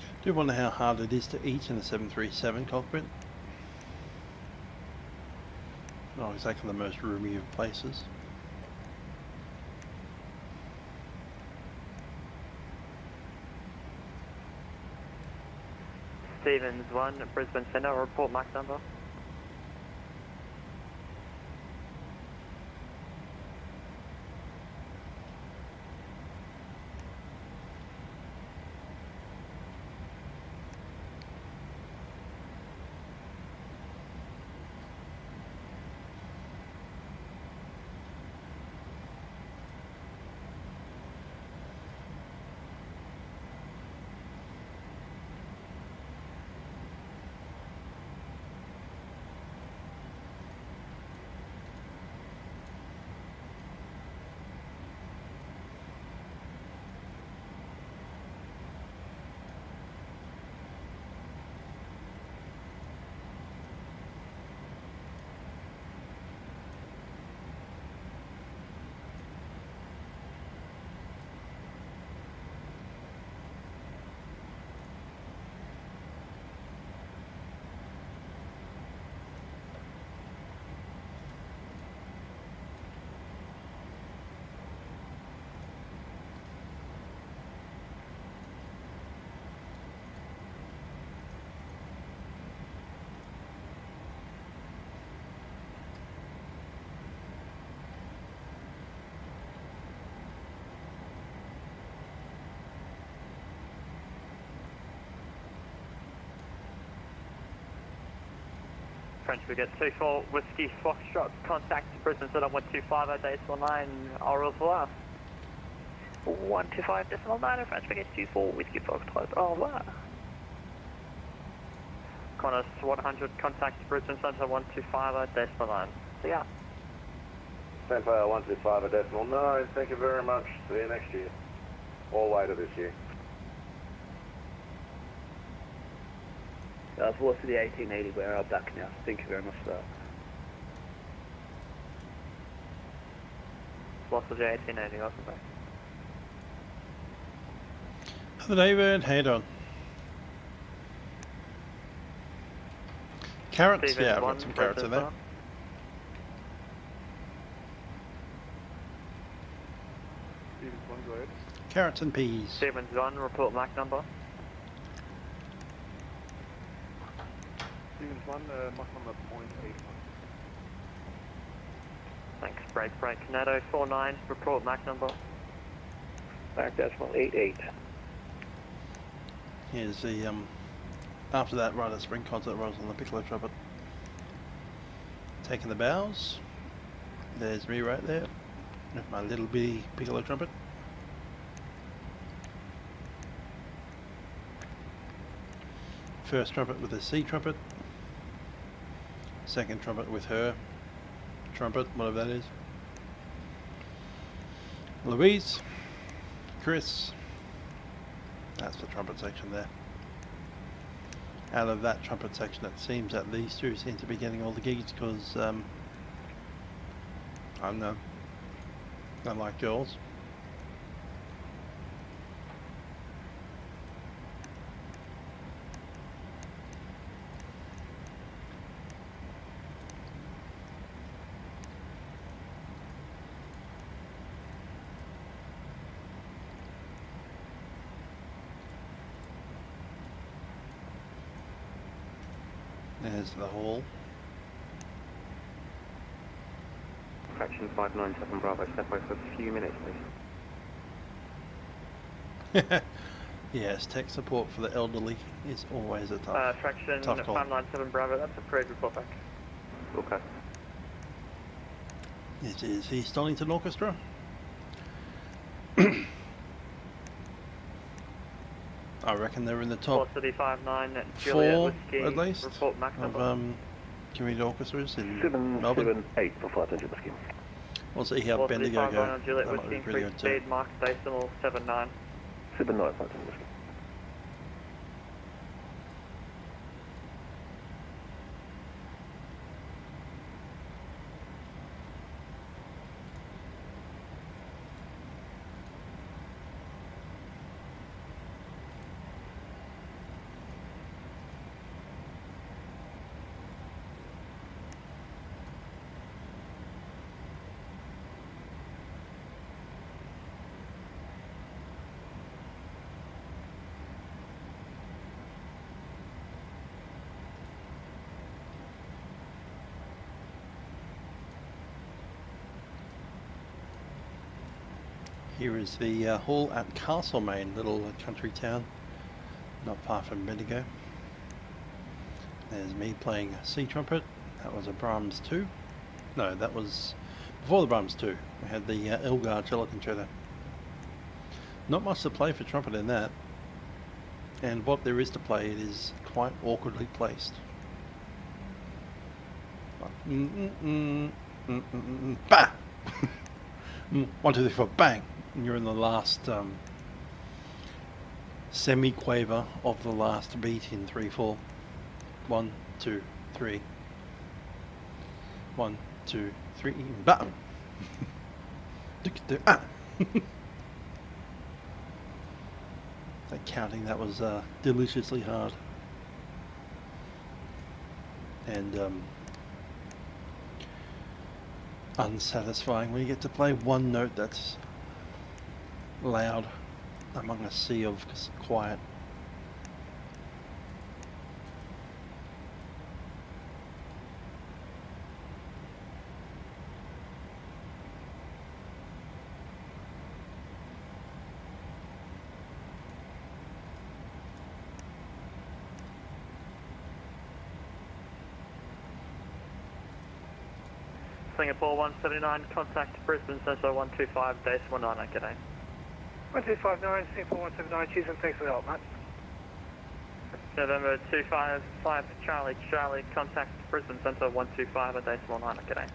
I do wonder how hard it is to eat in the 737 cockpit. Not exactly the most roomy of places. Stevens 1, Brisbane Centre, report Mach number. French Brigade 24 Whiskey Foxtrot, contact Brisbane Centre 125.9, au revoir. 125.9, French Brigade 24 Whiskey Foxtrot, au revoir. Qantas 100, contact Brisbane Centre 125.9. See ya. Centre 125.9, thank you very much. See you next year. Or later this year. Velocity 1880, we're back now. Thank you very much for that. Velocity 1880, welcome back. Hello David, how you doing? Carrots, Stephen, yeah, I've got some carrots in there. Carrots and peas. Stevens 1, report Mach number. Stevens 1, Mach number 0.81. Thanks, break. NATO 49, report Mach number. Mach decimal 88. Here's the, after that right at spring concert rolls on the piccolo trumpet. Taking the bows. There's me right there with my little bitty piccolo trumpet. First trumpet with a C trumpet. Second trumpet with her trumpet, whatever that is. Louise, Chris. That's the trumpet section there. Out of that trumpet section, it seems that these two seem to be getting all the gigs because I don't know. I like girls. There's the hall. Fraction 597 Bravo, step away for a few minutes, please. Yes, tech support for the elderly is always a tough Fraction tough call. 597 Bravo, that's a parade report back. Okay. Is he Stonington Orchestra? I reckon they're in the top 459 4 Whiskey, at least report Mach number. of community orchestras in Melbourne. 778 for Flight Engine Whiskey. We'll see how Bendigo go. on Juliet That might Whiskey, be pretty increased good too. speed, Mach decimal 79. 79 Flight Engine Whiskey. Here is the hall at Castlemaine, little country town, not far from Bendigo. There's me playing a C trumpet. That was a Brahms 2. No, that was before the Brahms 2. We had the Elgar cello concerto. Not much to play for trumpet in that. And what there is to play, it is quite awkwardly placed. Bah! 1, 2, 3, 4, bang! And you're in the last semi-quaver of the last beat in 3/4. 1, 2, 3. 1, 2, 3. Bam! That counting, that was deliciously hard. And unsatisfying when you get to play one note that's loud among a sea of quiet. Singapore 179, contact Brisbane Centre 125, days 19, g'day. 1259, Singapore 179, cheers and thanks for the help, mate. November 255, Charlie, contact Brisbane Centre 125, days 19, g'day.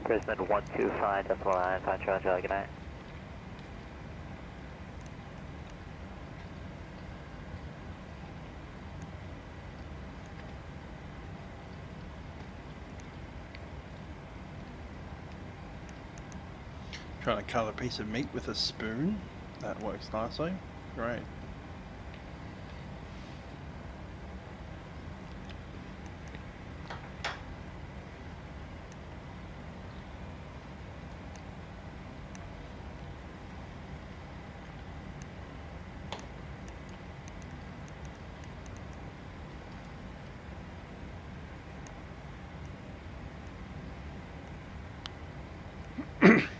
Brisbane 125, decimal 9, Charlie, good night. Trying to cut a piece of meat with a spoon. That works nicely. Great.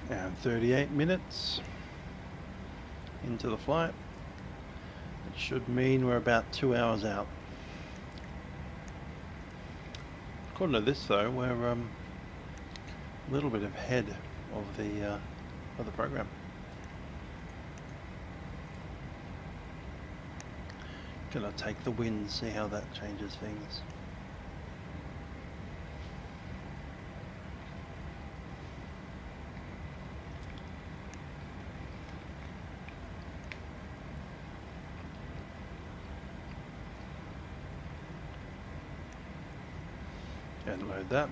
And 38 minutes into the flight. It should mean we're about 2 hours out. According to this though, we're a little bit ahead of the program. Gonna take the wind, see how that changes things. And load that.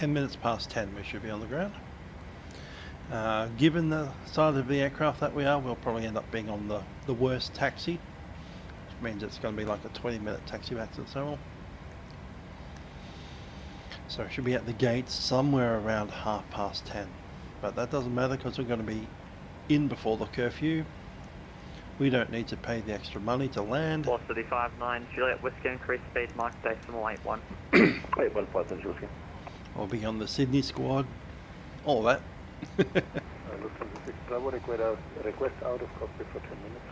Minutes past 10 we should be on the ground. Given the size of the aircraft that we are, we'll probably end up being on the worst taxi, which means it's going to be like a 20-minute taxi back to the terminal. So we should be at the gates somewhere around 10:30, but that doesn't matter because we're going to be in before the curfew. We don't need to pay the extra money to land. Velocity 59, Juliet Whiskey, increase speed, Mike decimal 81. 81 St. Juliet. I'll be on the Sydney squad, all that. Lufthansa 6 Bravo, request out of cockpit for 10 minutes.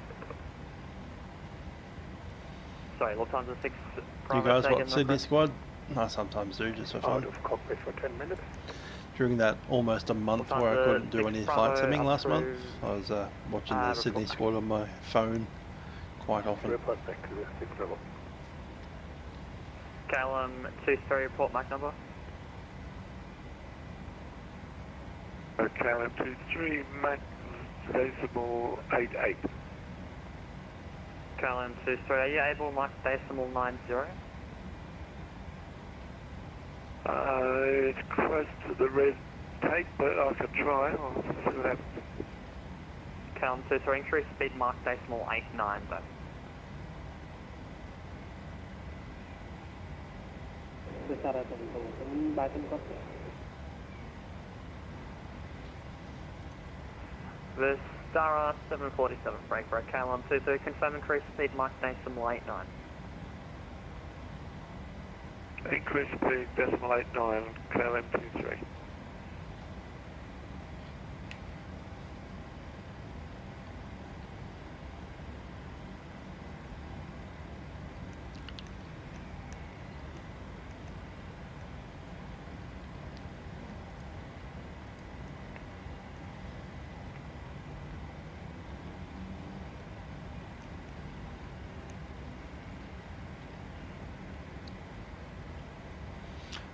Sorry, Lufthansa 6 Bravo. You guys want Sydney squad? I sometimes do, just for fun. Out of cockpit for 10 minutes. During that almost a month Lufthansa where I couldn't do any flight simming last month, I was watching the Sydney squad on my phone quite often. Report back to the 6 Bravo. KLM 23, report Mach number. KLM 23, Mach decimal 88. KLM 23, are you able Mach decimal 90? It's close to the red tape, but I can try. I'll see what happens. KLM 23, increase speed Mach decimal 89 though. Back in cockpit. The Star 747 break right, KLM 23, confirm increase speed Mach decimal 89. Increase speed decimal 89, KLM 23.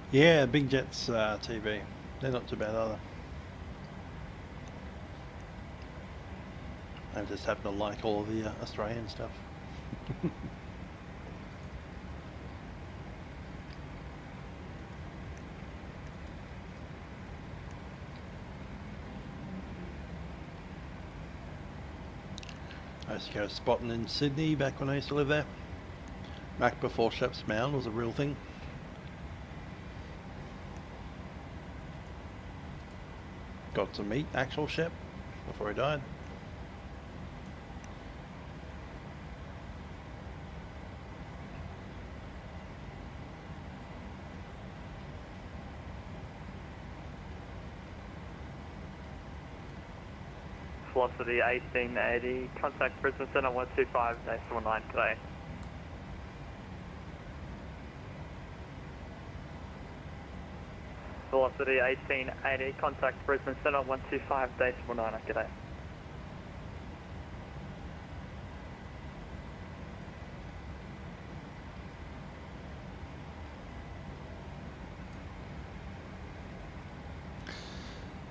Yeah, Big Jet's TV. They're not too bad either. I just happen to like all of the Australian stuff. I used to go spotting in Sydney back when I used to live there. Back before Shep's Mound was a real thing. Got to meet actual Shep before he died. Velocity 1880, contact Brisbane Centre 125, decimal 9 today. Velocity 1880, contact Brisbane Centre 125, decimal 9, g'day.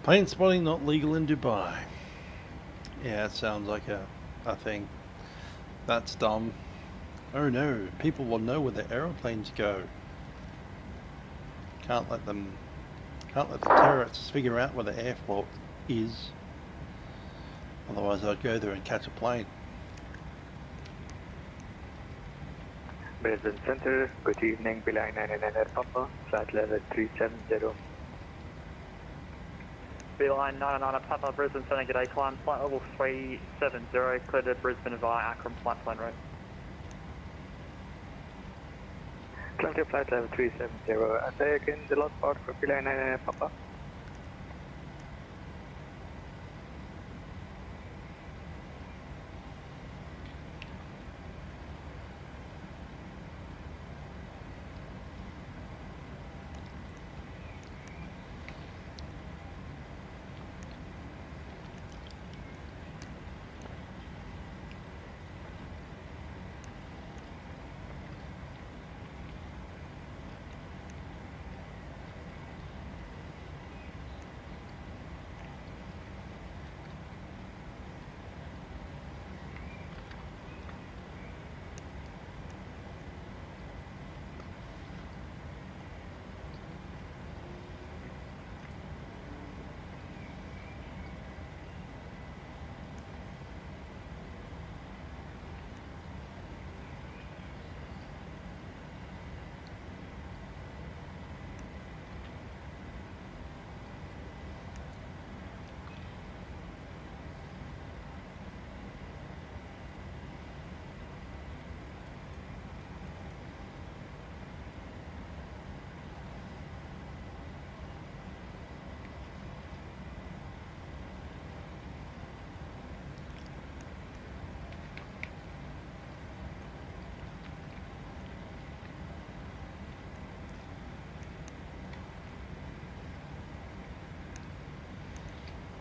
Plane spotting not legal in Dubai. Yeah, it sounds like a thing. That's dumb. Oh no, people will know where the aeroplanes go. Can't let the terrorists figure out where the airport is. Otherwise I'd go there and catch a plane. Brisbane Center, good evening, Belay 999 Papa, flight level 370. Beeline 99 Papa, Brisbane Center, good day, climb flight level 370, clear to Brisbane via Akron flight plan route. Climb to flight level 370, and say again the last part for Belay 999 Papa.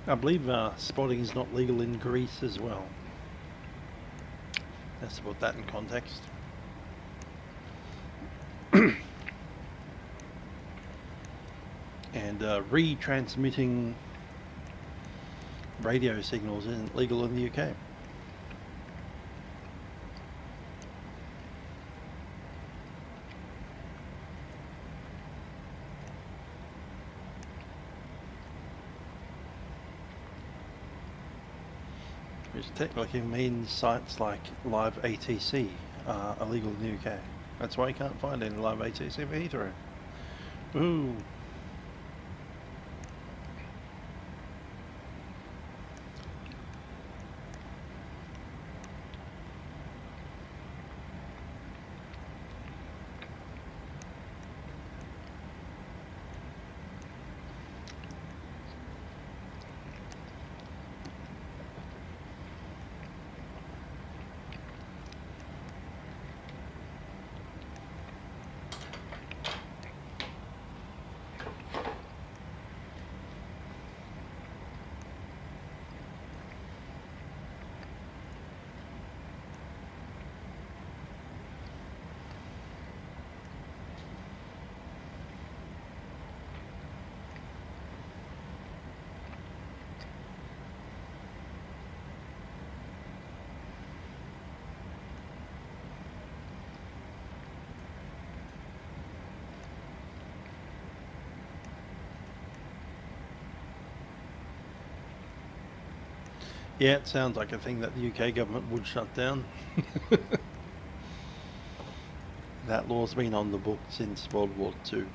I believe spotting is not legal in Greece as well. Let's put that in context. And retransmitting radio signals isn't legal in the UK. Which technically means sites like Live ATC are illegal in the UK. That's why you can't find any Live ATC for Heathrow. Ooh. Yeah, it sounds like a thing that the UK government would shut down. That law's been on the book since World War II.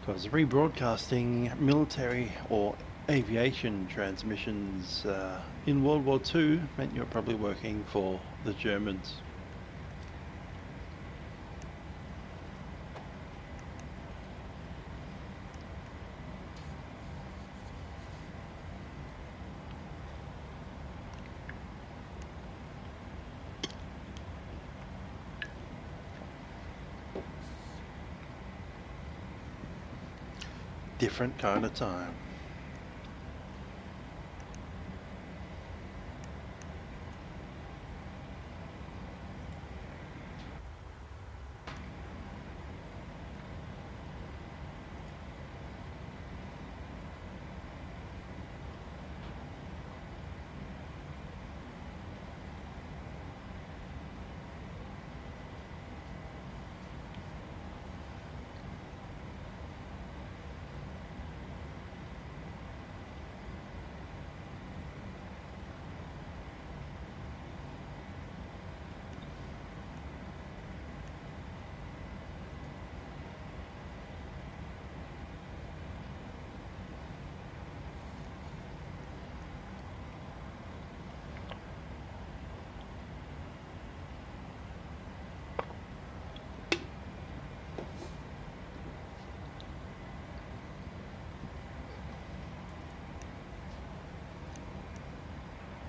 Because rebroadcasting military or aviation transmissions in World War II meant you're probably working for the Germans. Different kind of time.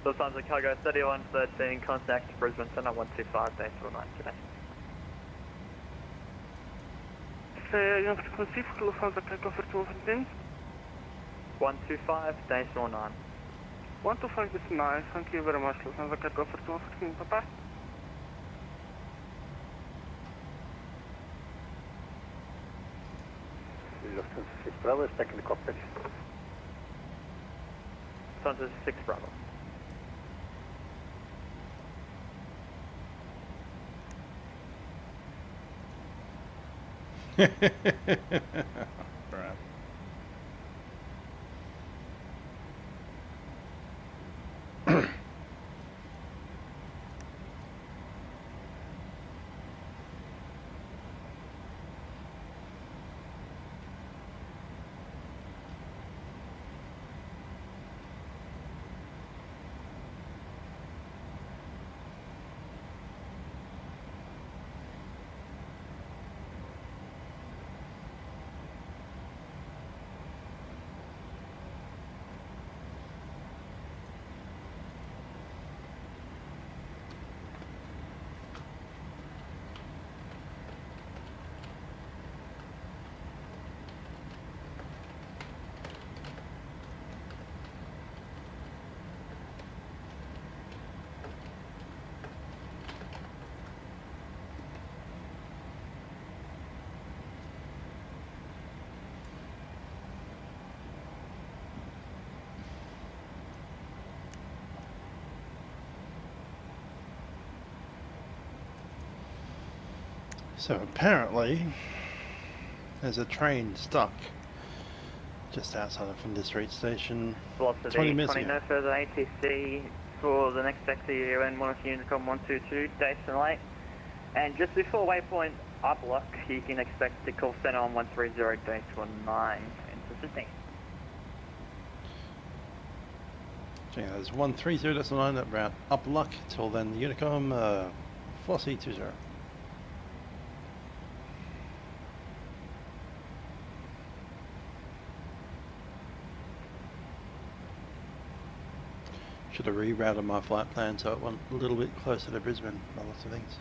So times at cargo 3113, contact Brisbane Center 125 days 49 today. Your frequency for Lufthansa cargo for 1215. 125 days 49. 125 is nice, thank you very much. Lufthansa cargo for 1215, bye bye. Lufthansa 6 Bravo is back in the cockpit. Lufthansa 6 Bravo. Right. So apparently there's a train stuck just outside of Flinders Street Station. Velocity 20 minutes 20 ago. no further ATC for the next taxi UN Monaco Unicom 122 days and late. And just before waypoint Uplock, you can expect the call center on 130 days 19 into Sydney. So yeah, there's 130.9 at route Uplock till then the Unicom 4C20. Should have rerouted my flight plan so it went a little bit closer to Brisbane by lots of things.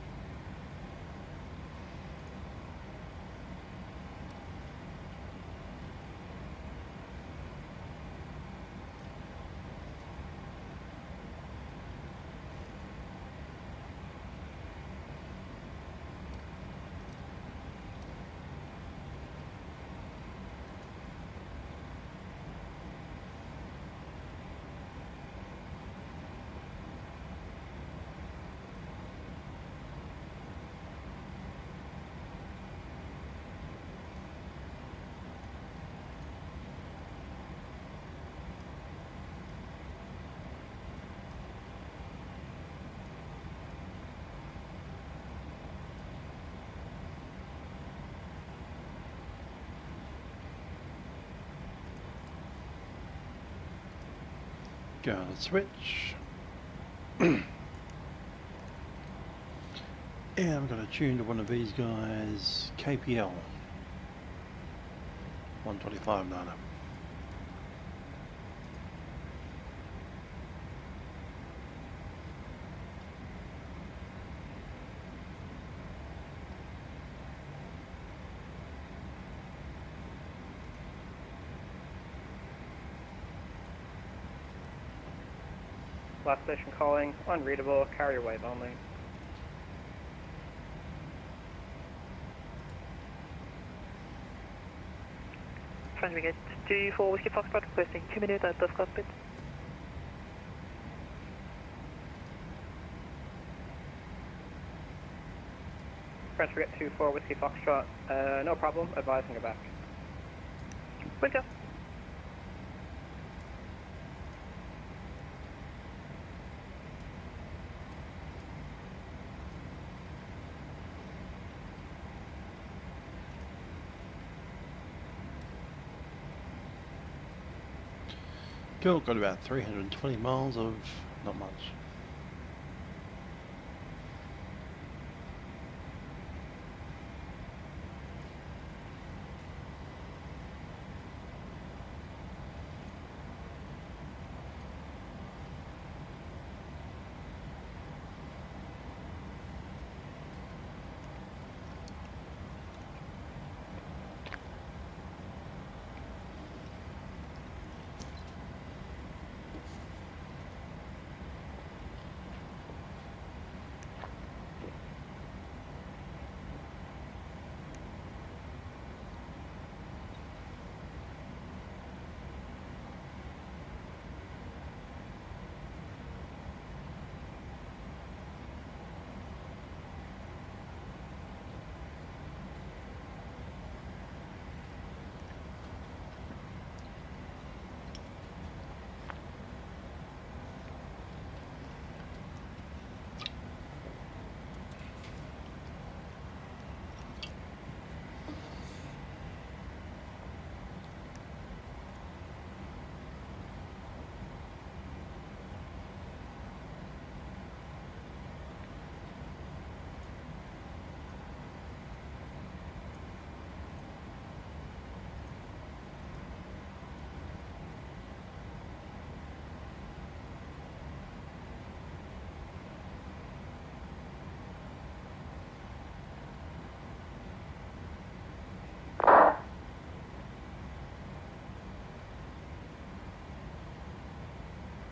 Gonna switch. And I'm gonna tune to one of these guys, KPL 125 niner. Last station calling, unreadable, carrier wave only. French Brigade 24 Whiskey Foxtrot requesting 2 minutes at the cockpit. French Brigade 24 Whiskey Foxtrot, no problem, advising her back. Winter. Cool, got about 320 miles of not much.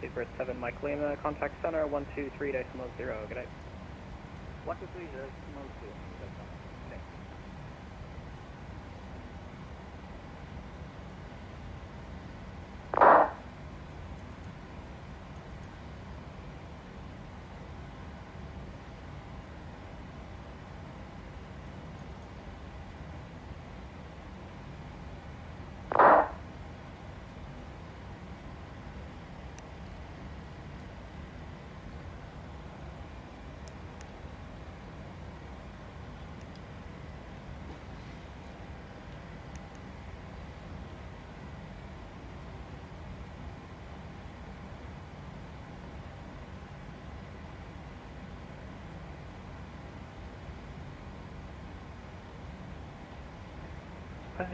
Super 7 Mike Lima, contact center 123.0, good day. 123.0.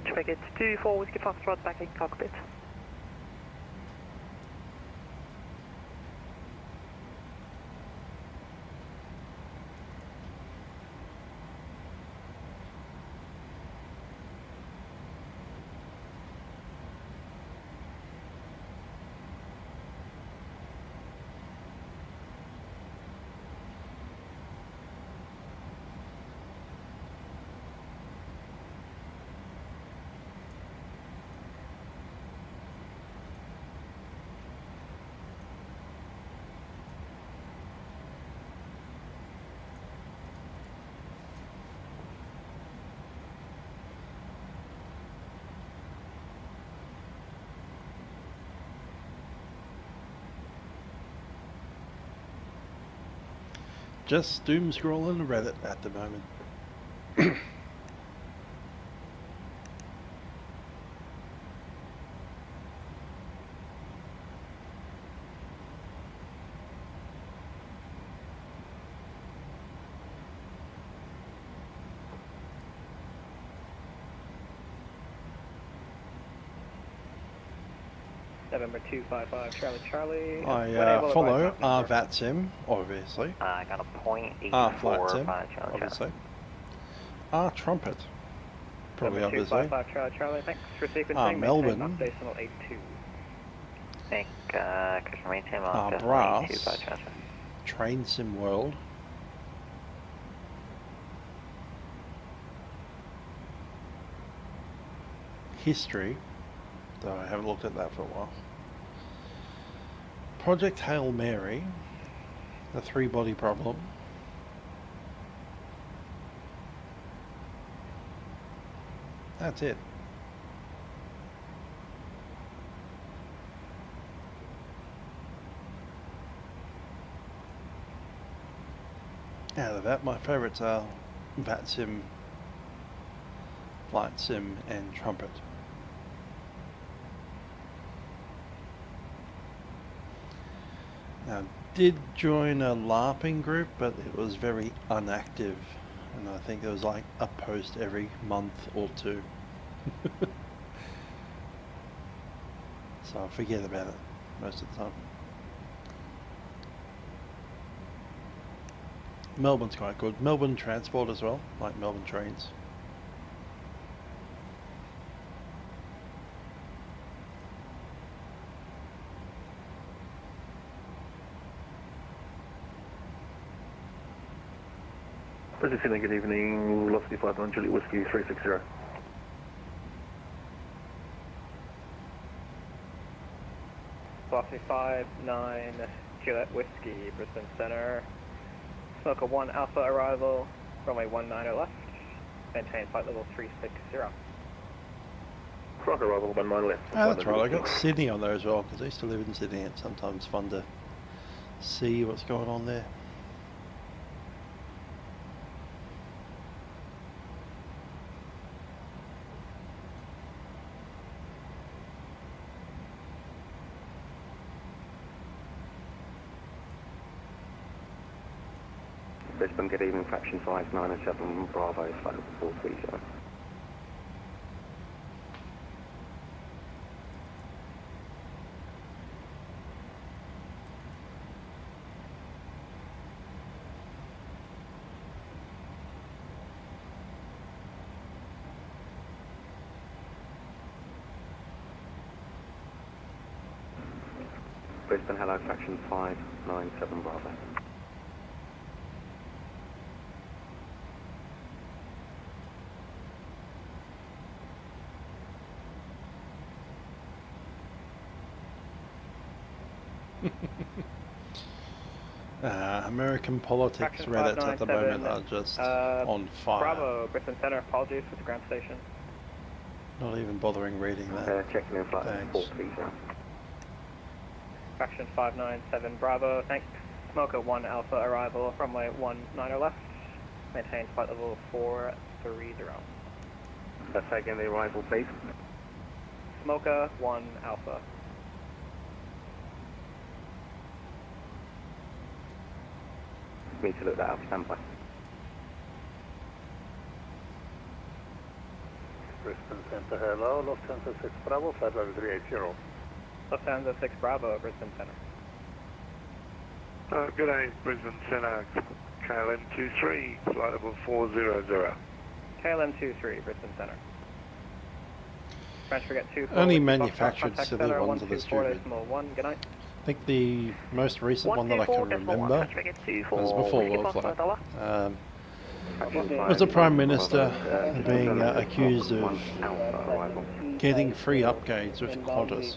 Pushback, it's 24 Whiskey Foxtrot back in cockpit. Just doom scrolling Reddit at the moment. November 255 Charlie. I follow Vatsim, obviously. I got a Flytampa, .84 obviously. Trumpet, probably November obviously. 255 Charlie, thanks for sequencing. Melbourne. Maintain decimal 82. Think, Christian maintain on Brass. Train Sim World. History, though I haven't looked at that for a while. Project Hail Mary, the 3-body problem. That's it. Out of that, my favourites are Vatsim, Flight Sim and Trumpet. Now, did join a LARPing group, but it was very unactive, and I think there was like a post every month or two. So I forget about it most of the time. Melbourne's quite good. Melbourne Transport as well, like Melbourne Trains. Brisbane Sydney, good evening. Velocity 51, Juliet Whiskey 360. Velocity 59 Juliet Whiskey, Brisbane Centre. Smoker 1 Alpha arrival, runway 19 left. Maintain flight level 360. Croc arrival 19 left. Oh, that's right, I got Sydney on there as well, because I used to live in Sydney. It's sometimes fun to see what's going on there. Brisbane, good evening, fraction 597 Bravo, flight level 430. Brisbane, hello, fraction 597 Bravo. American politics Reddit at the moment are just on fire. Bravo, Brisbane Center, apologies for the ground station. Not even bothering reading that. Checking in flight 430. Fraction 597 Bravo, thanks. Smoker 1 Alpha arrival, runway 19 left. Maintain flight level 430. Say again the arrival, please. Smoker 1 Alpha. Me to look that up, stand by. Brisbane Center, hello, Lufthansa 6 Bravo, flight level 380. Lufthansa 6 Bravo, Brisbane Center. Good day, Brisbane Center, KLM 23, flight level 400. KLM 23, Brisbane Center. French Frigate 2. Only manufactured civil ones of the stupid. Good night. I think the most recent one that I can remember was before WorldFlight. Was the Prime Minister being accused of getting free upgrades with Qantas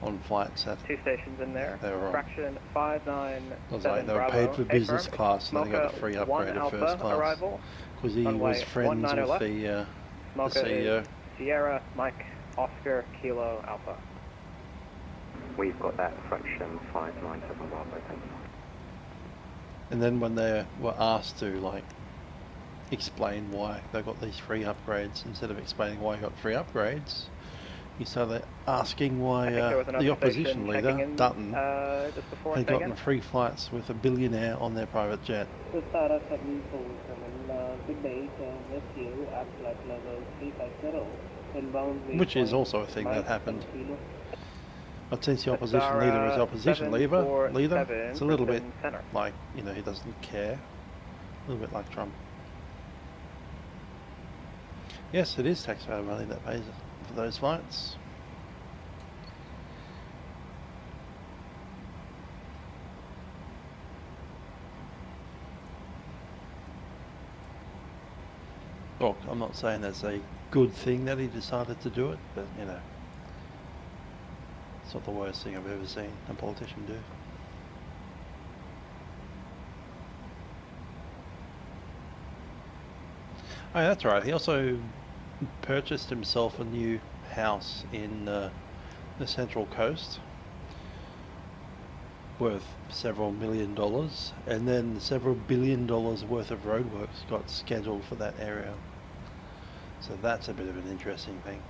on flights that 2 stations in there. They were on. Fraction 597 It was like they were paid for business class and they got a free upgrade to first class because he was friends with the CEO. Sierra Mike Oscar Kilo Alpha. We've got that fraction 597 Bravo, thank you. And then when they were asked to like explain why they got these free upgrades, instead of explaining why he got free upgrades, he started asking why the opposition leader, Dutton, had gotten free flights with a billionaire on their private jet. Good day, rescue at flight level 350, inbound. Which is also a thing that happened. But since the opposition leader is opposition leader, it's a little bit like, you know, he doesn't care. A little bit like Trump. Yes, it is taxpayer money that pays for those flights. Look, I'm not saying that's a good thing that he decided to do it, but you know, it's not the worst thing I've ever seen a politician do. Oh, that's right. He also purchased himself a new house in the Central Coast worth several $1 million, and then several $1 billion worth of roadworks got scheduled for that area. So that's a bit of an interesting thing.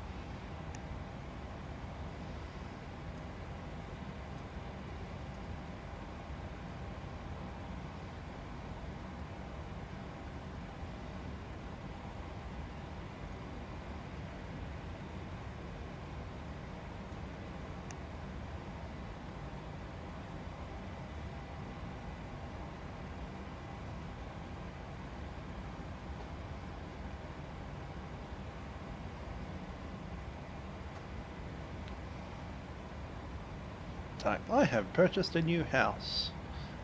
I have purchased a new house.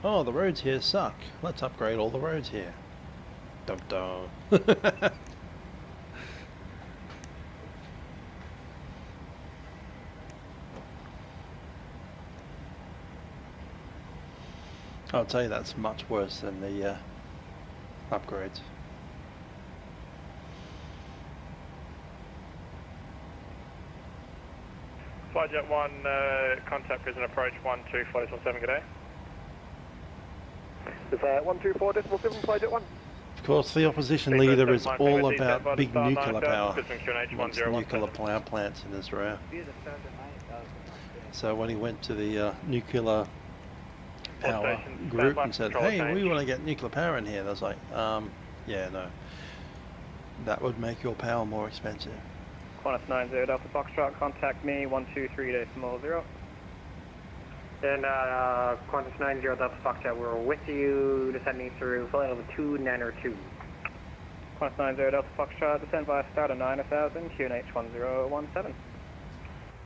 Oh, the roads here suck. Let's upgrade all the roads here. Dum dum. I'll tell you that's much worse than the upgrades. Flyjet 1, contact prison approach 124.7, good day. Is that 124.7, Flyjet 1? Of course, the opposition leader is all about big nuclear power. Wants nuclear power plants in Israel. So when he went to the nuclear power group and said, hey, we want to get nuclear power in here, they was like, yeah, no. That would make your power more expensive. Qantas 90 Delta Foxtrot, contact me 123.0. Then Qantas 90 Delta Foxtrot, we're with you, descending through flight level 292. Qantas 90 Delta Foxtrot, descend via start of 9000, QNH 1017.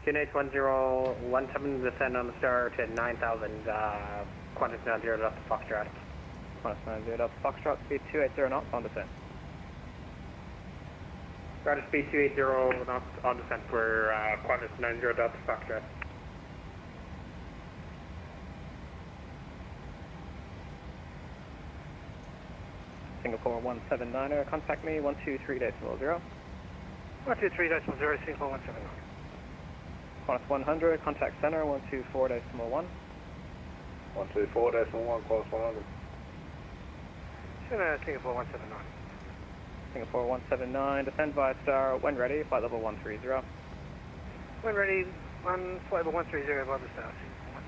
QNH 1017, descend on the star to 9,000, Qantas 90 Delta Foxtrot. Qantas 90 Delta Foxtrot, speed 280 knots on descent. Started speed 280 knots on descent for Qantas 90 Delta Foxtrot. Singapore 179er, contact me 123.0. 123.0, Singapore 179. Qantas 100, contact center 124.1. 124.1, Qantas 100. Singapore 179. Singapore 179, descend via star, when ready, flight level 130. When ready, flight level 130 above the star.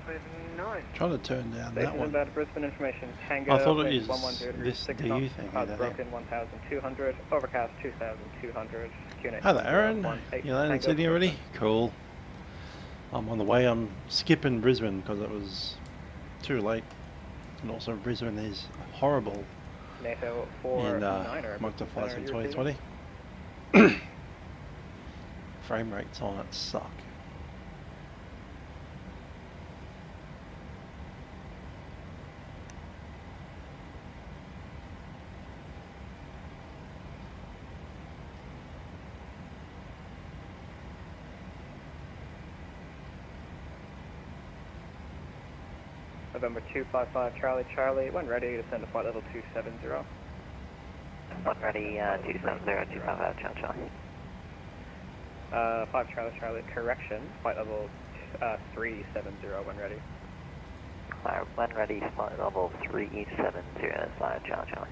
179. Trying to turn down that Station one. about Brisbane information. Tango, I thought it was 110 this 6 DU knots, thing. clouds broken 1,200, overcast 2,200, QNH. Hello, Aaron. 18 You landed in Sydney already? Cool. I'm on the way. I'm skipping Brisbane because it was too late. And also Brisbane is horrible NATO in 49er. motor flights in 2020. Frame rates on it suck. November 255 Charlie Charlie, when ready, descend to flight level 270. When ready, 270, 255 Charlie Charlie. 5 Charlie Charlie, correction, flight level 370 when ready. When ready, flight level 370, 5 Charlie Charlie.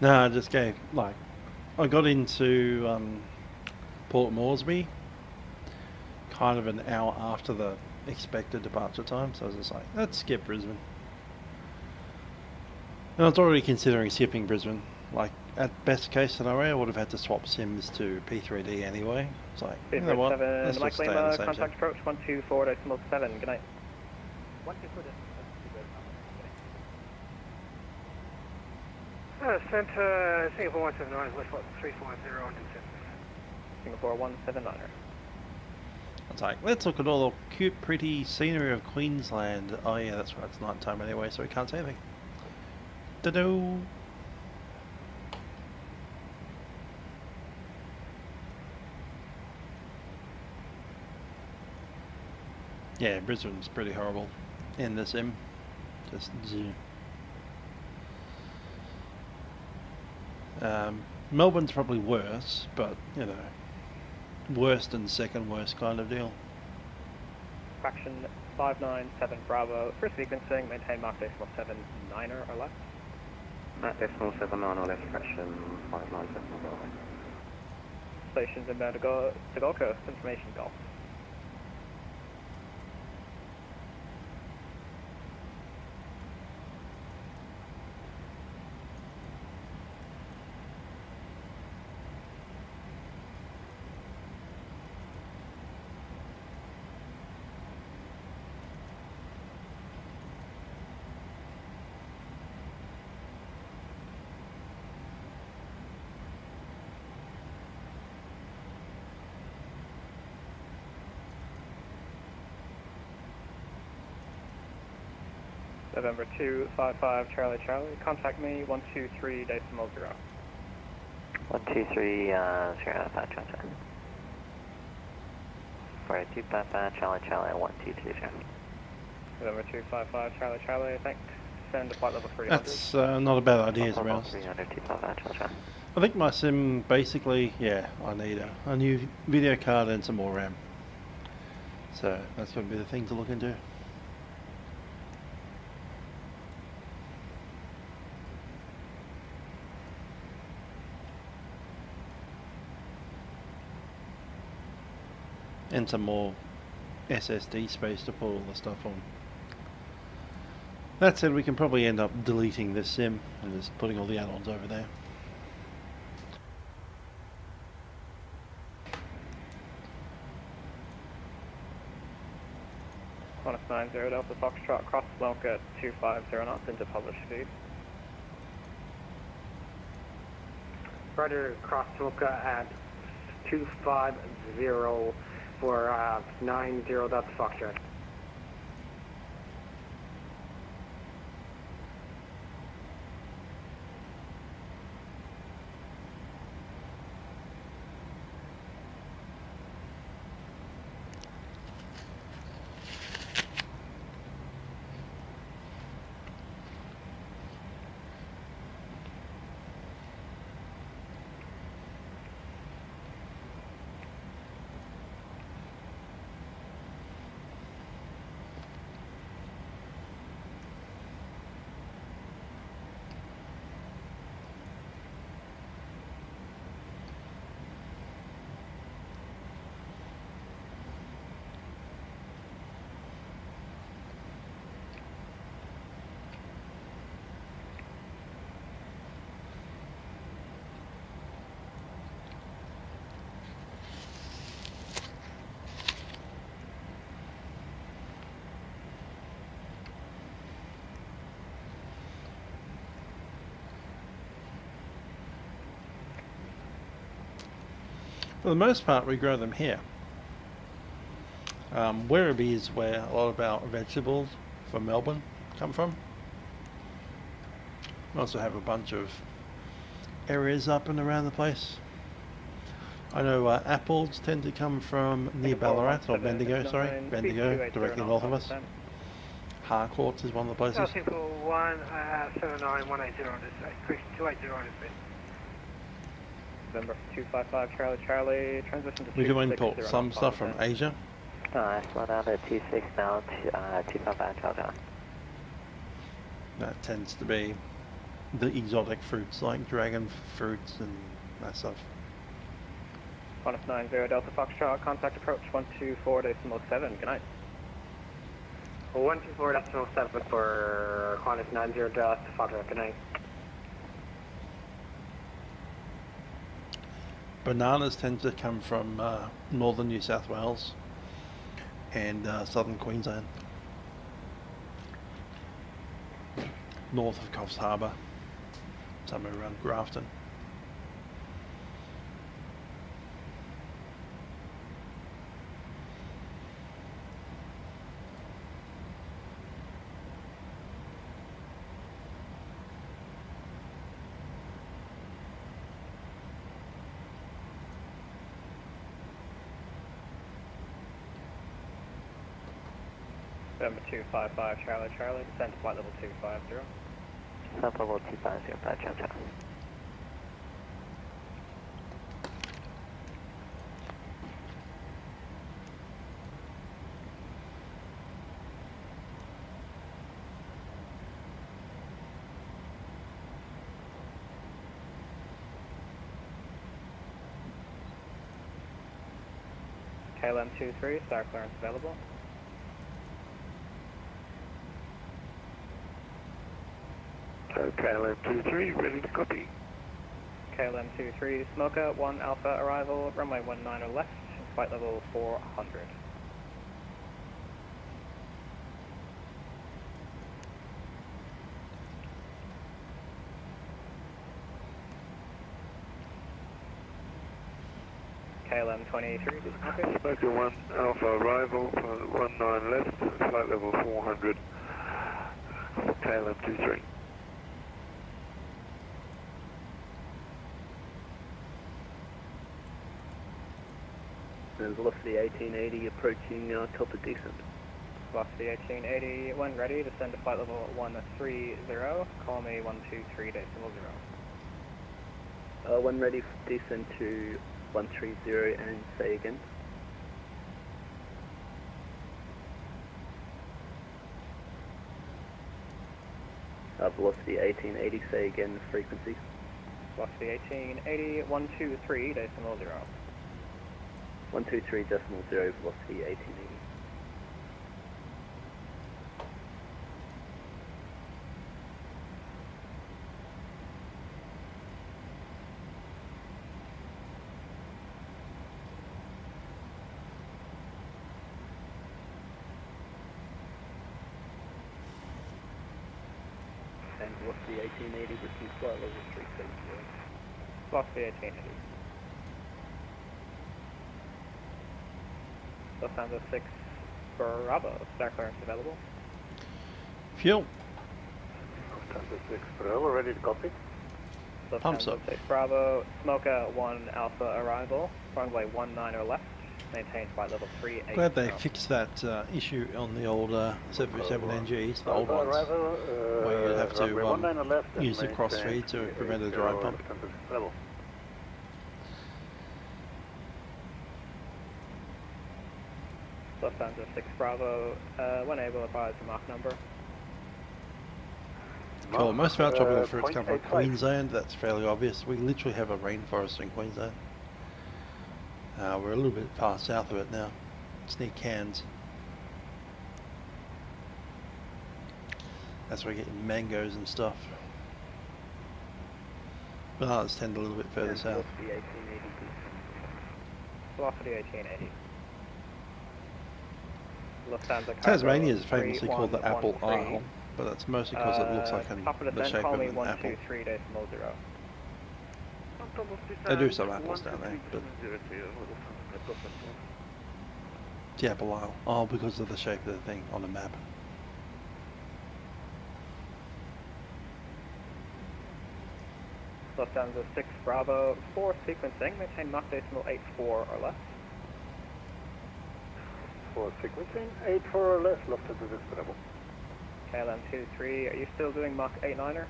No, I just gave, like, I got into Port Moresby kind of an hour after the expected departure time, so I was just like, let's skip Brisbane. And I was already considering skipping Brisbane. Like, at best case scenario, I would have had to swap sims to P3D anyway. It's like, you know what, let's just stay on the same contact sim. approach 124.7, good night. 124.7. Centre, Singapore 179, left flight 350 on descent. Singapore 179er. It's like, let's look at all the cute, pretty scenery of Queensland. Oh yeah, that's right, it's night time anyway, so we can't see anything. Da-do! Yeah, Brisbane's pretty horrible in the sim. Just zoom. Melbourne's probably worse, but you know, worst and second worst kind of deal. Fraction 597 Bravo, first sequencing, maintain Mach decimal 79er or less. Mach decimal 79 or less, fraction 597 Bravo. Stations inbound to Gold Coast, information Golf. November 255 Charlie Charlie, contact me 123.0. 123, 05 Charlie Charlie. For 255 Charlie Charlie, 122 Charlie. November 255 Charlie Charlie, thanks. Send to flight level 300. That's not a bad idea, to be honest. 300, 255 Charlie Charlie. I think my sim basically, yeah, I need a new video card and some more RAM. So that's going to be the thing to look into. And some more SSD space to put all the stuff on. That said, we can probably end up deleting this sim and just putting all the add-ons over there. Qantas 90 Delta Foxtrot, cross smoke at 250 knots into published speed. Rudder cross smoke at 250 for 90 Delta Foxtrot. For the most part, we grow them here. Werribee is where a lot of our vegetables from Melbourne come from. We also have a bunch of areas up and around the place. I know apples tend to come from near Ballarat, or Bendigo, sorry. Bendigo, directly north of us. Harcourt is one of the places. South Simple 179 on this side, 280 on this side. November 255 Charlie Charlie, transition to We do import some stuff from Asia. Slow down to 26 now, 255 Charlie. That tends to be the exotic fruits like dragon fruits and that stuff. Qantas 90 Delta Foxtrot, contact approach 124.7, good night. 124.7 for Qantas 90 Delta Foxtrot, good night. Bananas tend to come from northern New South Wales and southern Queensland, north of Coffs Harbour, somewhere around Grafton. November 255 Charlie Charlie, descend to flight level 250. Flight level 250, Charlie Charlie. KLM 23, star clearance available. KLM 23, ready to copy. KLM 23, smoke out 1 Alpha arrival, runway 19 left, flight level 400. KLM 23, okay. Smoke out 1 Alpha arrival, 19 left, flight level 400. KLM 23. Velocity 1880 approaching tilted descent. Velocity 1880, when ready, descend to flight level 130, call me 123.0. When ready, descend to 130 and say again. Velocity 1880, say again, frequency. Velocity 1880, 123.0. 123.0, velocity 1880. maintain velocity 1880, reaching flight level 370. Velocity 1880. Lufthansa 6 Bravo, star clearance available. Fuel. Lufthansa 6 Bravo, ready to copy. Pumps Lufthansa up. 6 Bravo, Smoker 1 Alpha arrival, runway 19 or left, maintained by level 380. Glad they fixed that issue on the old 737 NGs, the old ones, where you'd have to use the crossfeed to prevent a dry pump. Lufthansa 6 Bravo, when able, advise the Mach number. Cool. Most of our tropical fruits come from Queensland. That's fairly obvious. We literally have a rainforest in Queensland. We're a little bit far south of it now. It's near Cairns. That's where we get mangoes and stuff. Bananas tend a little bit further south. Velocity 1880. Lufthansa Tasmania is famously called the Apple Isle, but that's mostly because it looks like the shape of an apple. 123.0. They do some apples down there, but the Apple Isle. Oh, because of the shape of the thing on the map. Lufthansa 6 Bravo, 4 sequencing, maintain Mach decimal 84 or less. 4 sequencing, 84 or less, Lufthansa 6 Bravo. KLM 23, are you still doing Mach 89er?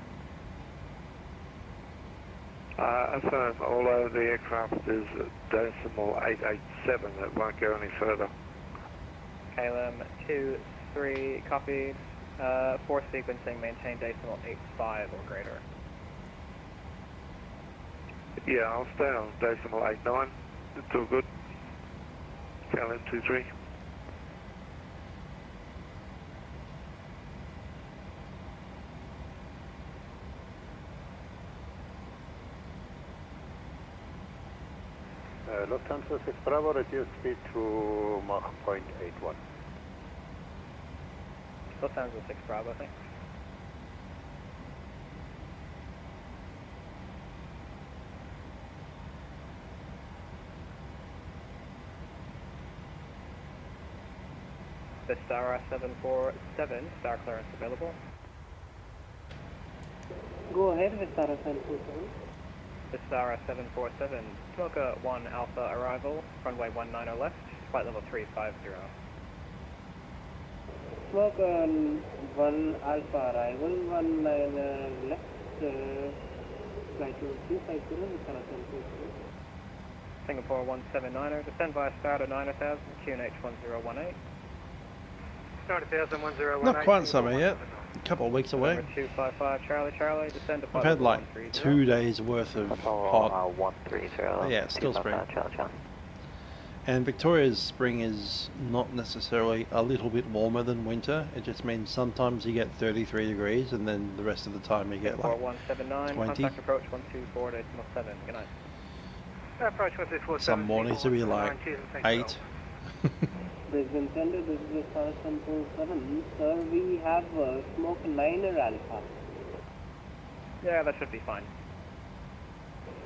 As far as all over the aircraft is decimal 887, it won't go any further. KLM 23, copied. 4 sequencing, maintain decimal 85 or greater. Yeah, I'll stay on decimal 89. It's all good. KLM 23. Lufthansa 6 Bravo, reduce speed to Mach 0.81. Lufthansa 6 Bravo, thanks. Vistara 747, star clearance available. Go ahead, Vistara 747. Vistara 747, Smoker 1 Alpha arrival, runway 19 or left, flight level 350. Smoker 1 Alpha arrival, 19 left, flight level 350, Vistara 747. Singapore 179er, descend via star to 9000, QNH 1018. Start 101018. Not quite summer yet. A couple of weeks away. 255 Charlie Charlie, descend to I've had like 2 days worth of hot. 130. Yeah, still spring. Charlie Charlie. And Victoria's spring is not necessarily a little bit warmer than winter. It just means sometimes you get 33 degrees and then the rest of the time you get like 179, 20. contact approach 124.7. Good night. Approach 124.7. Some mornings it'll be like 8. Brisbane Center, this is Vistara 747. Sir, we have smoke 9er Alpha. Yeah, that should be fine.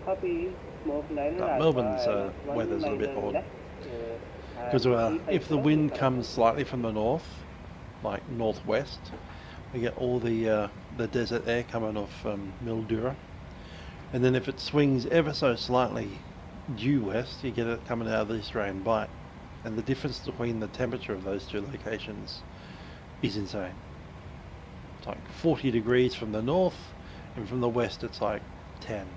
Copy, smoke 9er Alpha. Melbourne's weather's a little bit odd. Because if the wind comes slightly from the north, like northwest, we get all the desert air coming off Mildura. And then if it swings ever so slightly due west, you get it coming out of the Australian Bight. And the difference between the temperature of those two locations is insane. It's like 40 degrees from the north, and from the west it's like 10.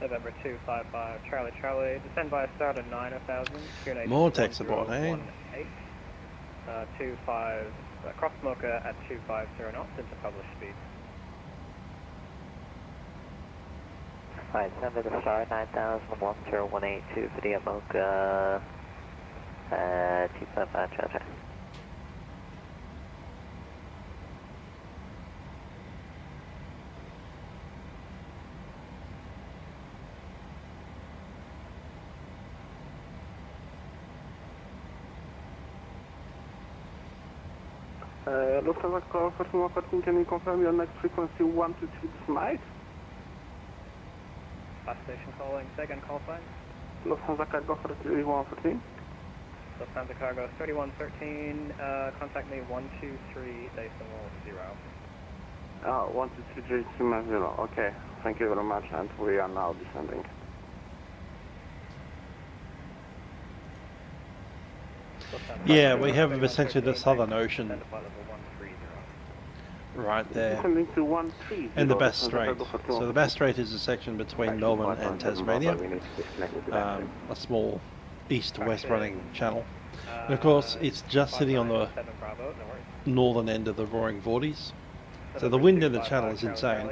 November 255 Charlie Charlie, descend via star to 9000, QNH More tech support, eh? 25, cross smoker at 250 knots into published speed. Alright, send to the star 9000, video Mocha, 255 Charlie Charlie. Lufthansa Call 14, can you confirm your next frequency 122 Smite? Last station calling, second call sign. Lufthansa Cargo 3114. Lufthansa Cargo 3113, contact me 123.0. 123.0, okay. Thank you very much, and we are now descending. Yeah, we have essentially the Southern Ocean right there, and the Bass Strait. So the Bass Strait is a section between Melbourne and Tasmania, a small east-to-west running channel. And of course, it's just sitting on the northern end of the Roaring Forties, so the wind in the channel is insane.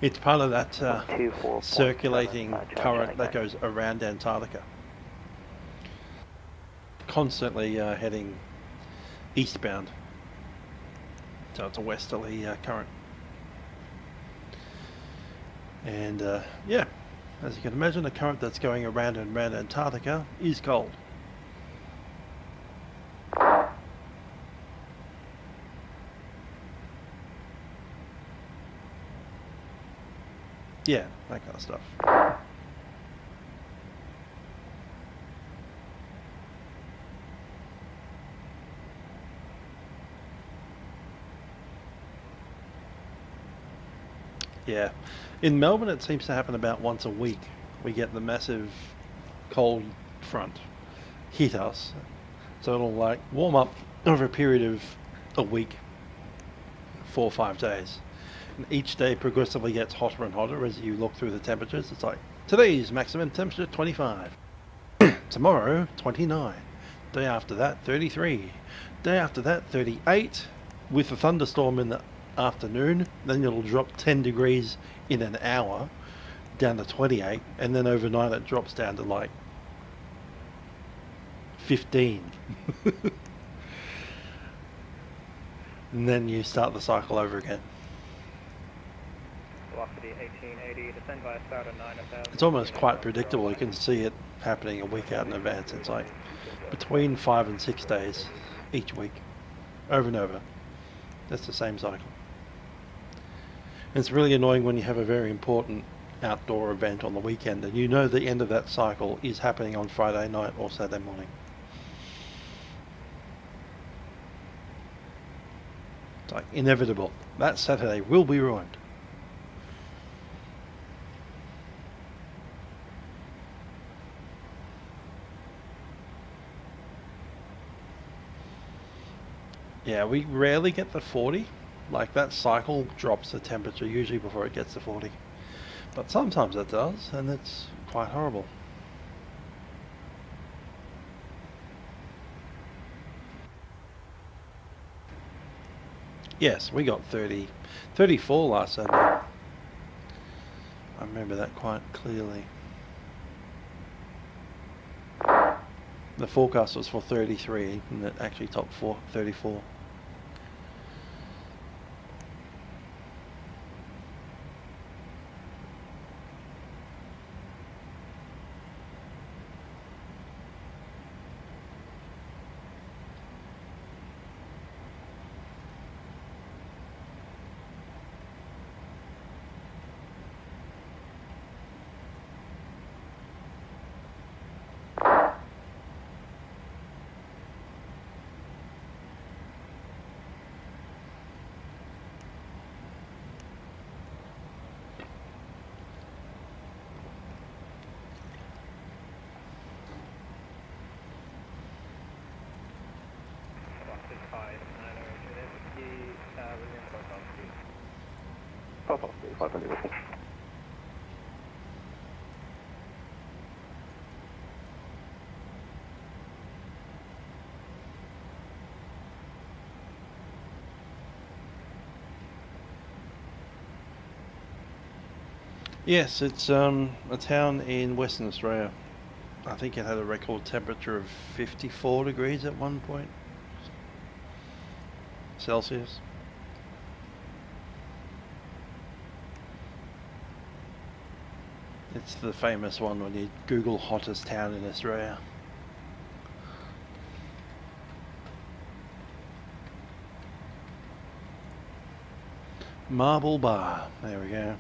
It's part of that circulating current that goes around Antarctica, constantly heading eastbound. So it's a westerly current. And yeah, as you can imagine, a current that's going around and around Antarctica is cold. Yeah, that kind of stuff. Yeah, in Melbourne it seems to happen about once a week. We get the massive cold front hit us, so it'll like warm up over a period of a week, 4 or 5 days. And each day progressively gets hotter and hotter as you look through the temperatures. It's like, today's maximum temperature 25, tomorrow 29, day after that 33, day after that 38, with a thunderstorm in the afternoon. Then it'll drop 10 degrees in an hour down to 28, and then overnight it drops down to like 15. And then you start the cycle over again. Velocity 1880, descend by a start of 9,000. It's almost quite predictable. You can see it happening a week out in advance. It's like between 5 and 6 days each week, over and over. That's the same cycle. And it's really annoying when you have a very important outdoor event on the weekend and you know the end of that cycle is happening on Friday night or Saturday morning. It's like inevitable. That Saturday will be ruined. Yeah, we rarely get the 40. Like that cycle drops the temperature usually before it gets to 40. But sometimes it does, and it's quite horrible. Yes, we got 34 last Sunday. I remember that quite clearly. The forecast was for 33, and it actually topped 34. Yes, it's a town in Western Australia. I think it had a record temperature of 54 degrees at one point, Celsius. It's the famous one when you Google hottest town in Australia. Marble bar. There we go.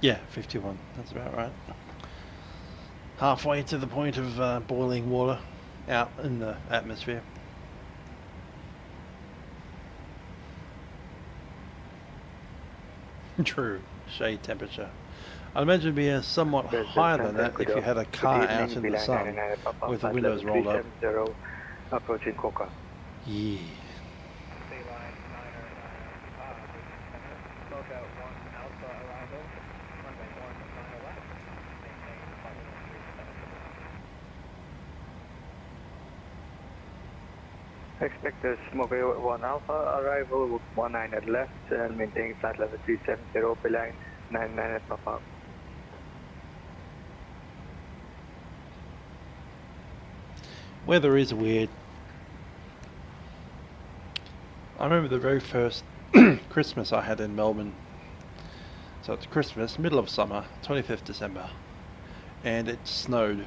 Yeah, 51. That's about right. Halfway to the point of boiling water out in the atmosphere. True. Shade temperature. I'd imagine it'd be a somewhat higher than that if you had a car out in the sun with the windows rolled up. Approaching Coca. Yeah. Expect a smoke 1 Alpha arrival, 19 at left and maintaining flight level 370, beline 99 at Papa. Weather is weird. I remember the very first Christmas I had in Melbourne. So it's Christmas, middle of summer, 25th December, and it snowed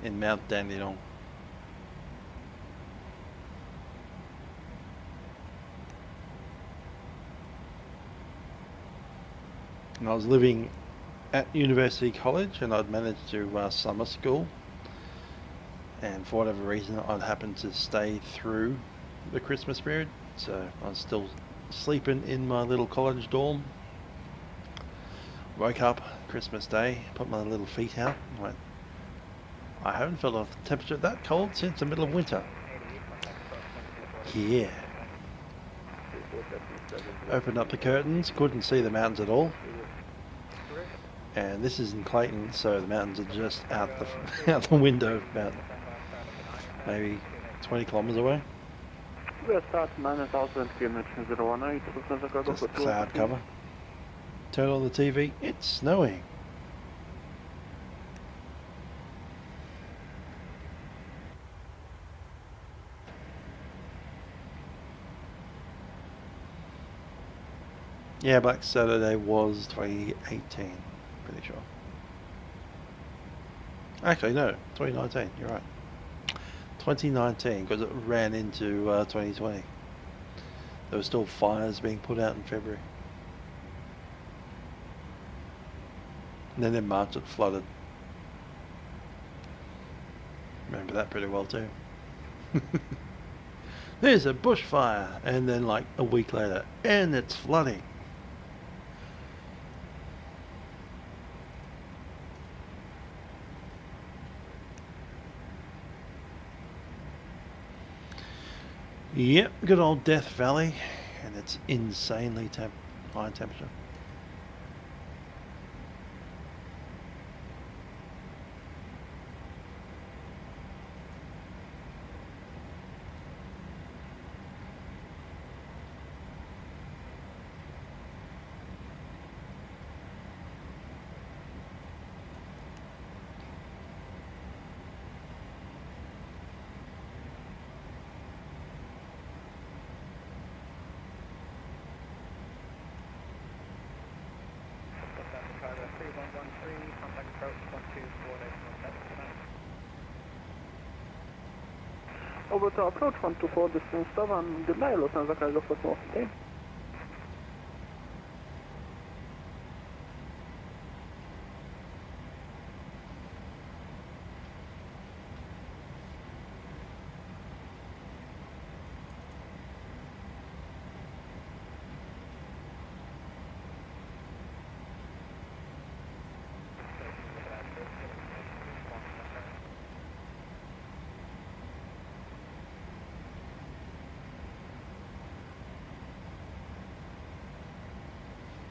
in Mount Dandenong. And I was living at University College, and I'd managed to summer school, and for whatever reason I'd happened to stay through the Christmas period, so I was still sleeping in my little college dorm. Woke up Christmas Day, put my little feet out, and went, I haven't felt a temperature that cold since the middle of winter. Yeah. Opened up the curtains, couldn't see the mountains at all. And this is in Clayton, so the mountains are just out the window, about maybe 20 kilometers away. We'll start 9,000 kilometers 018. Just cloud cover. Turn on the TV, it's snowing. Yeah, Black Saturday was 2018. Pretty sure. Actually, no, 2019. You're right. 2019, because it ran into 2020. There were still fires being put out in February. And then in March it flooded. Remember that pretty well too. There's a bushfire, and then like a week later, and it's flooding. Yep, good old Death Valley, and it's insanely high temperature. Over to approach 124 distance, Tavan, delay, Los Angeles, Los North 10.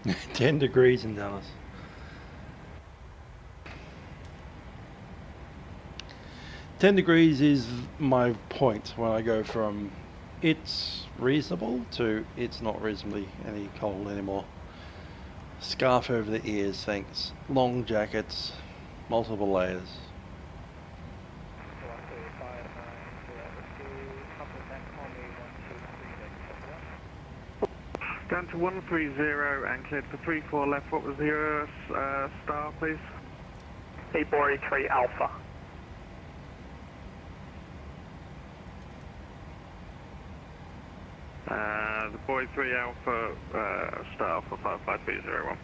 $10 degrees in Dallas. $10 is my point when I go from it's reasonable to it's not reasonably any cold anymore. Scarf over the ears, thanks. Long jackets, multiple layers. Down to 130 and cleared for 34 left. What was your star, please? Bori 3 Alpha. The Boy 3 Alpha star for 55301.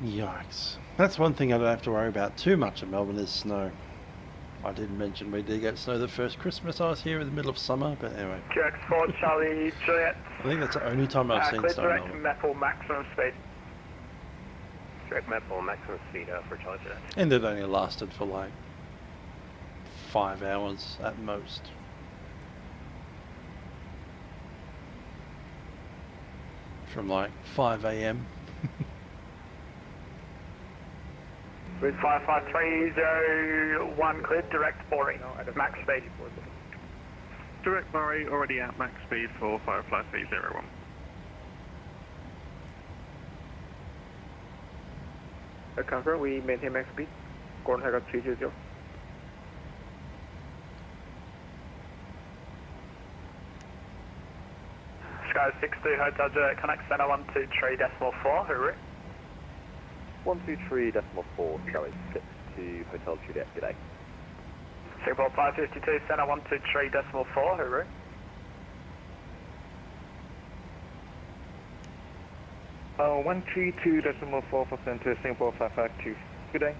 Yikes. That's one thing I don't have to worry about too much in Melbourne is snow. I did mention we did get snow the first Christmas I was here in the middle of summer, but anyway. QX4 Charlie Juliet. I think that's the only time I've seen snow in direct Melbourne. Maple maximum speed. Direct Maple maximum speed for Charlie Juliet. And it only lasted for like 5 hours at most. From like 5 AM. With 55301 cleared, direct boring at max speed. Direct Murray already at max speed for Firefly 301. Confirm, we maintain max speed. Go on, head up 320. Sky 62 Hotel Juliet, connect center 123.4, Hooray. 123.4, Charlie 6 to Hotel Juliet, g'day. Singapore 552, center 123.4, Hooray. Uh, 132.4 for center, Singapore 552. Good day.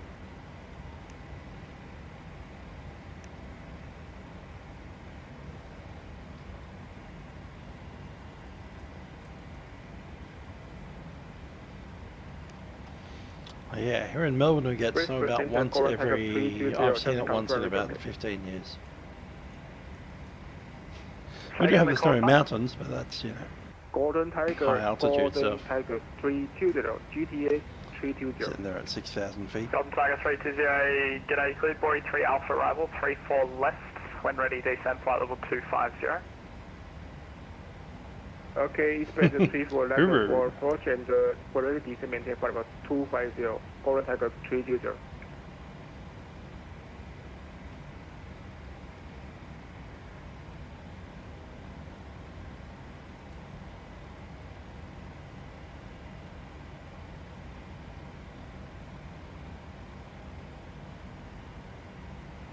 Yeah, here in Melbourne we get snow about once every, I've seen it once in about 15 years. We do have the snowy mountains, but that's, you know, Golden Tiger, high altitude Golden stuff. Tiger 320, GTA 320. Sitting there at 6,000 feet. Golden Tiger 320, g'day, cleared, Boy 3 Alpha arrival, 34 left, when ready, descend flight level 250. Okay, expect the 34 left for approach and for the descent maintain flight level 250, Golden Tiger 320.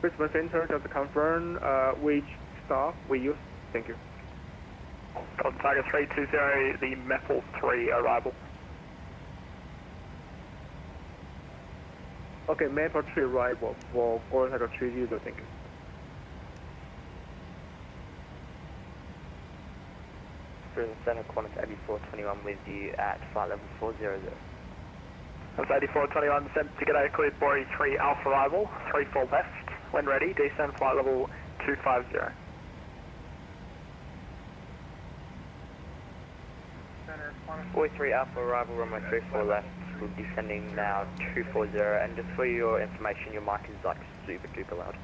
Brisbane Center, just confirm which staff we use. Thank you. Golden Tiger 320, the Metal 3 arrival. Okay, Maple 3 arrival for Golden Tiger 320, thank you. Brisbane Center, Qantas 8421 with you at flight level 400. That's 8421, descent to g'day, cleared, Boy 3 Alpha arrival, 34 left. When ready, descend flight level 250. Boy 3 Alpha arrival, runway 34 left, we're descending now 240, and just for your information, your mic is like super duper loud.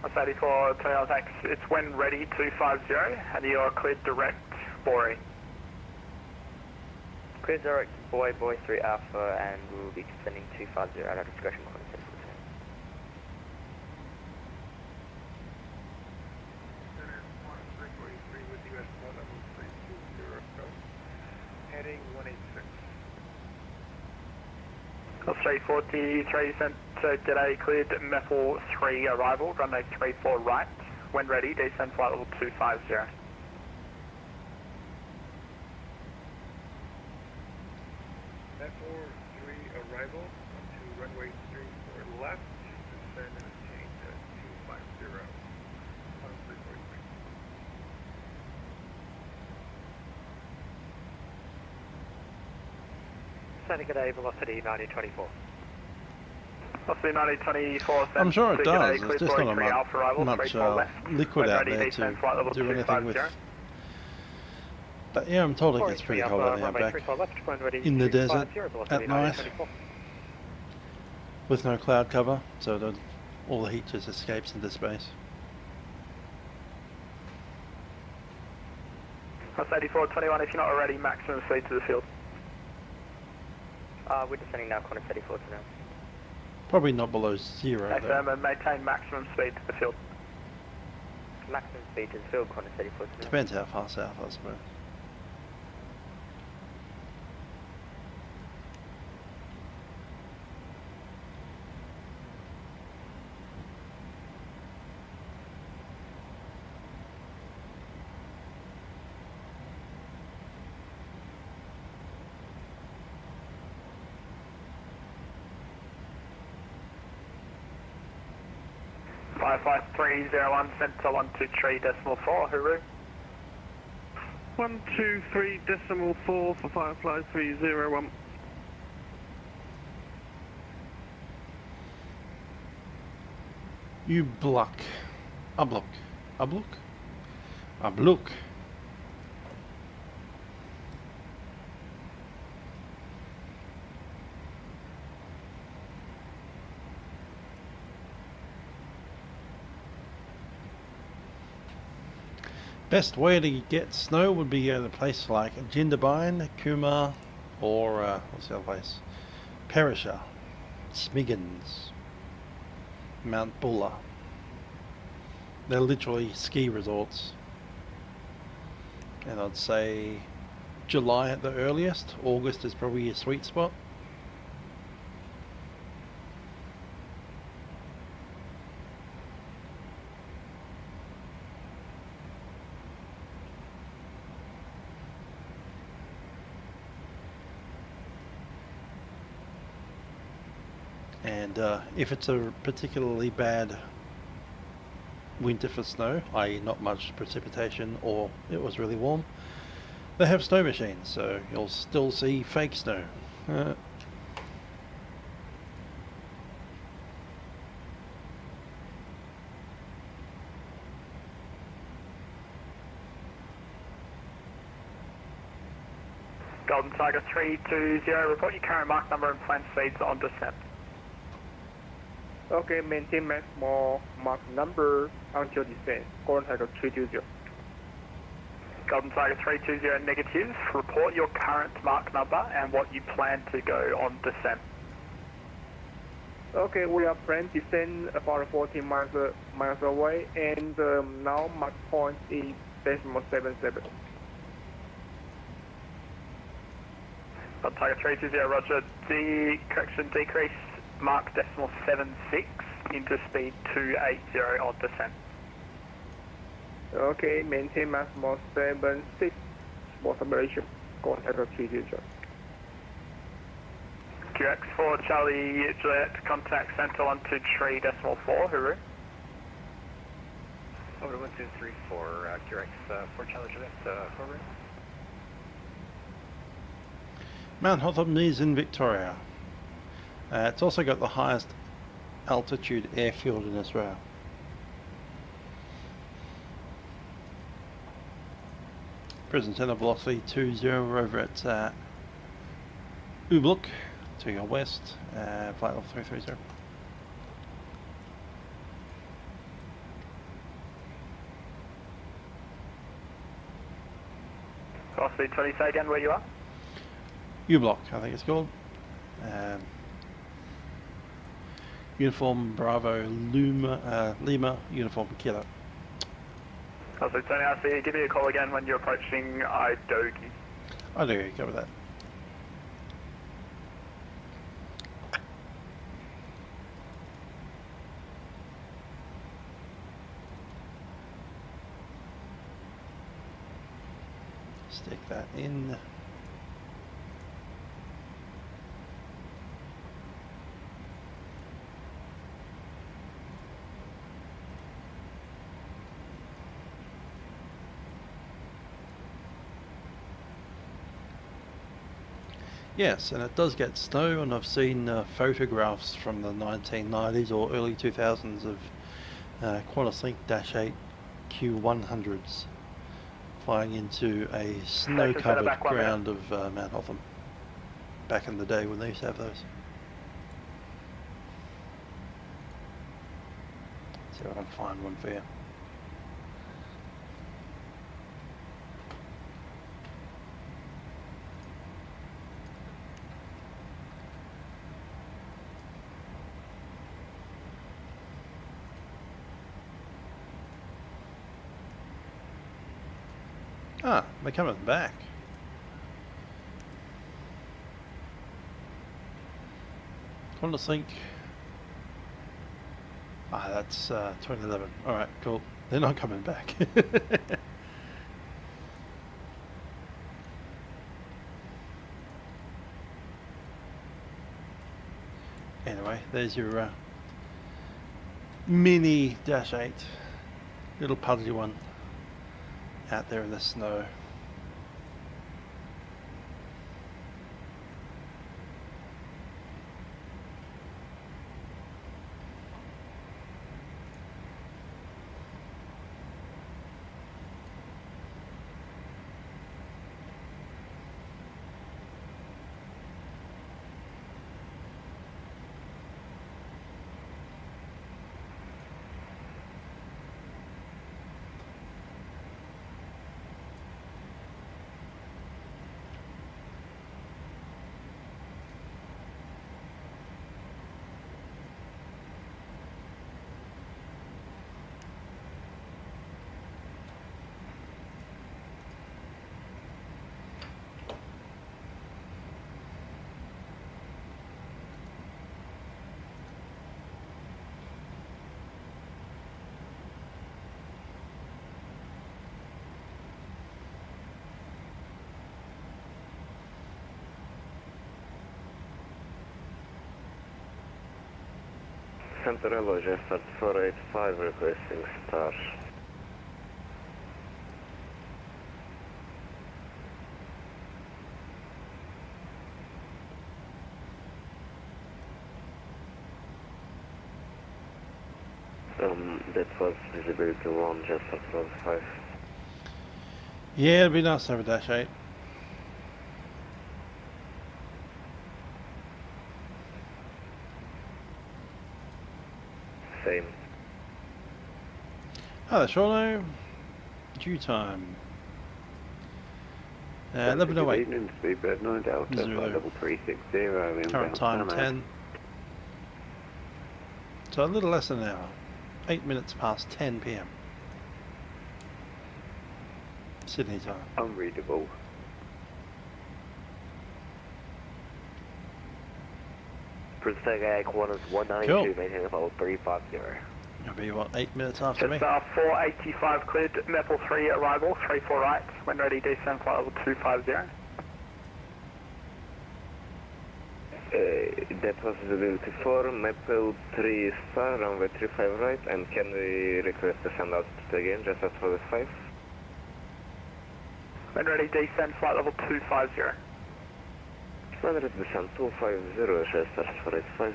That's 8421, thanks. It's when ready, 250, and you're cleared direct, Boy. Cleared direct, Boy 3 Alpha, and we'll be descending 250 at our discretion. Heading 186. That's 343, sent to g'day, cleared, Metal 3 arrival, runway 34 right. When ready, descend flight level 250. Metal 3 arrival, to runway 34 left, descend and change to 250. Saitek at a velocity 9024. Velocity 9024. I'm sure it does. It's just not much liquid out there to do anything with. But yeah, I'm told it gets pretty cold out there back in the desert at night with no cloud cover, so all the heat just escapes into space. That's 8421 if you're not already, maximum speed to the field. We're descending now, Qantas 8429. Probably not below 0 though. And maintain maximum speed to the field. Maximum speed to the field, Qantas 8429. Depends how far south, I suppose. Firefly 301, Centre 123.4, Huru. 123.4 for Firefly 301. You block. Ablock. Ablock? Ablock. Best way to get snow would be at a place like Jindabyne, Kumar, or what's the other place? Perisher, Smiggins, Mount Buller. They're literally ski resorts. And I'd say July at the earliest. August is probably a sweet spot. And if it's a particularly bad winter for snow, i.e. not much precipitation or it was really warm, they have snow machines, so you'll still see fake snow. Golden Tiger 320, report your current Mach number and planned speeds on descent. Okay, maintain maximum Mach number until descent. Golden Tiger 320. Golden Tiger 320 negative. Report your current Mach number and what you plan to go on descent. Okay, we are planning descent about 14 miles away, and now Mach point is 0.77. Golden Tiger 320, roger. Correction, decrease Mach 0.76 into speed 280 on descent. Okay, maintain maximum 76 for separation. Contact 320. QX for Charlie Juliet, contact Centre 123.4, Huru. Over to 1234, QX for Charlie Juliet, Huru. Mount Hotham is in Victoria. It's also got the highest altitude airfield in Australia. Present center velocity 20 over at Ubluk to your west, flight level 330. Velocity 20, say again where you are? Ubluk, I think it's called. Uniform Bravo Lima Uniform Kilo. So Tony, I see you. Give me a call again when you're approaching Idogi. Idogi, cover that. Stick that in. Yes, and it does get snow, and I've seen photographs from the 1990s or early 2000s of QantasLink-8 Q100s flying into a snow-covered ground of Mount Hotham back in the day when they used to have those. See if I can find one for you. Ah, they're coming back. QantasLink. Ah, that's 2011. Alright, cool. They're not coming back. Anyway, there's your mini Dash 8. Little puddly one. Out there in the snow. Centrello, Jet 485 requesting star. That was visibility 1, Jet 485. Yeah, it'd be nice to have a Dash 8. Same. Hello, Shorno. Due time. 11:08. Evening, Speedbird 9 Delta, level 360. Current time 10. So a little less than an hour. 8 minutes past 10 PM. Sydney time. Unreadable. Pushback Qantas 192, maintain level 350. It'll be what, 8 minutes after me? 485 cleared, Maple 3 arrival, 34 right, when ready, descend flight level 250. That was visibility 4, Maple 3 star, runway 35 right, and can we request to send out again, just as for the 5? When ready, descend flight level 250. Standard descent 250, Chester 485.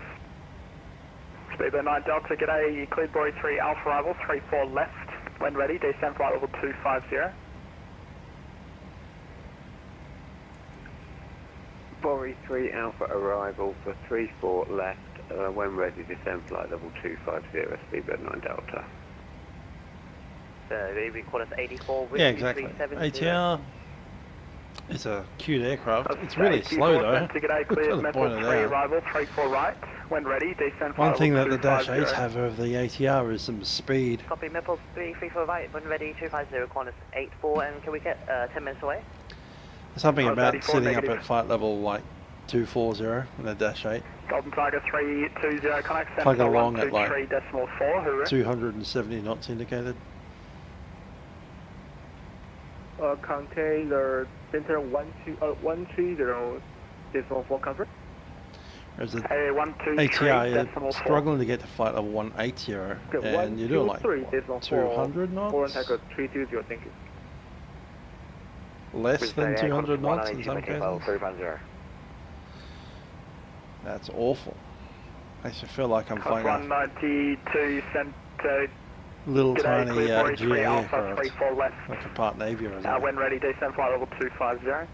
Speedbird 9 Delta, g'day, you cleared Bory 3 Alpha arrival, 34 left, when ready, descend flight level 250. Bory 3 Alpha arrival for 34 left, when ready, descend flight level 250, Speedbird 9 Delta. Maybe Qantas 84 with yeah, exactly. ATR is a cute aircraft. It's really slow though. G'day, cleared Maple 3 arrival, 34 right, when ready, descend flight One thing that level the Dash 250. 8s have over the ATR is some speed. Copy, Maple 345, when ready, 250, Qantas 84, and can we get 10 minutes away? Something about sitting up at flight level like 240 in a Dash 8. Golden Tiger 320, connect Plug center along at like 123.4, hoorah. 270 knots indicated. Contain the center 130.4 comfort. Whereas the Hey, 123 ATR decimal is 4. struggling to get to flight level 180 and you're doing like what, 200 knots? 320, thank you. Less than 200 knots in some cases. That's awful. Makes me feel like I'm flying a 192 center. little G'day, tiny clear GA 43 Alpha aircraft, 34 left. like a part Navy or something. When ready, descend flight level 250.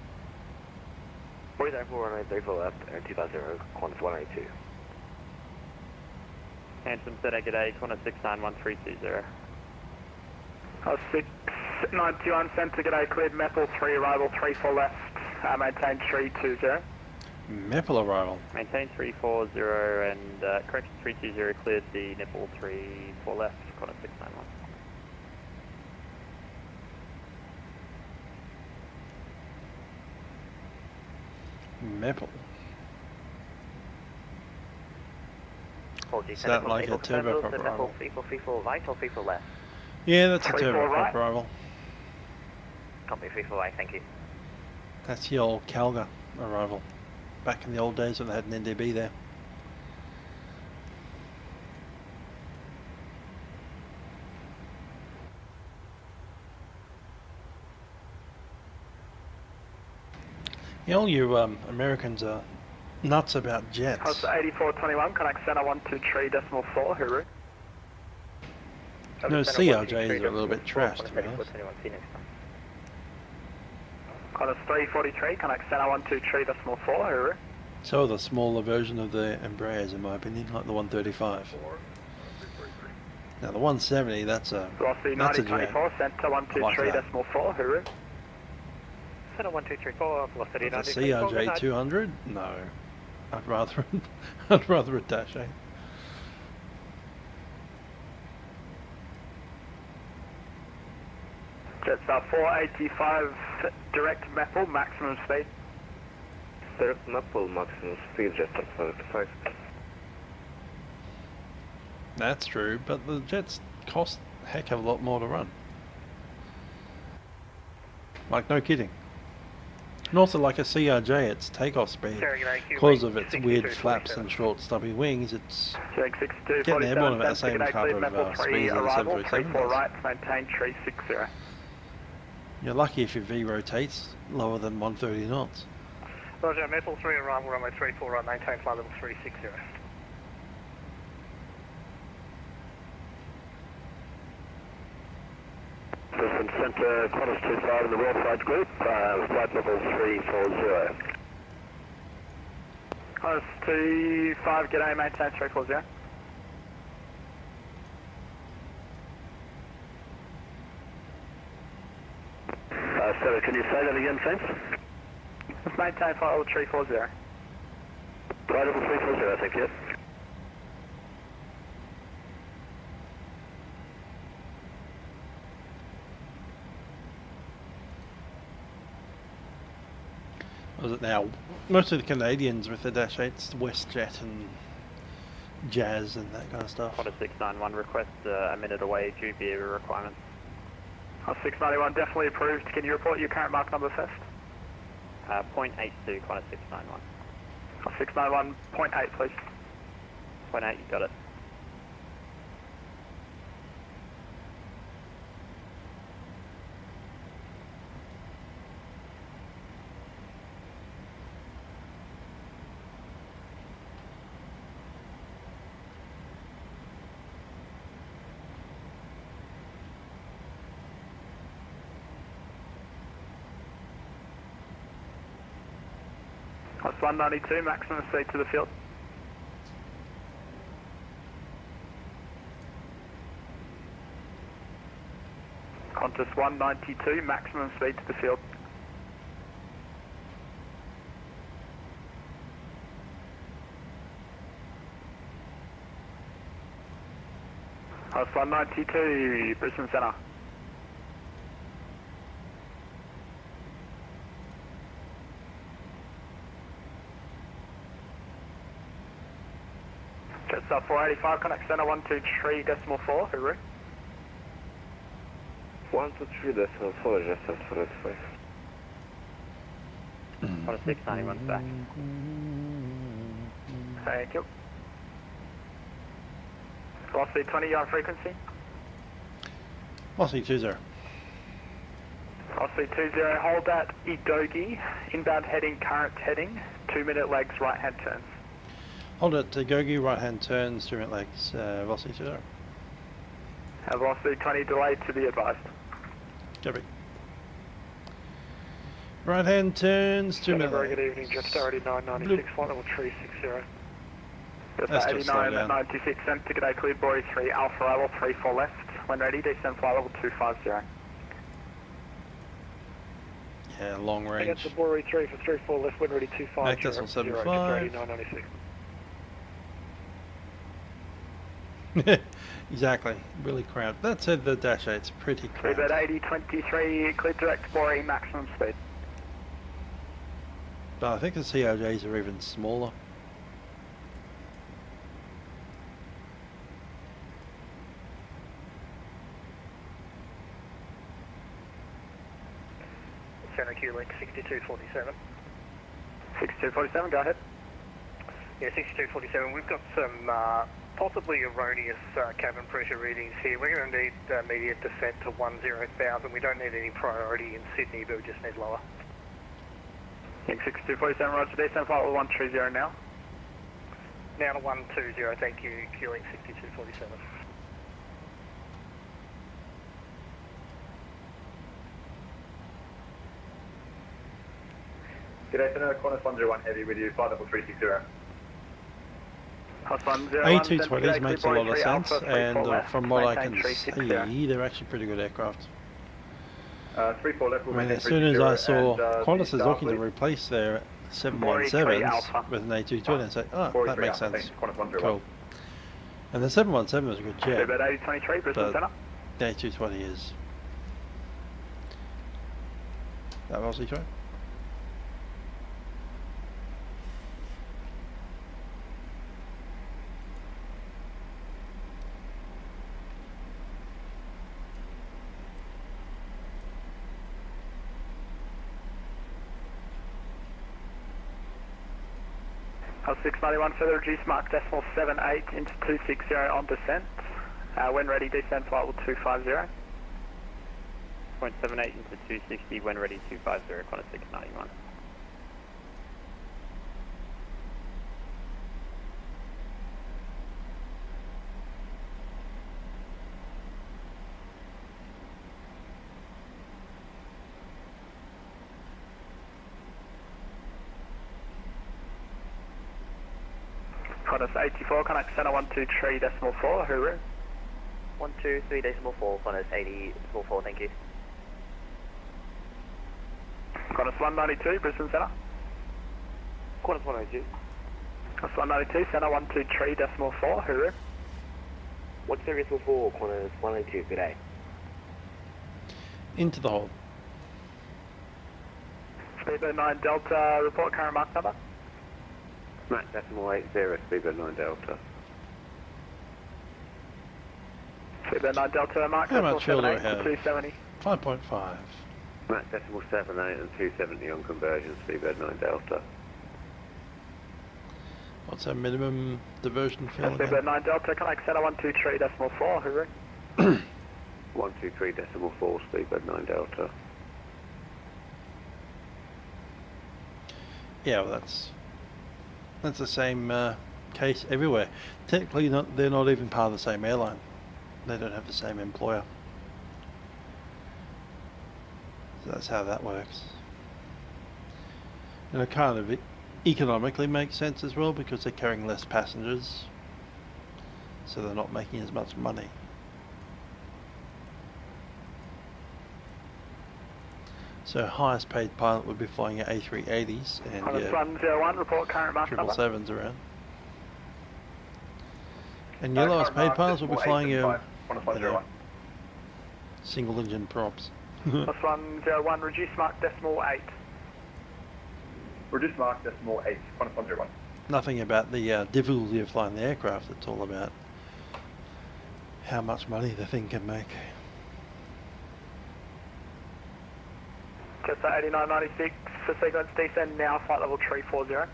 434 left and 250, Qantas 182. Handsome Saitek, g'day, Qantas 691320. 691 center, g'day, cleared Maple 3 arrival 34 left, maintain 320. Maple arrival. Maintain 340 and correction 320 cleared the nipple 34 left, Qantas 691. Maple. Apologies, Is that like a turboprop arrival? 34 right or 34 left? Yeah, that's a turboprop right. arrival. Copy 34 right, thank you. That's the old Calga arrival. Back in the old days when they had an NDB there. You know, you Americans are nuts about jets. House 8421, connect center 123.4, Huru. No, CRJs are a little bit trashed, to be honest. Qantas 343, connect center 123.4, Huru. So the smaller version of the Embraers, in my opinion, like the 135. Now the 170, that's a jet. Center 123.4, Huru. Center 1234, velocity The CRJ 200? No, I'd rather I'd rather a Dash 8. Jets are 485 direct Maple, maximum speed. Direct Maple, maximum speed, Jets are 485. That's true, but the jets cost a heck of a lot more to run. Like, no kidding. And also, like a CRJ, its takeoff speed, because of its weird flaps and short stubby wings, it's getting airborne about the same type of speed as a 737 does. Right, maintain 360. You're lucky if your V rotates lower than 130 knots. Roger, Maple 3 arrival runway 34 right, maintain flight level 360. Brisbane Centre, Qantas 25 in the WorldFlight group, flight level 340. Qantas 25, g'day, maintain 340. Sorry, can you say that again, thanks? Just maintain flight level 340. Flight level 340, thank you. Was it now? Most of the Canadians with the Dash 8s, WestJet and Jazz and that kind of stuff. Qantas 691 request a minute away due beer requirements. 691 definitely approved. Can you report your current mark number first? 0.82, Qantas 691. 691, 0.8 please. 0.8, you got it. Qantas 192, maximum speed to the field. Qantas 192, maximum speed to the field. Qantas 192, Brisbane Centre. Jets up 485, connect center 123.4, Huru. 123.4, Jets up 485. Qantas 691's back. Thank you. Velocity 20 on frequency. Velocity 20. Velocity 20, hold at Idogi, inbound heading, current heading, 2 minute legs, right hand turns. Hold it to Gogi, right hand turn, steering legs, velocity 0. Velocity 20 delay to be advised. Copy. Right hand turn, steering legs. Very good evening, Jetstar 8996, flight level 360. Jetstar 8996, send ticket A cleared, Bory 3 Alpha level 34 left. When ready, descend flight level 250. Yeah, long range. Against the Bory 3 for 34 left, when ready 250. Back decimal 75. 8996. Exactly, really crowded. That said, the Dash 8's pretty crowded. Freebird 8023, cleared direct Bory, maximum speed. But I think the COJs are even smaller. Center Q link 6247. 6247, go ahead. Yeah, 6247. We've got some possibly erroneous cabin pressure readings here. We're going to need immediate descent to 10,000. We don't need any priority in Sydney, but we just need lower. 6247, roger, descent flight level 130 now. Now to 120, thank you, Q link 6247. Good afternoon, Qantas 101 Heavy with you, flight level 360. A220s makes a lot of sense, and from what I can see, they're actually pretty good aircraft. 34 left, I mean, as soon as I saw Qantas is looking to replace their 717s with an A220, I said, oh, that makes sense. Cool. And the 717 was a good jet, About 8023, Brisbane Centre. the A220 is... That was E2? House 691, further reduce mark decimal 78 into 260 on descent. When ready, descend flight level 250. 0.78 into 260, when ready 250, Qantas 691. Qantas 84, connect center 123.4, hooroo. 123.4, Qantas 80.4, thank you. Qantas 192, Brisbane Centre. Qantas 192. Qantas 192, center 123.4, hooroo. 124, Qantas 192, good day. Into the hole. Speedbird 9 Delta, report current mark number. Max decimal 80, Speedbird 9 Delta. Speedbird 9 Delta, mark How much fuel do I have? 270. 5.5. Max decimal 78 and 270 on conversion, Speedbird 9 Delta. What's our minimum diversion fuel? Speedbird 9 Delta, connect center 123.4, hooroo. 123.4, Speedbird 9 Delta. Yeah, well, that's the same case everywhere. Technically, they're not even part of the same airline. They don't have the same employer. So that's how that works. And it kind of economically makes sense as well, because they're carrying less passengers, so they're not making as much money. So highest paid pilot would be flying at A380s and Qantas 101, report current mark number. 777s around. And your lowest paid pilots will be flying your single engine props. Qantas 101, reduce mark decimal 8. Reduce mark decimal 8, Qantas 101. Nothing about the difficulty of flying the aircraft, it's all about how much money the thing can make. Just 8996 for sequence descend now, flight level 340.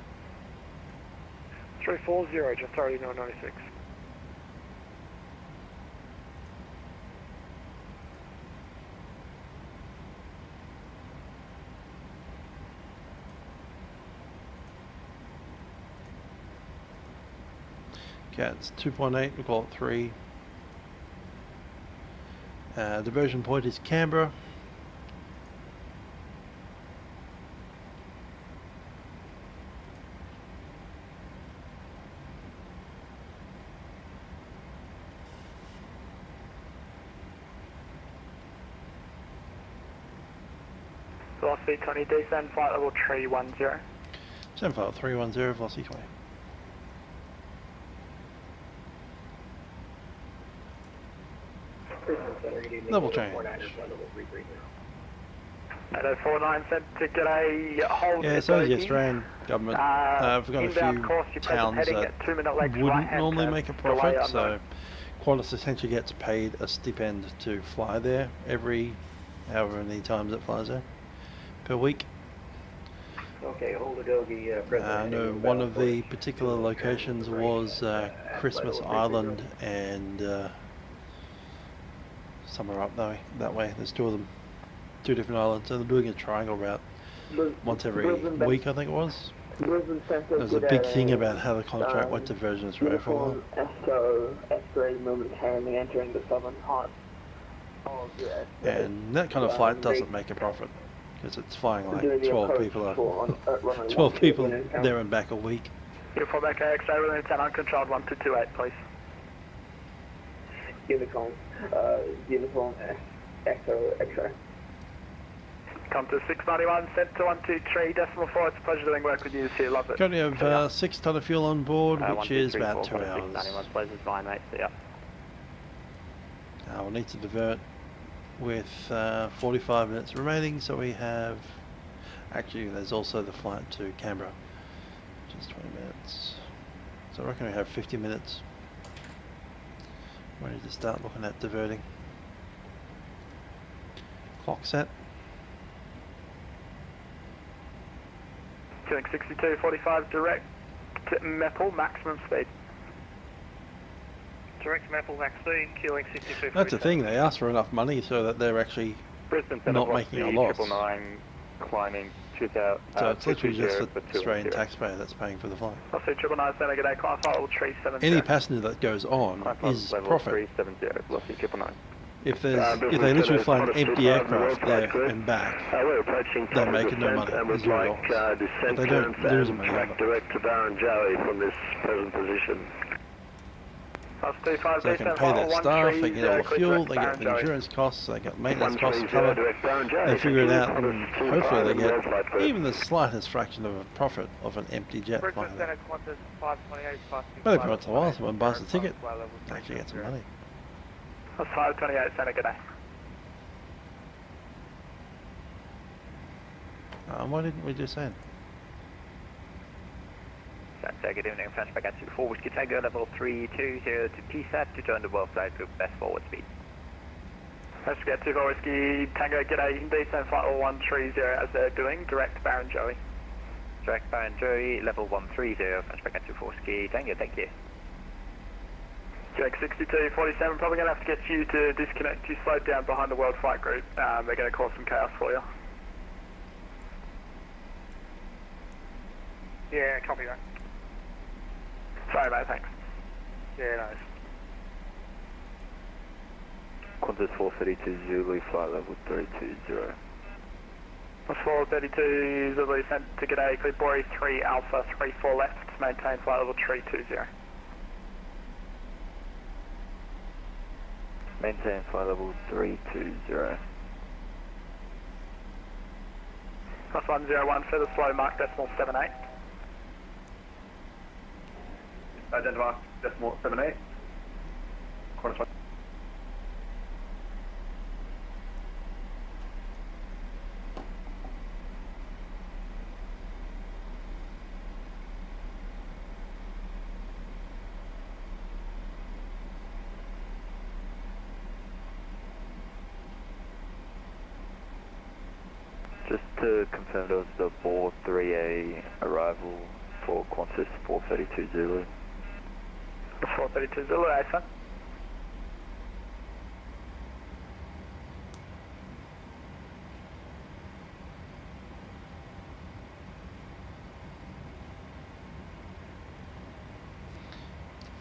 340, just 8996. Cat's 2.8, we'll call it 3. Diversion point is Canberra. Velocity 20, descend flight level 310. Descend flight 310, velocity 20. Level change. 8049 said to get a hold. Yeah, so is the Australian government. We've got a few towns that wouldn't normally make a profit, so Qantas essentially gets paid a stipend to fly there every however many times it flies there per week. Okay, hold the doggy. I know one of the particular locations was Christmas Island and somewhere up that way. There's two of them, two different islands, so they're doing a triangle route once every week, I think it was. There's a big thing about how the contract went to Virgin Australia for a while. SO S3 momentarily entering the southern part. And that kind of flight doesn't make a profit because it's flying like 12 people there and back a week. Uniform back X-ray, we're going to uncontrolled 1228, please. Uniform Echo X-ray. Come to 691, sent to 123.4. It's a pleasure doing work with you this year, love it. Currently have 6 tonne of fuel on board, which is about 2 hours. 91, please, it's fine, mate, see ya. We'll need to divert with 45 minutes remaining, so we have... Actually, there's also the flight to Canberra, which is 20 minutes. So I reckon we have 50 minutes. Ready to start looking at diverting. Clock set. Doing 62.45 direct to Maple, maximum speed. Direct Maple, max speed, queuing 62.45. That's the thing, they ask for enough money so that they're actually not making a loss. 999, climbing 2000. So it's literally just the Australian taxpayer that's paying for the flight. I'll see 999, Santa, good day, class flight level 370. Any passenger that goes on is profit. 370, velocity 999. If they literally fly an empty aircraft there and back, they're making no money. There's no loss. But they don't lose money either. Direct to Barrenjoey from this present position. So they can pay their staff, they get all the fuel, they get the insurance costs, they get maintenance costs covered. They figure it out and hopefully they get even the slightest fraction of a profit of an empty jet flying there. But if once in a while someone buys a ticket, they actually get some money. That's 528, Santa, good day. Why didn't we just end? Santa, good evening, Flashback at 24, Whiskey Tango, level 320 to TSAT to join the WorldFlight group, best forward speed. Flashback at 24, Whiskey Tango, good day, you can descend flight level 130 as they're doing, direct Barrenjoey. Direct Barrenjoey, level 130, Flashback at 24, Whiskey Tango, thank you. Jake 6247, probably going to have to get you to disconnect. You slowed down behind the WorldFlight group. They're going to cause some chaos for you. Yeah, copy that. Sorry mate, thanks. Yeah, nice. Qantas 432 Zulu, flight level 320. That's 432 Zulu, sent to G'day, clear Bori 3 Alpha, 34 left, maintain flight level 320. Maintain flight level 320. Plus 101 for the slow mark decimal 78. Identify decimal 78. Qantas. Just to confirm, there was the Bor 3A arrival for Qantas 432 Zulu. 432 Zulu, Alpha.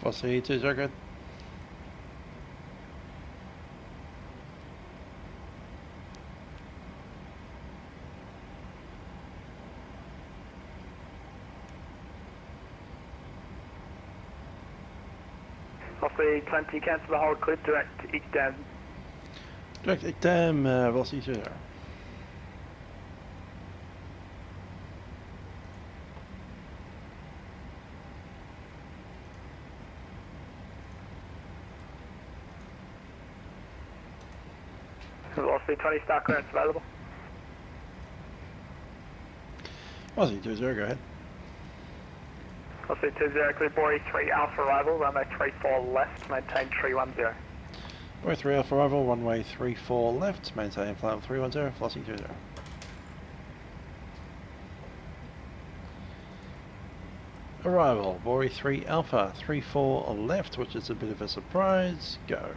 Velocity 20, good. Velocity 20, cancel the hold, clear direct exam. Direct exam, velocity 20. Velocity 20, start clearance available. Velocity 20, go ahead. Velocity 20, clear Bory 3 Alpha arrival, runway 34 left, maintain 310. Bory 3 Alpha arrival, runway 34 left, maintain flight level 310, velocity 20. Arrival, Bory 3 Alpha, 34 left, which is a bit of a surprise, go.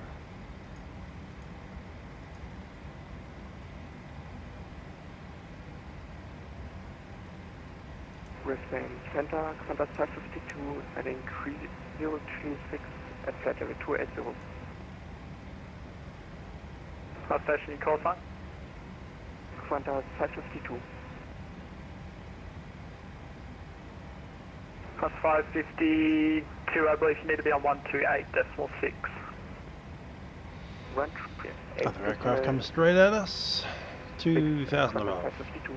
Brisbane Center, contact 552 and increase 036 at flight level 280. What station you call sign? Contact 552. Plus 552, I believe you need to be on 128.6. Other aircraft comes straight at us. 2,000 above. 552.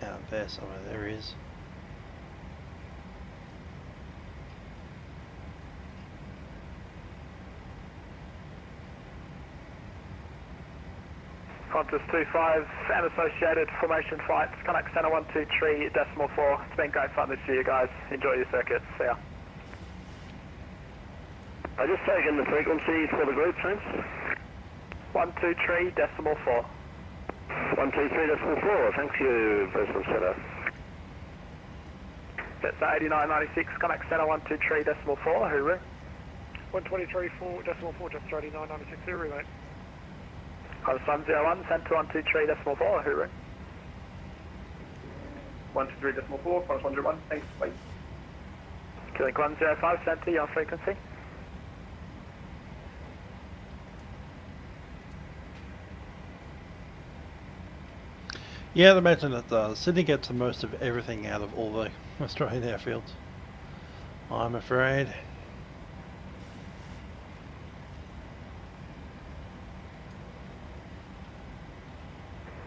Out there somewhere, there he is. Qantas 25 and associated formation flights, connect center 123.4. It's been great fun this year, guys. Enjoy your circuits. See ya. I just taken the frequency for the group, thanks. 123.4. 123.4, thank you, Brisbane Center. That's 8996, connect center 123.4, hooroo. 123.4, just 8996, hooroo, mate. Qantas 101, center 123.4, hooroo. 123.4, Qantas 101, thanks, bye. Killing 105, center, your frequency. Yeah, they mentioned that Sydney gets the most of everything out of all the Australian airfields, I'm afraid.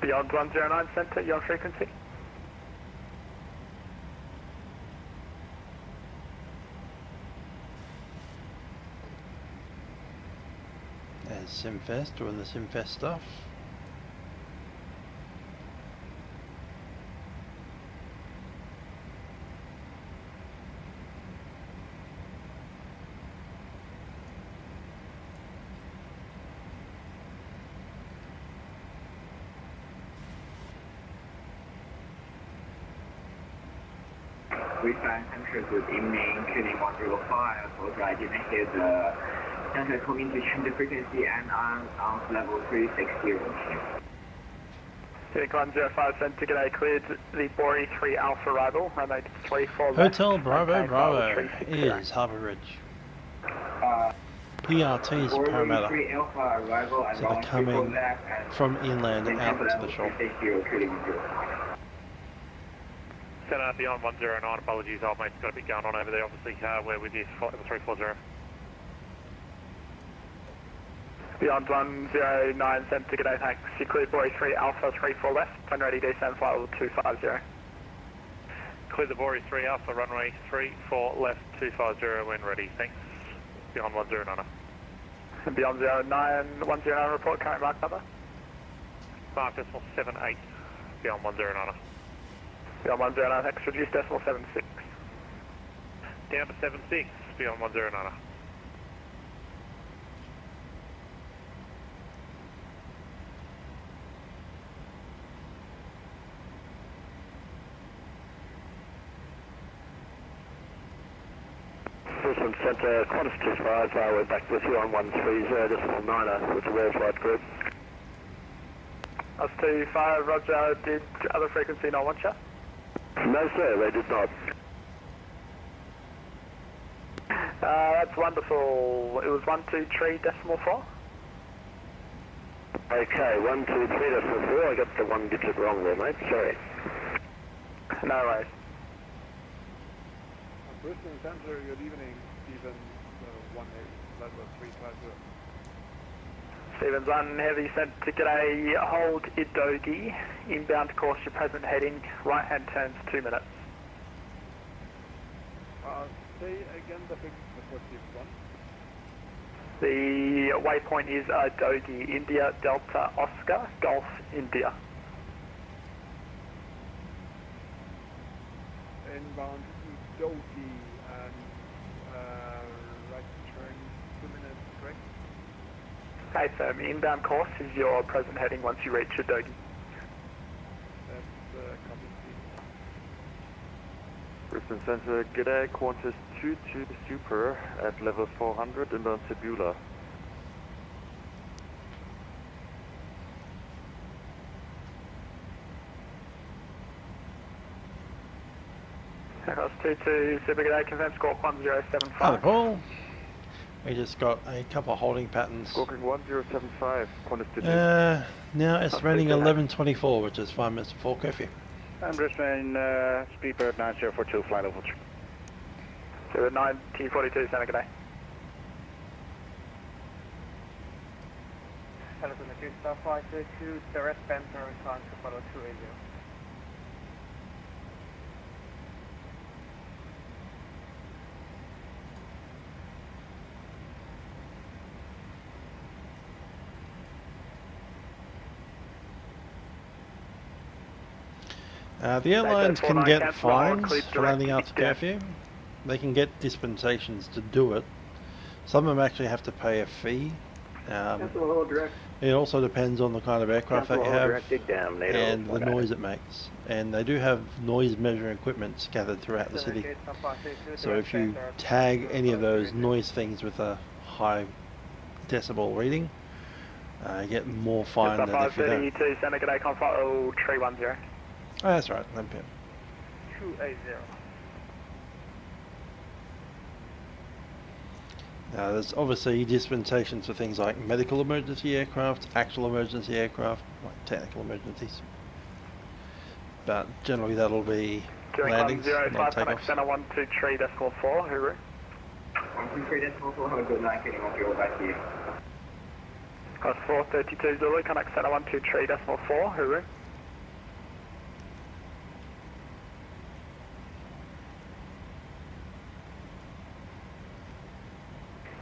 Beyond 109 center, your frequency. There's Simfest doing the Simfest stuff. Brisbane Central, good evening, tuning 105, for right United, center coming to change the frequency and on level 360. Tuning 105 center, g'day, cleared the Bory 3 Alpha arrival, runway 34 left. Hotel Bravo Bravo is Harbour Ridge. PRT's Parramatta. So they're coming from inland out to the shore. Center beyond 109, apologies, old mate's got a bit going on over there, obviously, we're with you, flight level 340. Beyond 109 center, g'day, thanks. You cleared Bory 3 Alpha 34 left, when ready, descend flight level 250. Clear the Bory 3 Alpha, runway 34 left, 250 when ready, thanks. Beyond 109. And beyond 109 report, current mark number? 5.78, beyond 109. Beyond 109, thanks, reduced decimal 76. Down to 76, beyond 109. Brisbane Centre, Qantas 25, we're back with you on 130.9 with the WorldFlight group. Us 25, roger, did other frequency not want you? No sir, they did not. That's wonderful. It was 123.4. Okay, 123.4. I got the one digit wrong there, mate. Sorry. No worries. Brisbane Centre, good evening. Stephen 18, level 350. Stevens 1, heavy sent to g'day, hold Idogi, inbound course, your present heading, right hand turns 2 minutes. Say again the figure before Stevens 1. The waypoint is Idogi, India, Delta, Oscar, Golf, India. Inbound Idogi and right turn 2 minutes, correct? Okay, so inbound course is your present heading once you reach Idogi. That's copy. Brisbane Centre, g'day, Qantas 22 Super at level 400 inbound Sebula. Cross 22 Super, g'day, confirm score 1075. Hi Paul. We just got a couple of holding patterns. Scoring 1075, Qantas 22. Now estimating 11:24, which is 5 minutes before curfew. And Brisbane, Speedbird 9042, flight level 3. So 9042, Santa, g'day. Hello, Connected Star Flight 2, direct Panther, time to follow 280. The airlines can get fines for landing after curfew. They can get dispensations to do it. Some of them actually have to pay a fee. It also depends on the kind of aircraft that you have and the noise it makes. And they do have noise measuring equipment scattered throughout the city. So if you tag any of those noise things with a high decibel reading, you get more fine than if you don't. 532, Santa, g'day, conflict 310. Oh, that's right, 11 p.m. 280. Now, there's obviously dispensations for things like medical emergency aircraft, actual emergency aircraft, like technical emergencies. But generally that'll be landings, not takeoffs. Center 123.4, Huru. 123.4, good night, getting off your back here. Cost 432 Zulu, connect center 123.4, Huru.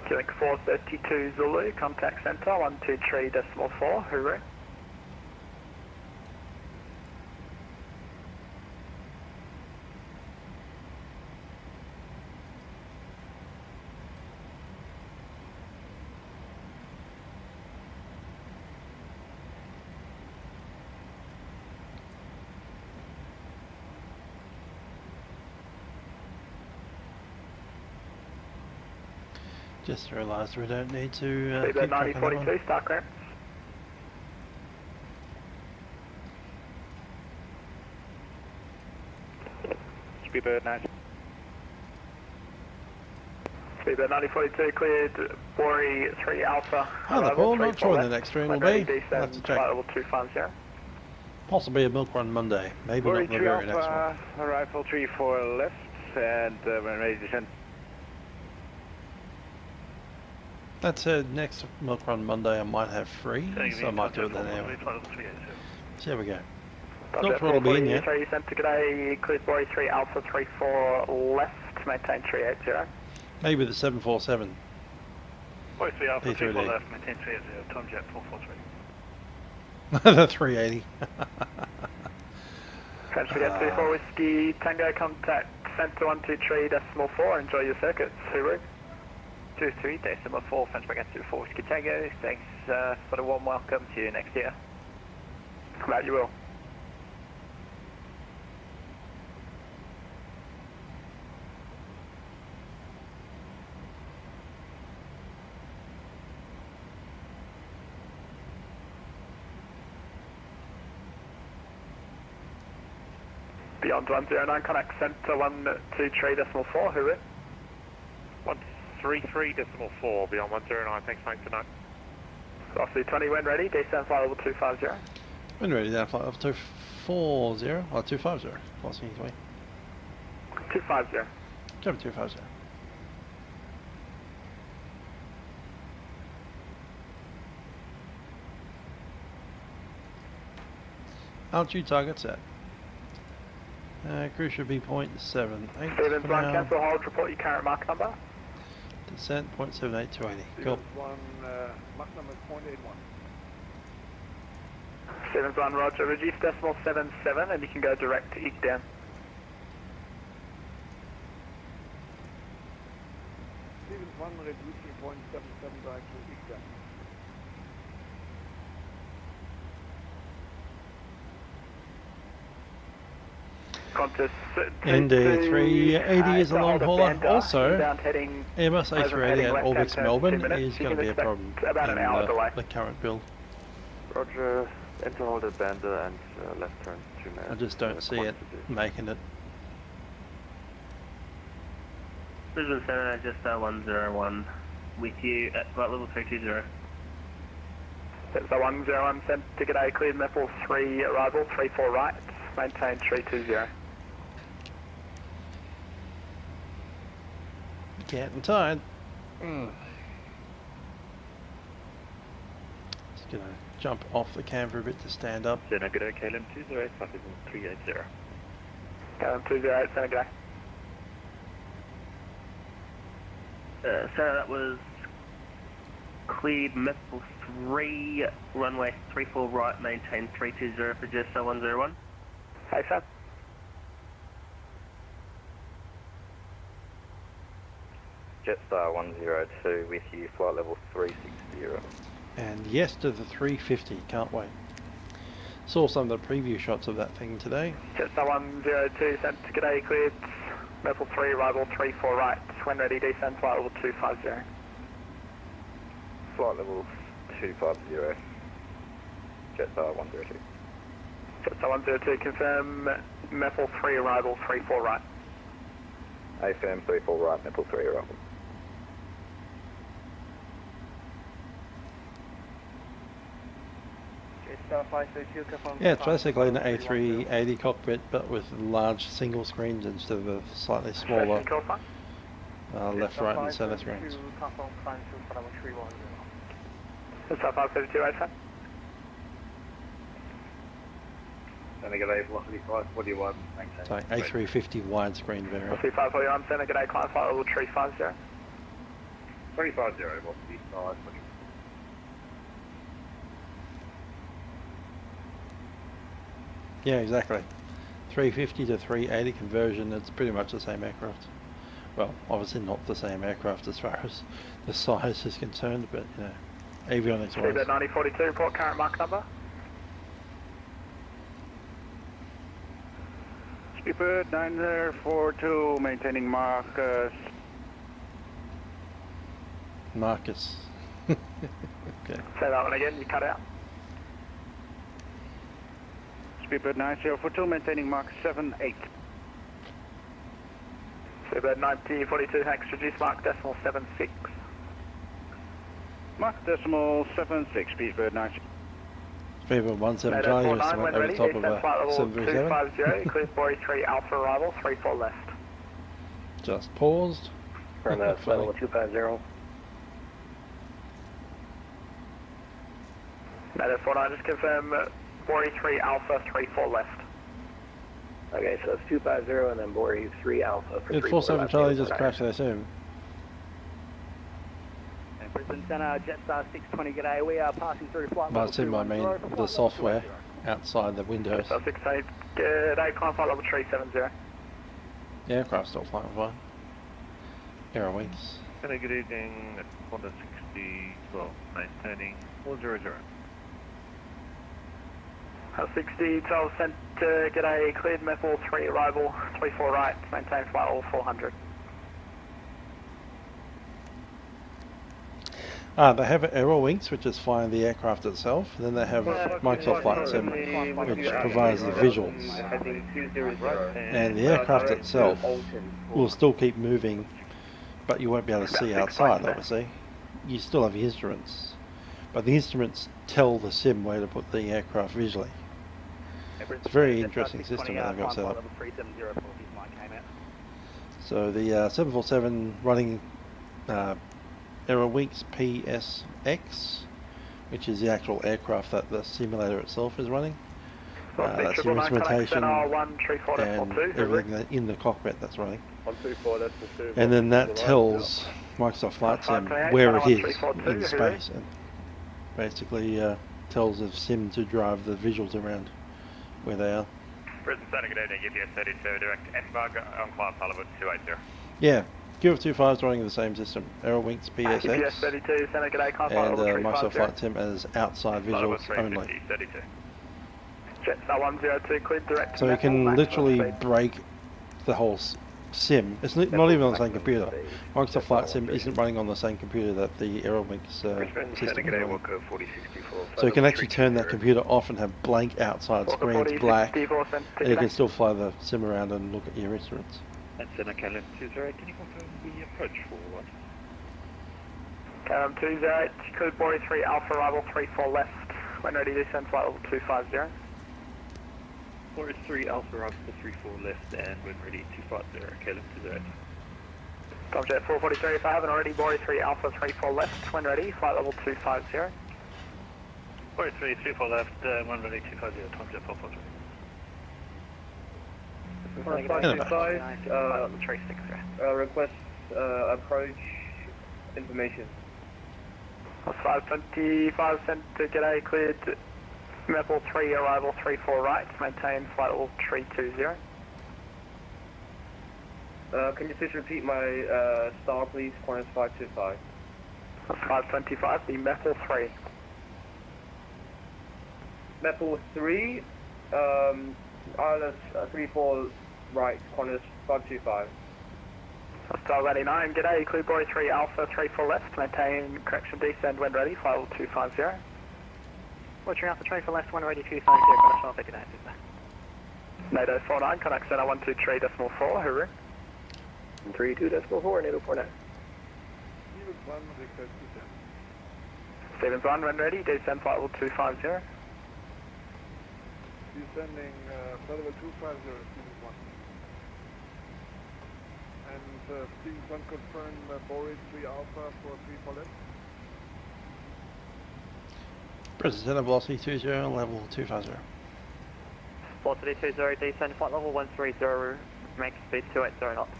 Quebec 432 Zulu, contact center 123.4, Huru. Just realised we don't need to keep track 9042, start clearance. Speedbird 90. Speedbird 9042 cleared, Bori 3 Alpha. Hi there, Paul. Not sure when the next train will be. We'll have to check. Level 250. Possibly a milk run Monday. Maybe Bori not the 3 very next one. Alpha, arrival 34 left, and when ready to descend. That's next milk run Monday I might have free, so I might do it then anyway. So there we go. Not sure it'll be in yet. So you sent to g'day, cleared Bori 3 Alpha 34 left, maintain 380. Maybe the 747. Bori 3 Alpha 34 P3D. left, maintain 380, time jet 443. The 380. French Forget 24 Whiskey, Tango, contact center 123.4, enjoy your circuits, Huru. 23.4, French Forget 24 Whiskey Tango, thanks for the warm welcome to you next year. Glad you will. Beyond 109, connect center 123.4, Huru. 33.4 beyond 109, thanks mate, good night. Velocity 20 when ready, descend flight level 250. When ready, down flight level 240, or 250, velocity 20. 250. Jump 250. Altitude target set. Cruise should be 0.78 Stevens, for run, now. cancel, hold, report your current Mach number. Descent 0.78 to 80. Cool. Mach number 0.81. Stevens 1, roger, reduce decimal 77 and you can go direct to Eek down. Stevens 1, reducing 0.77 direct to Eek down. ND 380 is a long hauler. Also, Airbus A380 at Orbx Melbourne is going to be a problem in the current build. Roger, enter hold at Bander and left turn 2 man. I just don't see it making it. Brisbane Center, just 101 with you at flight level 320. So 101, sent ticket A cleared, level 3 arrival, 34 right, maintain 320. Getting tired. Just gonna jump off the cam for a bit to stand up. Center good day, KLM 208, flight level 380. KLM 208, center good day. So that was cleared, level 3, runway 34 right, maintain 320 for Jetstar 101. Hey, sir. Jetstar 102 with you, flight level 360. And yes to the 350, can't wait. Saw some of the preview shots of that thing today. Jetstar 102, sent ticket A cleared, level 3 arrival, 34 right, when ready, descend flight level 250. Flight level 250, Jetstar 102. Jetstar 102, confirm level 3 arrival, 34 right. AFM 34 right, level 3 arrival. Yeah, it's basically an A380 cockpit, but with large single screens instead of a slightly smaller left, right and centre screens. Jetstar 532, AFM. Center good day, velocity 541, maintain. Sorry, A350 widescreen variant. Velocity 541, center good day, climb flight level 350. 350, velocity 541. Yeah, exactly. 350 to 380 conversion, it's pretty much the same aircraft. Well, obviously not the same aircraft as far as the size is concerned, but you know, avionics wise. Speedbird 9042, report current Mach number. Speedbird 9042, maintaining Marcus. Marcus. Okay. Say that one again, you cut out. Speedbird 9042, maintaining Mach 78. Speedbird 9042, thanks, reduce Mach decimal 76. Mach decimal 76, Speedbird 90. Speedbird 17 Charlie, just went over the top of a 737. 250, clear 43 Alpha arrival, 34 left. Just paused. From flight level 250. Native 49, just confirm 43 Alpha, 34 left. Okay, so it's 250 and then Bori 3 Alpha for 34 Charlie. Charlie just crashed, I assume. Brisbane Centre, Jetstar 620, g'day. We are passing through flight By Sim, I mean the software outside the windows. Jetstar 620, g'day, climb flight level 370. The aircraft's still flying fine. Aerowings. Good evening, Honda 60, well, maintaining 400. 60, 12 sent, g'day, cleared level 3 arrival, 34 right, maintain flight level 400. They have Aerowings, which is flying the aircraft itself, and then they have Microsoft Flight Sim, which provides the visuals. And the aircraft itself will still keep moving but you won't be able to see outside, obviously. You still have your instruments, but the instruments tell the sim where to put the aircraft visually. It's a very interesting system that they've got set up. So the 747 running Aerowinks PSX, which is the actual aircraft that the simulator itself is running. That's your instrumentation and everything in the cockpit that's running. And then that tells Microsoft Flight Sim where it is in space, and basically tells the sim to drive the visuals around where they are. Brisbane Center, good evening, UPS 32, direct S-Bug on class Hollywood 280. Yeah, QF25 is running the same system, Aerowinks PSX, UPS 32, Center, good day, class and Hollywood Microsoft Flight Sim as outside visuals only. Jetstar 102, cleared direct. So you can literally break the whole sim. It's not even on the same computer. Microsoft Flight Sim isn't running on the same computer that the Aerowinks system is running. So you can actually turn that computer off and have blank outside screens, black, and you can still fly the sim around and look at your instruments. And Center Calum 20, can you confirm the approach for what? Calum 20, cleared Boris 3 Alpha arrival 34 left. When ready, descend flight level 250. Boris 3 Alpha arrival 34 left, and when ready 250, Calum 20. Tomjet 443, if I haven't already, Boris 3 Alpha 34 left. When ready, flight level 250. Boris 3 34 left, when ready 250, Tomjet 443. Request approach information. 525 Center, g'day, cleared Maple 3 arrival 34 right, maintain flight level 320. Can you please repeat my star please, Qantas 525. 525, the Maple 3. Maple 3, ILS 34 right, Qantas 525. Star 89, g'day, clear Boy 3 Alpha 34 left, maintain correction descend when ready, flight level 250. Watching Alpha 34 left, when ready 250, Qantas 559. NATO 49, contact center 123.4, hooroo. 32.4, NATO 49. Stevens 1, when ready, descend flight level 250. Descending flight level 250, Stevens 1. And Stevens 1 confirm Boris 3 Alpha for 34 left. Present center velocity 20, level 250. 4320, descend flight level 130, max speed 280 knots.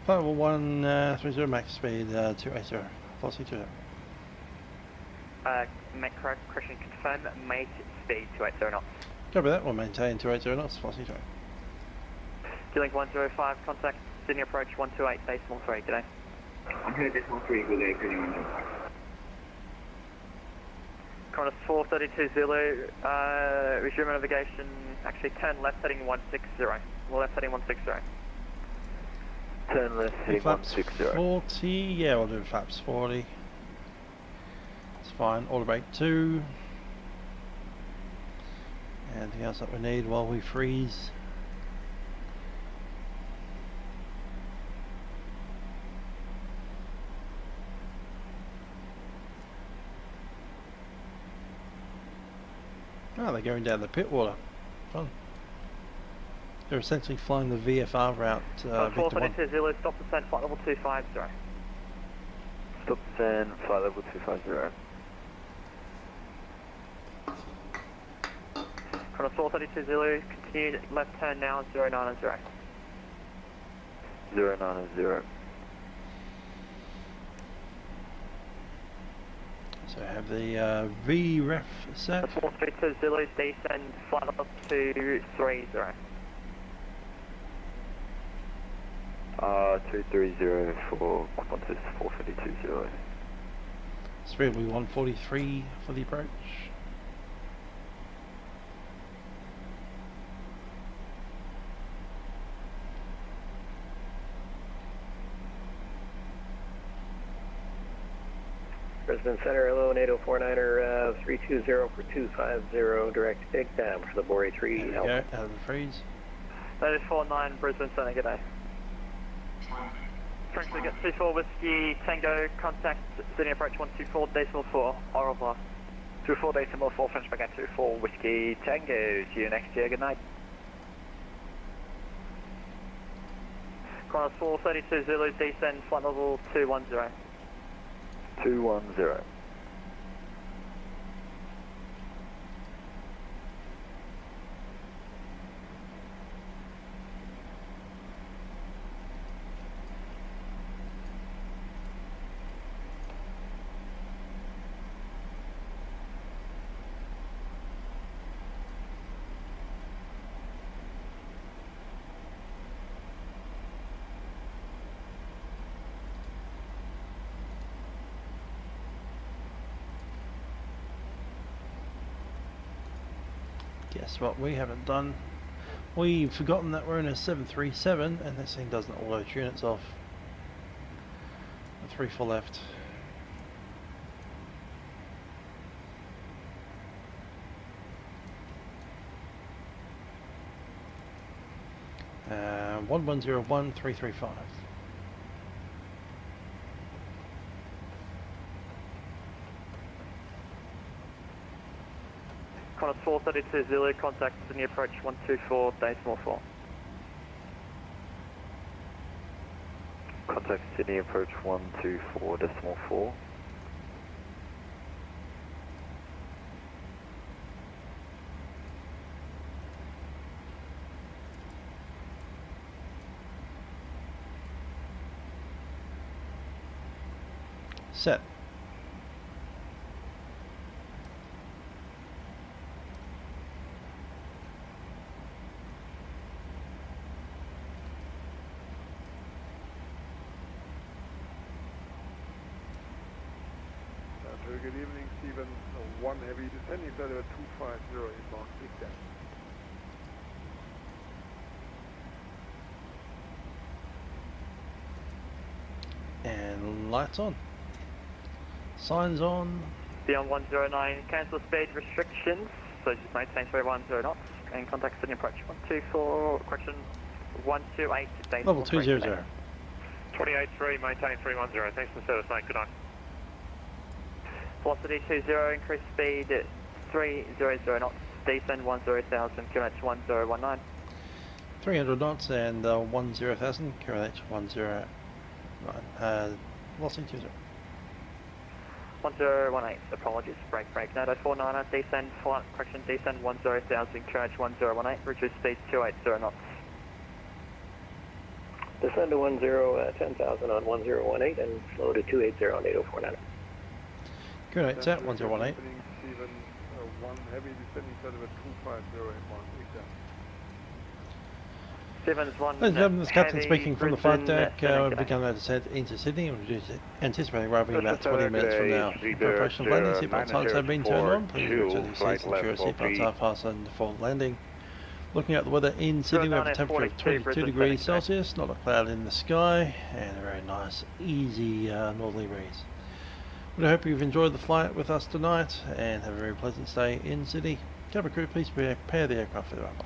Flight level 130, max speed 280, velocity 20. Make correction confirm, make speed 280 knots. Copy that, we'll maintain 280 knots, velocity 20. Link 105, contact Sydney approach 128, decimal 3, g'day. Okay, decimal 3, good day, good evening. Qantas 432 Zulu, resume navigation, actually turn left heading 160. Left heading 160. Turn left heading 160. 40, yeah, we'll do flaps 40. It's fine, auto brake 2. Anything else that we need while we freeze? Oh, they're going down the pit water. Fun. They're essentially flying the VFR route. Victor 432 Zulu, stop descent, flight level 250. Stop descent, flight level 250. Qantas 432 Zulu, continue left turn now, 090. 090. So I have the VREF set. 432 Zulu, descend, flight level 230. 230 for Qantas 432 Zulu. Speed will be 143 for the approach. Brisbane Center, hello, NATO 49er 320 for 250, direct Facecam for the Boris 3 Alpha. Out of the freeze. NATO 49, Brisbane Center, g'day. French we get 24 Whiskey Tango, contact Sydney approach 124.4, au revoir. 24.4, French back at 24 Whiskey Tango, see you next year, good night. Qantas 432 Zulu, descend flight level 210. 210. Guess what we haven't done? We've forgotten that we're in a 737 and this thing doesn't auto tune itself. 3-4 left. Uh, 1101-335. Qantas 432 Zulu, contact Sydney approach 124.4. Contact Sydney approach 124.4. Set. Good evening, Stephen. 1 heavy descending flight over 250 inbound, big down. And lights on. Signs on. Beyond 109, cancel speed restrictions, so just maintain 310 knots and contact Sydney approach 124, correction 128. Level 200. 28.3, maintain 310. Thanks for the service, mate. Good night. Velocity 20, increase speed 300 knots, descend 10,000, QNH 1019. 300 knots and 10,000, QNH 109. Velocity 20. 1018, apologies, brake, NATO 49, descend, flight, correction, descend 10,000, QNH 1018, reduce speed 280 knots. Descend to 10,000 on 1018 and slow to 280 on 8049. Good night, set 1018. Stephen, 1 heavy descending flight over 250 inbound, big down. Stevens 1. Ladies and gentlemen, this is Captain speaking from the flight deck. We've begun our descent into Sydney. We're anticipating arriving about 20 minutes from now. Preparation of landing, seatbelt signs have been turned on. Please return to your seats, ensure seatbelts are fastened for landing. Looking at the weather in Sydney, we have a temperature of 22 degrees Celsius, not a cloud in the sky, and a very nice, easy northerly breeze. We hope you've enjoyed the flight with us tonight and have a very pleasant stay in Sydney. Cabin crew, please prepare the aircraft for the arrival.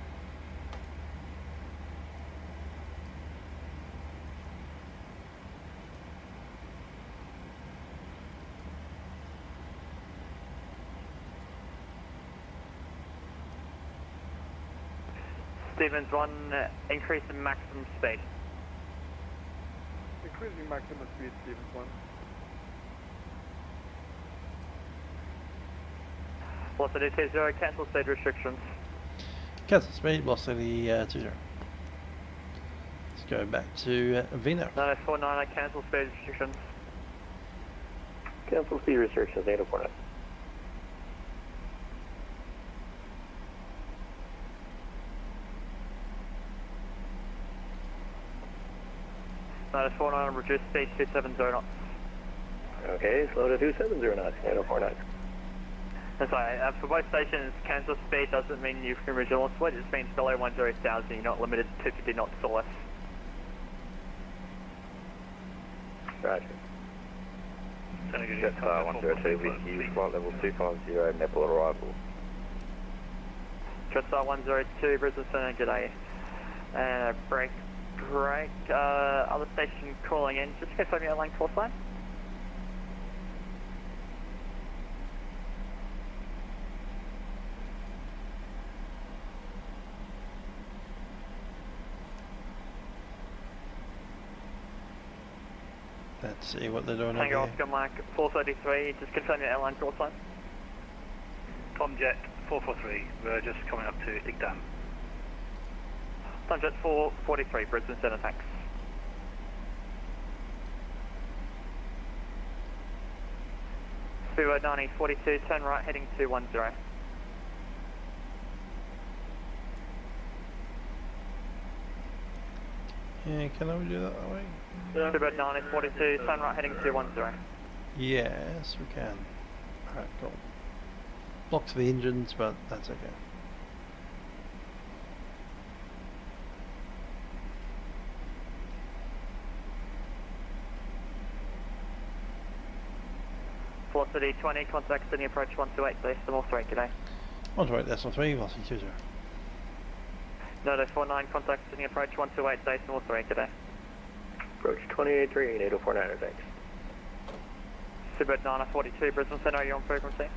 Stevens 1, increase in maximum speed. Increasing maximum speed, Stevens 1. Velocity 20, cancel speed restrictions. Cancel speed, velocity 20. Let's go back to Vino. 949, cancel speed restrictions. Cancel speed restrictions, 849. Notice 49, reduce speed 270 knots. Okay, slow to 270 knots, 8049. That's right, for both stations, cancel speed doesn't mean you can original split, it just means below 10,000, you're not limited to 250 knots or less. Roger. Jetstar 102 Whiskey, flight level 250, Nepal arrival. Jetstar 102, Brisbane, g'day. Brake Great. Other station calling in. Just confirm your airline call sign. Let's see what they're doing Tango over Oscar Mike 433. Just confirm your airline call sign. Tomjet 443. We're just coming up to Digdam. Tomjet 443. Brisbane Centre, thanks. Speedbird 9042. Turn right, heading 210. Yeah, can I do that way? Speedbird 9042. Turn right, heading 210. Yes, we can. Alright, cool. Blocks the engines, but that's okay. Velocity 20, contact Sydney approach 128, decimal 3, g'day. 128.3, velocity 20. Noto 49, contact Sydney approach 128, decimal 3, g'day. Approach 283, NATO 49er, thanks. Speedbird 942, Brisbane Centre, are you on frequency?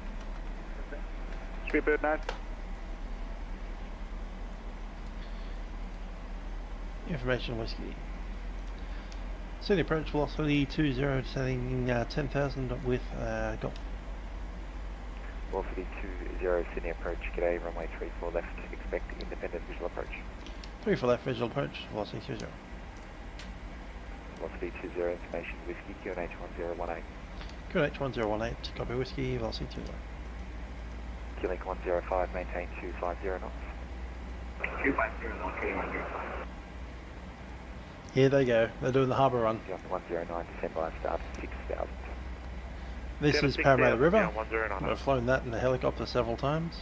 Speedbird 9. Information whiskey. Sydney approach velocity 20, setting 10,000 with golf. Velocity 20, Sydney approach, g'day, runway 34 left, expect independent visual approach. 34 left, visual approach, velocity 20. Velocity 20, information whiskey, QNH 1018. QNH 1018, copy whiskey, velocity 20. QLink 105, maintain 250 knots. 250 knots, 105. Here they go, they're doing the harbour run. 109, descend by start 6,000. This is Parramatta River. I've flown that in a helicopter several times.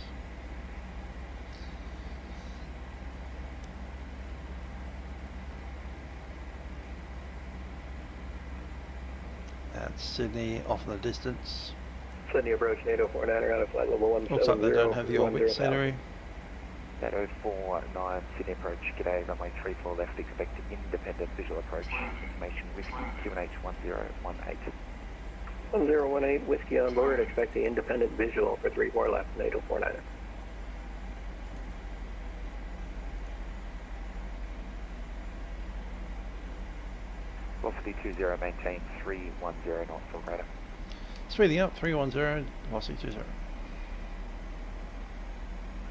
That's Sydney off in the distance. Sydney approach, NATO 49er out of flight level 170. Looks like they don't have the Orbx scenery. NATO 49, Sydney approach, g'day, runway 34 left, expect independent visual approach. Information whiskey, QNH 1018. 1018, whiskey on board, expect the independent visual for 34 left, NATO 49er. Velocity 20, maintain 310 knots or greater. Speeding up, 310, velocity 20.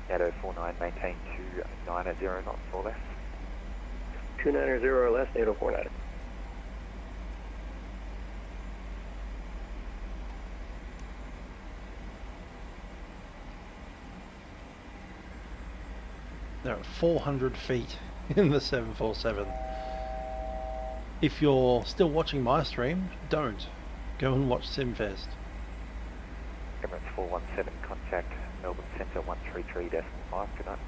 NATO 49, maintain 290 knots or less. 290 or less, NATO 49er. They're at 400 feet in the 747. If you're still watching my stream, don't. Go and watch SimFest. Emirates 417, contact Melbourne Centre 133.5, good night.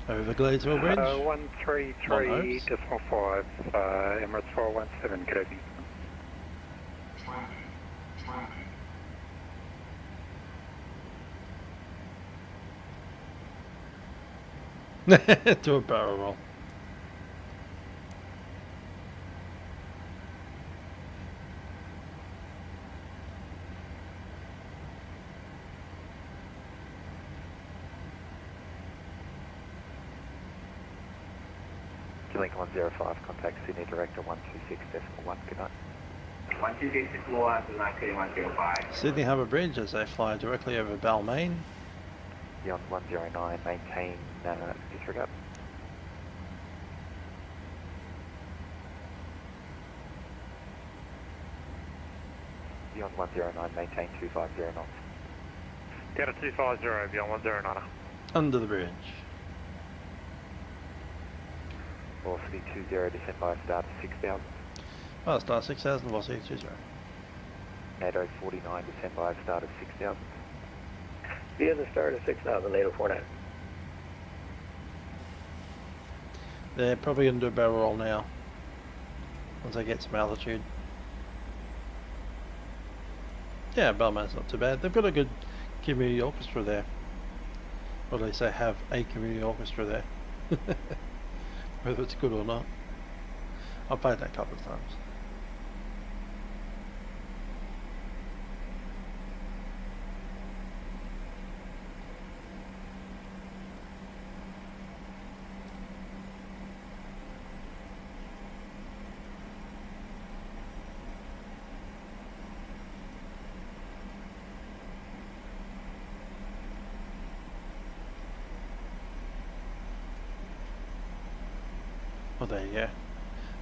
Over Gladesville Bridge. 133.5, Emirates 417, good evening. Do a barrel roll. Link 105, contact Sydney Director 126.1, good night. 126.1, 105. Sydney Harbour Bridge as they fly directly over Balmain. Beyond 109, maintain disregard. Beyond 109, maintain 250 knots. Delta 250, beyond 109. Under the bridge. Velocity 20, descend by start 6,000. Oh, start 6,000, velocity 20. NATO 49, descend by start of 6,000. Via the start of 6,000, NATO 49. They're probably going to do a barrel roll now. Once they get some altitude. Yeah, Balmain's not too bad. They've got a good community orchestra there. Or at least they have a community orchestra there. whether it's good or not. I've played that a couple of times. Well, there you go.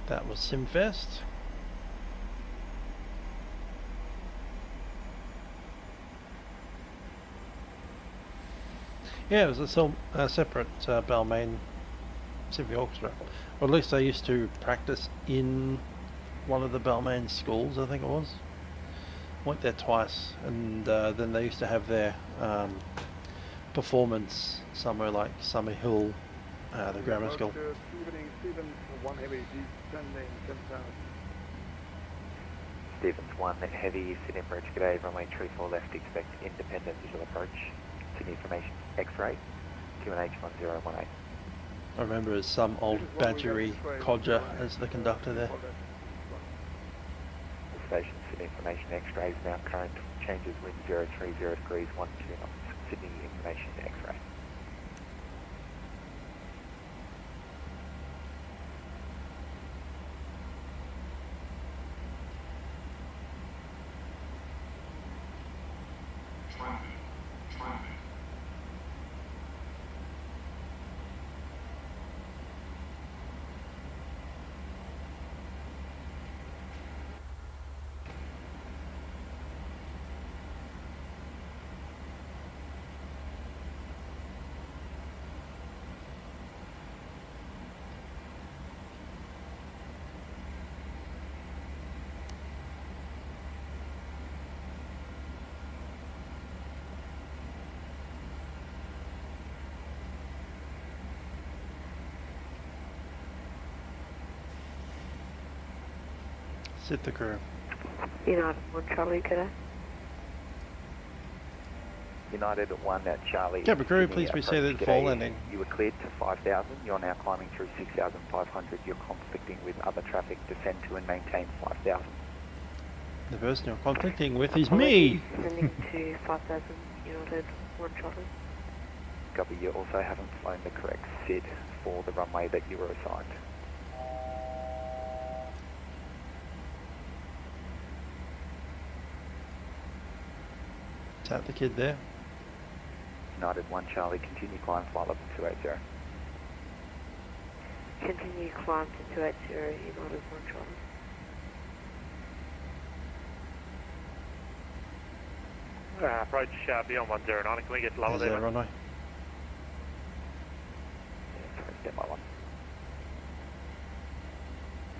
That was SimFest. Yeah, it was a separate Balmain Symphony Orchestra. Or at least I used to practice in one of the Balmain schools, I think it was. Went there twice, and then they used to have their performance somewhere like Summer Hill, the grammar school. Stevens, 1 heavy, descending 10,000. Stevens 1 heavy, Sydney approach, g'day, runway 34 left, expect independent visual approach. Sydney information, X-ray, QNH1018. I remember as some old badgery codger as the conductor there. Station, Sydney information, X-rays, now current changes, wind 030 degrees, 12 knots, Sydney information, X-ray. Sit the crew. United 1 Charlie, g'day. United 1 at Charlie. Cabin crew, please proceed at full landing. You were cleared to 5,000. You're now climbing through 6,500. You're conflicting with other traffic. Descend to and maintain 5,000. The person you're conflicting with is me. Descending to 5,000. United 1 Charlie. Copy. You also haven't flown the correct SID for the runway that you were assigned. Tap the kid there. United 1 Charlie, continue climb, flight level 280. Continue climb to 280, United 1 Charlie. Approach beyond 109, can we get lower there? Runway. Yeah, sorry, step by one.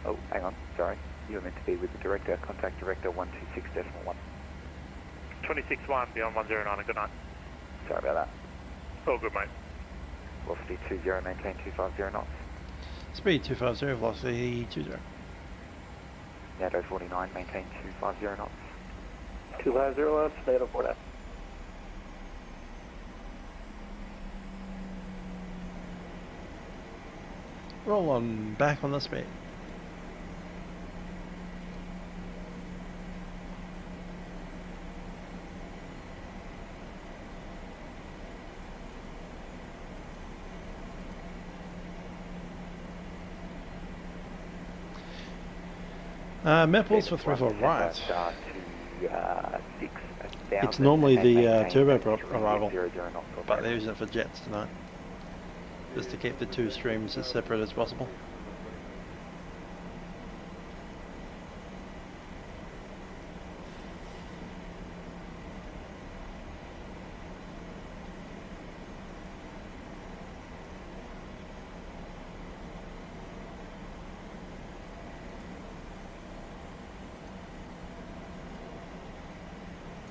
Oh, hang on, sorry. You were meant to be with the director, contact director 126.1. 26-1 beyond 109, good night. Sorry about that. All good, mate. Velocity 20, maintain 250 knots. Speed 250, velocity 20. NATO 49, maintain 250 knots. 250 knots, NATO 49. Roll on back on the speed. Maples for throttle right. It's normally the turboprop arrival, but they're using it for jets tonight, just to keep the two streams as separate as possible.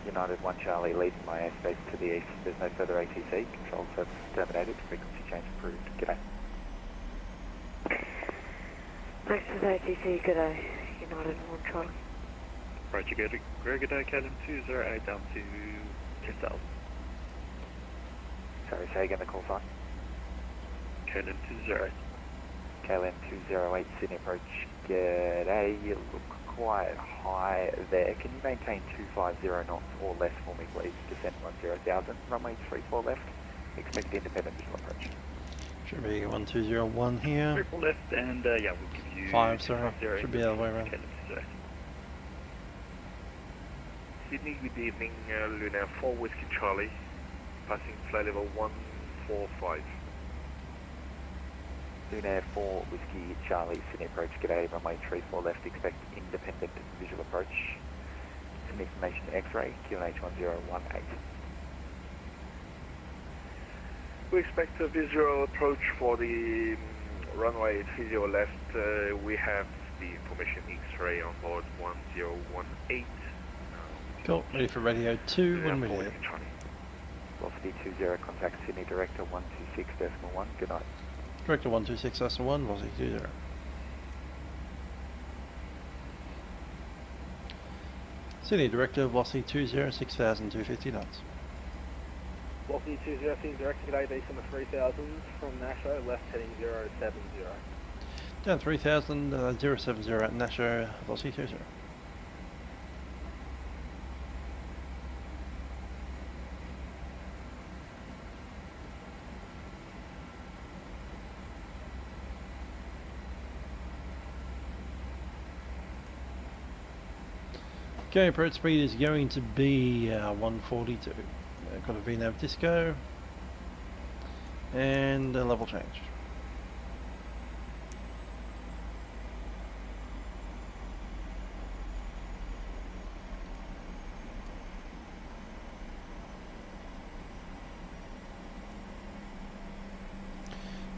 United 1 Charlie, leading my airspace to the east. There's no further ATC. Control service terminated. Frequency change approved. G'day. Next is ATC, g'day. United 1 Charlie. Roger, g'day, Caden 208 down to 10,000. Sorry, say again the call sign. Caden 208. KLM 208 Sydney approach, g'day, you look quite high there. Can you maintain 250 knots or less for me please? Descent 10,000, runway 34 left, expect independent visual approach. Should be 1201 here. 34 left and yeah, we'll give you 5, sorry, should be the other way around. Sydney, good evening, Luna 4 Whiskey Charlie, passing flight level 145. Luna 4 Whiskey Charlie, Sydney approach, g'day, runway 34 left, expect independent visual approach. Some information X-ray, QNH 1018. We expect a visual approach for the runway 30 left. We have the information X-ray on board 1018. Cool, ready for radio 2 when we're here. Velocity 20, contact Sydney Director 126.1, good night. Director 126.1, velocity 20. Sydney Director, velocity 20, 6,250 knots. Velocity 20, Sydney Director, g'day, decent 3000 from Nasho, left heading 070. Down 3000, 070 at Nasho, velocity 20. Okay, approach speed is going to be 142. Got a VNAV disco and a level change.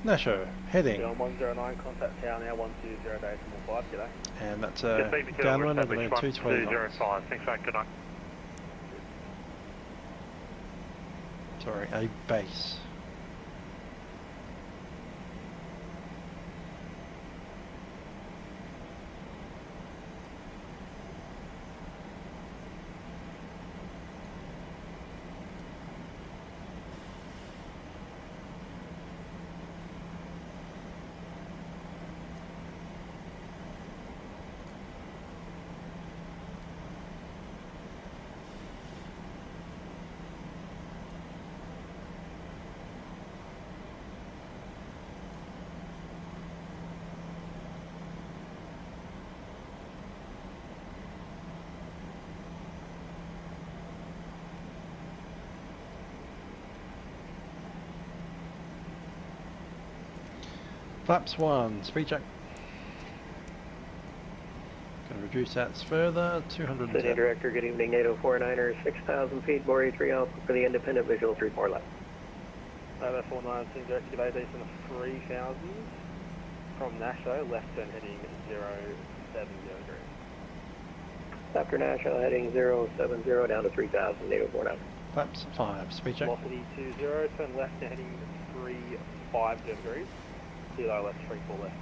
Nasho, heading. 109, contact tower now 120.5, g'day. And that's downwind over there 220 knots. Thanks, mate, good night. Sorry, a base. Flaps 1, speed check. Going to reduce that further, 210. Sydney Director, good evening, NATO 49er, 6,000 feet, Boreas 3 Alpha for the independent visual 34 left. Over 49, Sydney Director, g'day, decent 3000 from Nasho, left turn heading 070 degrees. After Nasho heading 070 down to 3,000, NATO 49. Flaps 5, speed check. Velocity 20, turn left heading 350 degrees. Clear left, 34 left.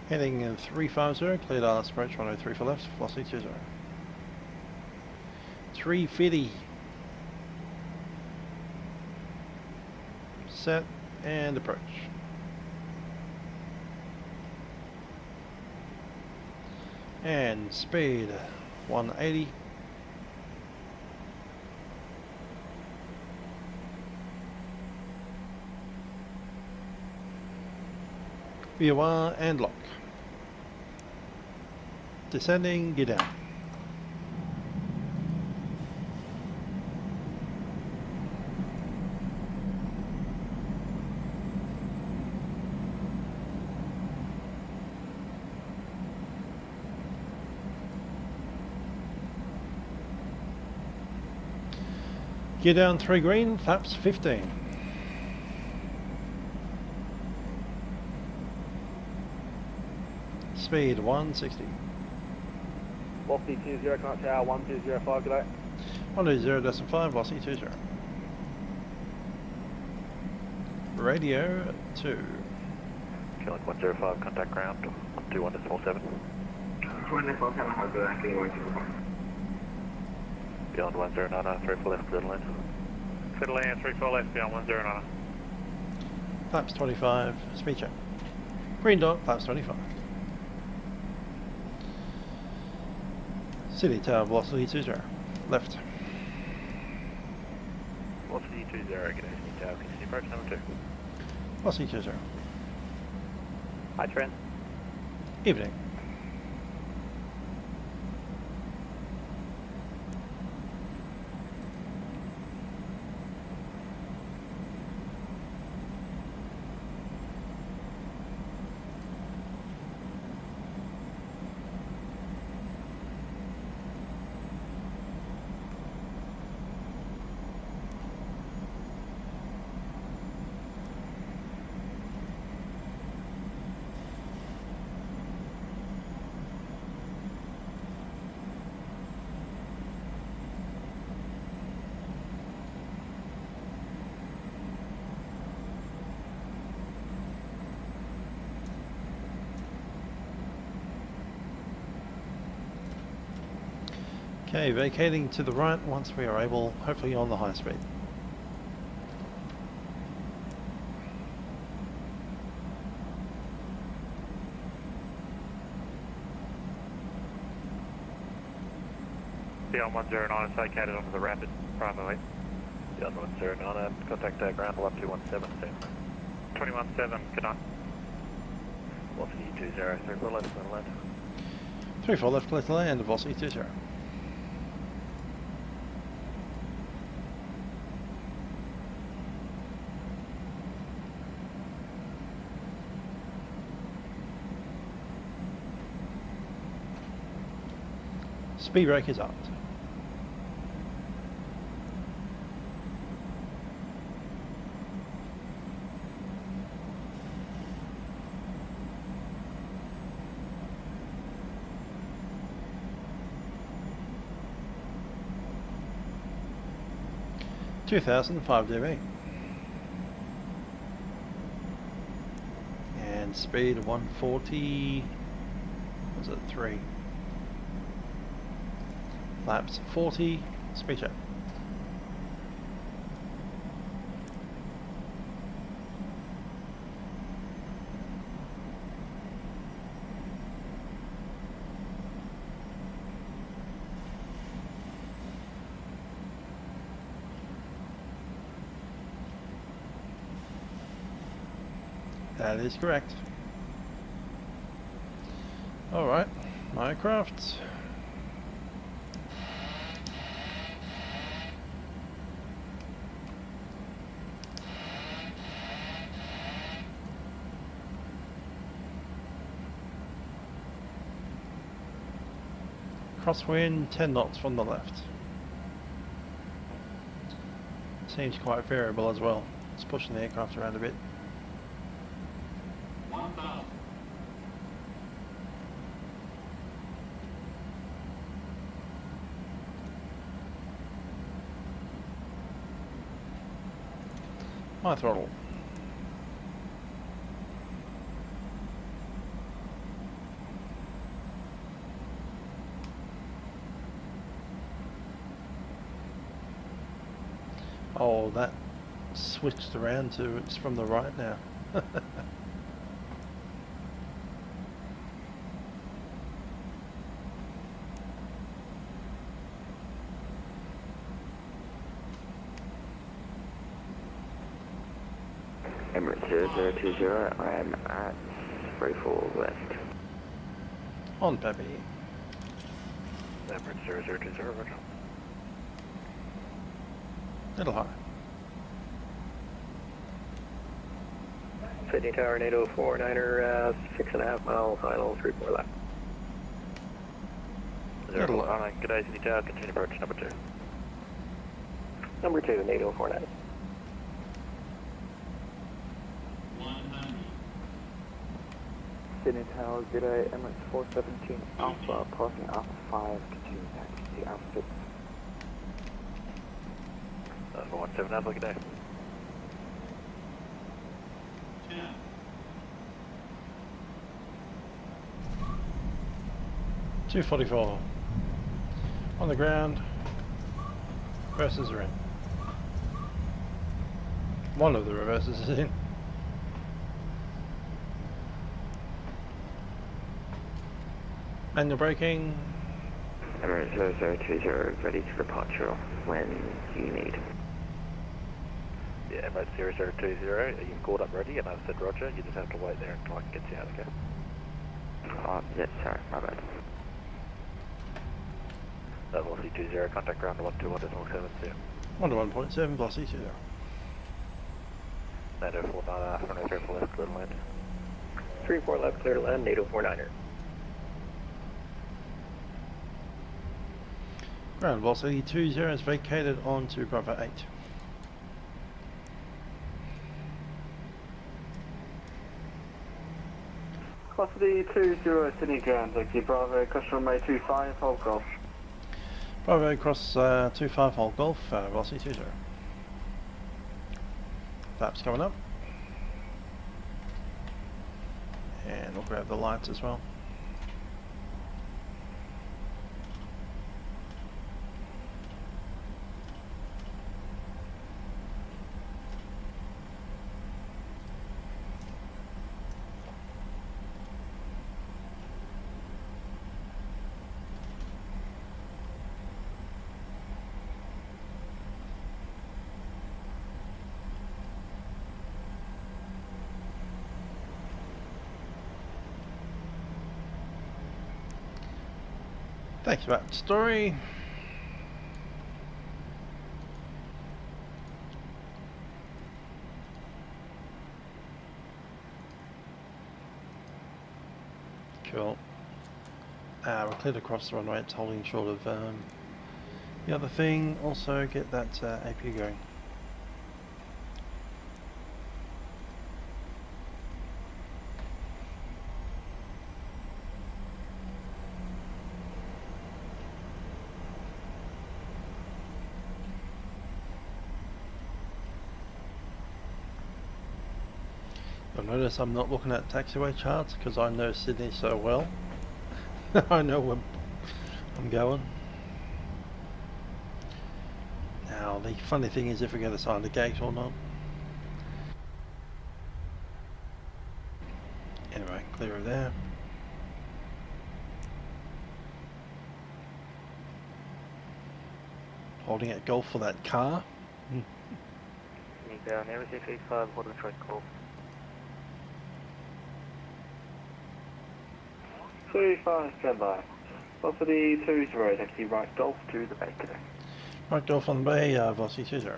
Heading 350, cleared ILS approach 103 for left, velocity 20. 350. Set and approach. And speed 180. VOR and lock. Descending, get down. Get down 3 green, flaps 15. Speed 160. Velocity 20, connect tower 1205, g'day. 120.5, velocity 20. Radio 2. Kilo 105, contact ground, 121.7. 147, how's that? Can you want to Beyond 109, 34 left, clear lane. Clear lane, 34 left, beyond 109. Flaps 25, speed check. Green dot, flaps 25. City tower, velocity 20. Left. Velocity 20, g'day, City Tower, continue approach number 2. Velocity 20. Hi, Trent. Evening. Okay, vacating to the right once we are able, hopefully on the high speed. Beyond 109 is located onto the rapid primary. Beyond 109, contact ground level 217. 217, good night. Velocity 20, circle left, and left. 34 left, clear to land, velocity 20. Speed brake is up. (2005 dB) and speed 140. Was it 3? Flaps 40, speed check. That is correct. Alright, my aircraft. Crosswind 10 knots from the left. Seems quite variable as well. It's pushing the aircraft around a bit. My throttle. Oh, that switched around to it's from the right now. Emirates 0020, I am at 34 west. On Peppy. Emirates 0020, roger. Little high. Sydney Tower, NATO 49er, 6.5 mile, final 34 left. 049, g'day Sydney Tower, continue approach number 2. Number 2, NATO 49. Sydney Tower, g'day, Emirates 417 Alpha, passing Alpha 5, continue taxi to Alpha 6. 417 Alpha, g'day. Yeah. 244. On the ground. Reverses are in. One of the reverses is in. Manual braking. Emirates 0020 ready to departure when you need. Yeah, Emirates 0020, you've called up ready and I've said roger, you just have to wait there until I can get you out, okay? Oh, yes, sorry, my bad. Velocity 20, contact ground 121.70. 121.7, velocity 20. NATO 49, runway 34 left, clear to land. 34 left, clear to land, NATO 49er. Ground velocity 20 is vacated onto Bravo 8. Velocity 20, Sydney ground, taxi Bravo, cross runway 25, hold golf. Bravo cross 25, hold golf, velocity 20. Flaps coming up. And we'll grab the lights as well. Thanks for that story. Cool. We're cleared across the runway, it's holding short of the other thing. Also get that AP going. You'll notice I'm not looking at taxiway charts because I know Sydney so well. I know where I'm going. Now the funny thing is if we're going to sign the gate or not. Anyway, clear of there. Holding at golf for that car. Down, everything 85, hold the track call. 35, stand by. Velocity 20, taxi right golf to the bay today. Right golf on the bay, velocity 20.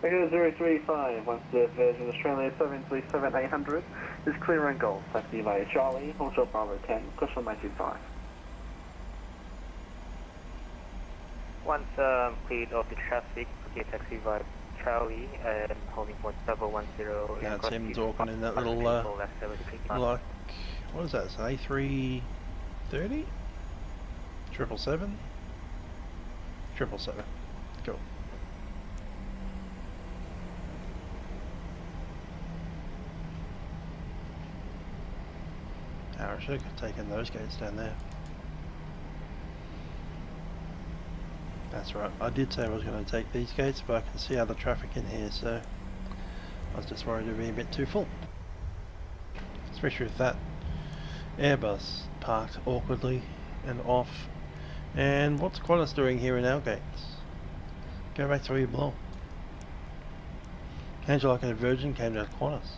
Echo 035, once the version Australia 737-800 is clear and golf. Taxi via Charlie, hold short Bravo 10, cross runway 25. Once cleared of the traffic, okay, taxi via Charlie and holding point 710. That's him talking in that little like, what does that say? 330? 777? 777. Cool. I should have taken those gates down there. That's right. I did say I was going to take these gates, but I can see other traffic in here, so I was just worried it would be a bit too full. Especially with that Airbus parked awkwardly and off. And what's Qantas doing here in our gates? Go back to where you belong. Can't you like a Virgin came down to Qantas?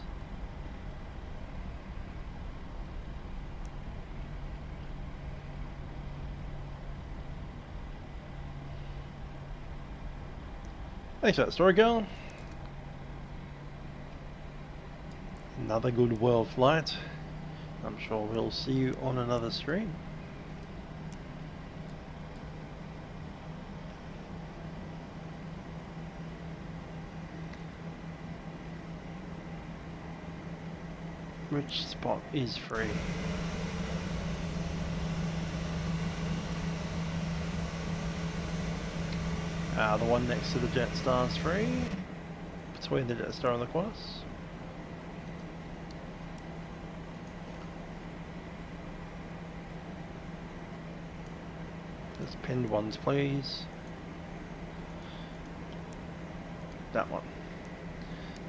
Thanks for that story, girl. Another good world flight. I'm sure we'll see you on another stream. Which spot is free? The one next to the Jetstar is free, between the Jetstar and the Qantas. Just pinned ones, please. That one.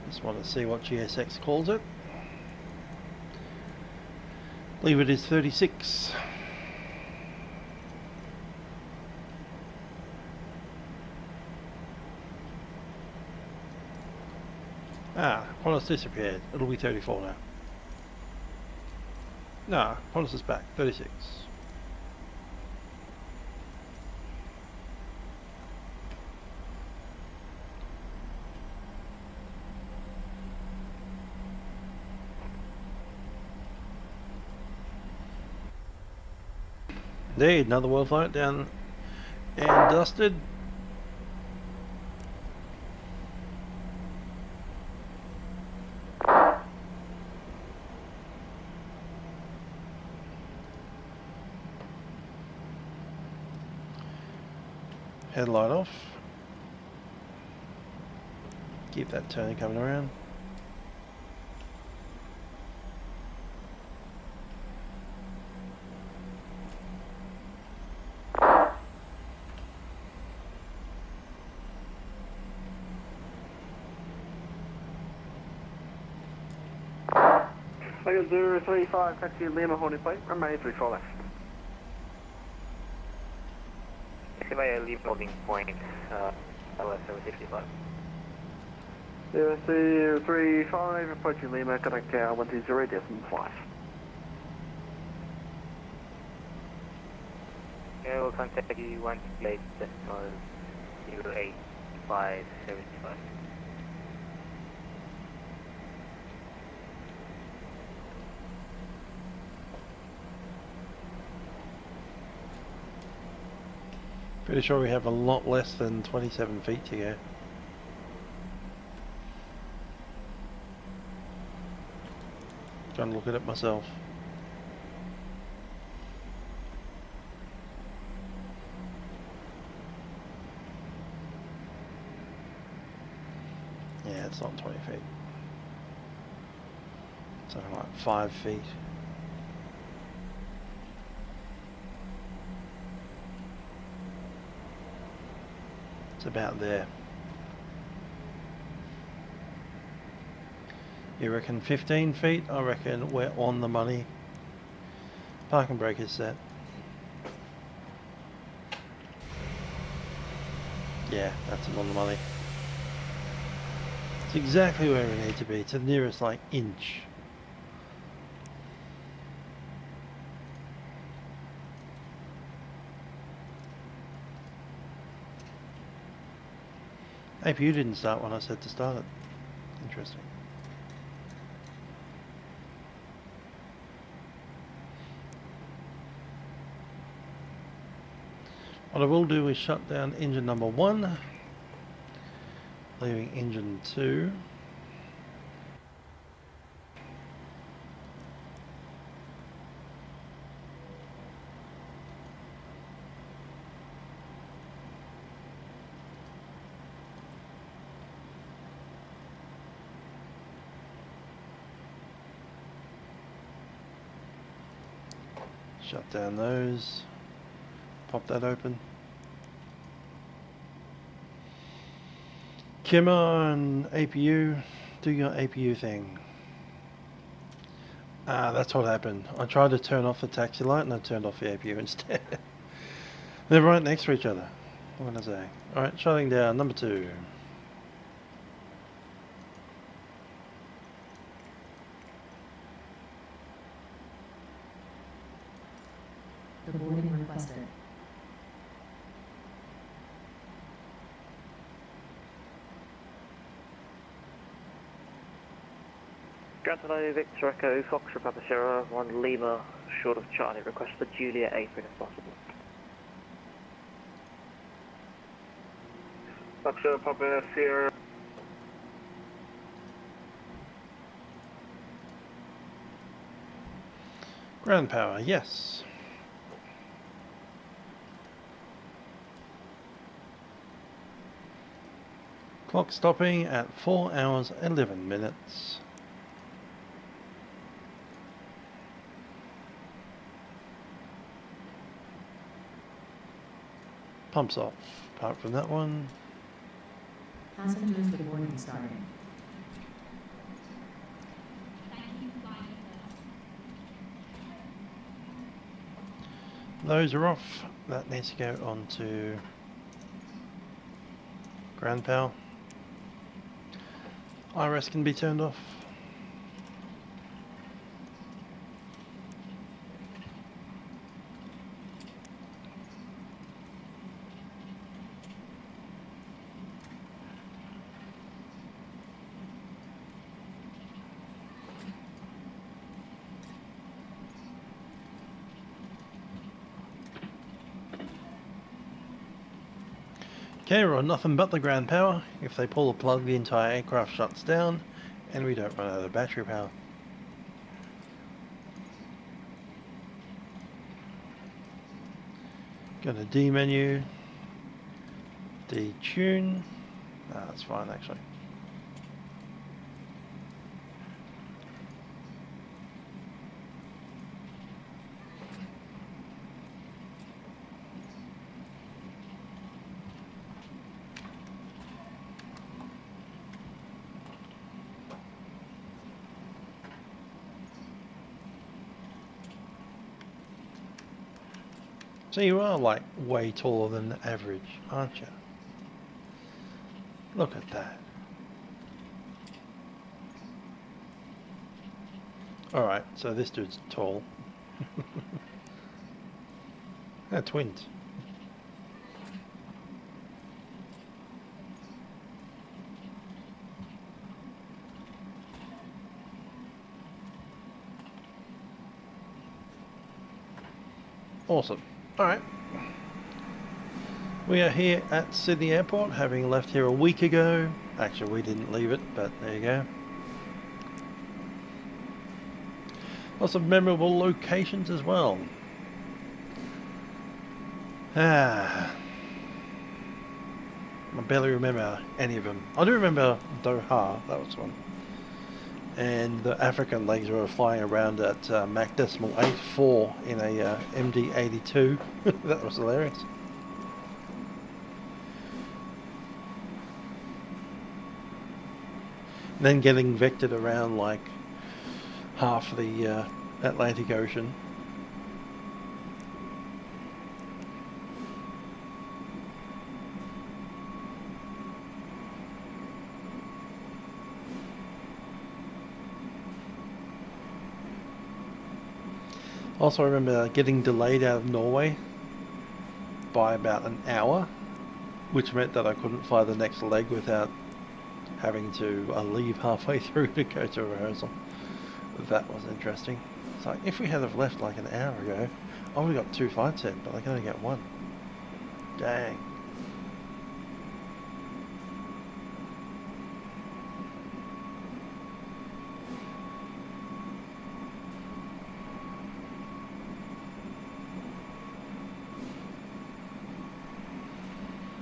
Just want to see what GSX calls it. Leave it is 36. Ah, Qantas disappeared. It'll be 34 now. Nah, Qantas is back. 36. Indeed, another WorldFlight down and dusted. Headlight off. Keep that turn coming around. I got 035, taxi Lima Horny Plate, runway 34 left. Taxi leave holding point, LS 765. 035, approaching Lima, contact tower 120.5. Okay, we'll contact you 128 decimal 08575. Pretty sure we have a lot less than 27 feet to go. Trying to look at it myself. Yeah, it's not 20 feet. Something like 5 feet. About there. You reckon 15 feet? I reckon we're on the money. Park and brake is set. Yeah, that's on the money. It's exactly where we need to be. It's the nearest like inch. APU didn't start when I said to start it. Interesting. What I will do is shut down engine number 1, leaving engine 2. Shut down those, pop that open. Come on, APU, do your APU thing. Ah, that's what happened. I tried to turn off the taxi light and I turned off the APU instead. They're right next to each other. What can I say? Alright, shutting down number 2. The boarding requested. Ground Hello, Victor Echo, Foxtrot Papa Sierra, 1 Lima, short of Charlie. Request for Julia apron if possible. Foxtrot Papa Sierra. Ground power, yes. Clock stopping at 4 hours 11 minutes. Pumps off, apart from that one. Passengers with boarding starting. those are off. That needs to go on to ground power. IRS can be turned off. Okay, we're on nothing but the ground power. If they pull the plug, the entire aircraft shuts down and we don't run out of battery power. Go to D menu, detune. That's fine actually. So you are like way taller than the average, aren't you? Look at that. Alright, so this dude's tall. They're twins. Awesome. Alright, we are here at Sydney Airport, having left here a week ago. Actually, we didn't leave it, but there you go. Lots of memorable locations as well. I barely remember any of them. I do remember Doha, that was one. And the African legs were flying around at Mach decimal 84 in a MD-82. That was hilarious. And then getting vectored around like half the Atlantic Ocean. Also, I remember getting delayed out of Norway by about an hour, which meant that I couldn't fly the next leg without having to leave halfway through to go to a rehearsal. That was interesting. It's like, if we had have left like an hour ago, I would have got 2 flights in, but I can only get 1. Dang.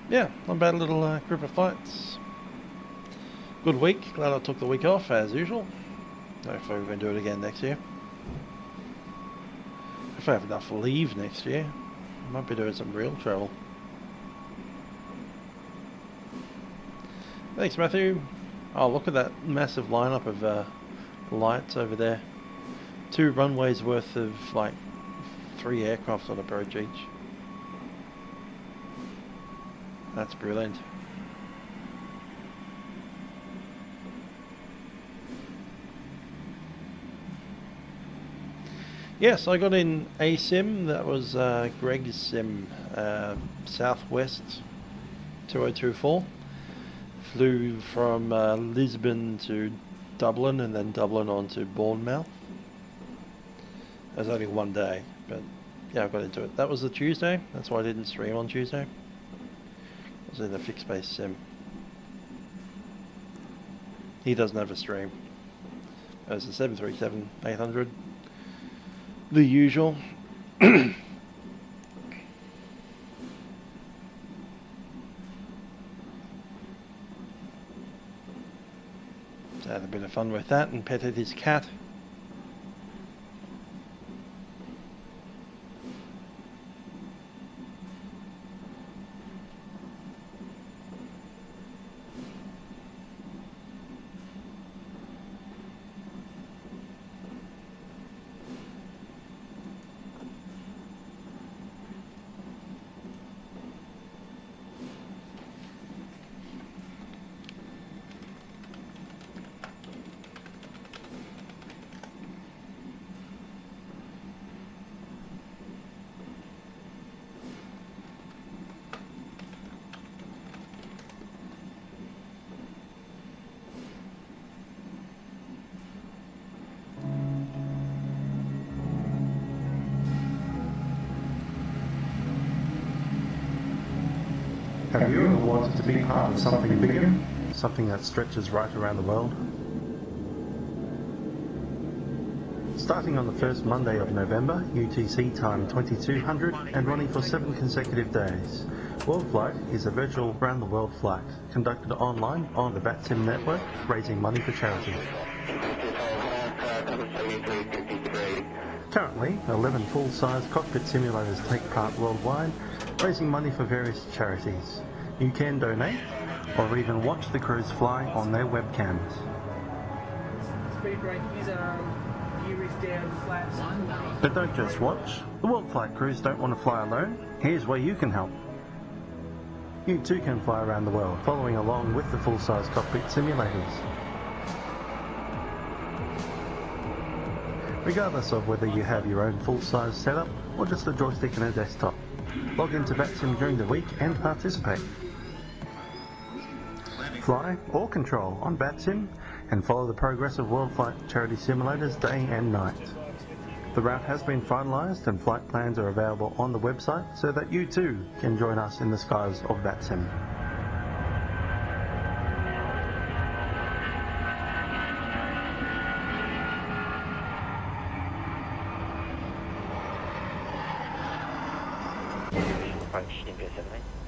Yeah, not bad little group of flights. Good week, glad I took the week off as usual. Hopefully we can do it again next year. If I have enough leave next year, I might be doing some real travel. Thanks Matthew. Oh, look at that massive lineup of lights over there. 2 runways worth of like 3 aircrafts on approach each. That's brilliant. Yes, I got in a sim. That was Greg's sim, Southwest 2024. Flew from Lisbon to Dublin and then Dublin on to Bournemouth. It was only 1 day, but yeah, I got into it. That was the Tuesday. That's why I didn't stream on Tuesday. I was in a fixed base sim. He doesn't have a stream. It was a 737-800. The usual. So I had a bit of fun with that and petted his cat. Have you ever wanted to be part of something bigger? Something that stretches right around the world? Starting on the first Monday of November, UTC time 2200, and running for 7 consecutive days, WorldFlight is a virtual round-the-world flight conducted online on the Vatsim network, raising money for charity. Currently, 11 full-size cockpit simulators take part worldwide, raising money for various charities. You can donate, or even watch the crews fly on their webcams. Speed brake is gear is down, flaps. But don't just watch. The WorldFlight crews don't want to fly alone. Here's where you can help. You too can fly around the world, following along with the full-size cockpit simulators. Regardless of whether you have your own full-size setup or just a joystick and a desktop, log into Vatsim during the week and participate. Fly or control on Vatsim and follow the progress of WorldFlight charity simulators day and night. The route has been finalised and flight plans are available on the website so that you too can join us in the skies of Vatsim. Approach India 17.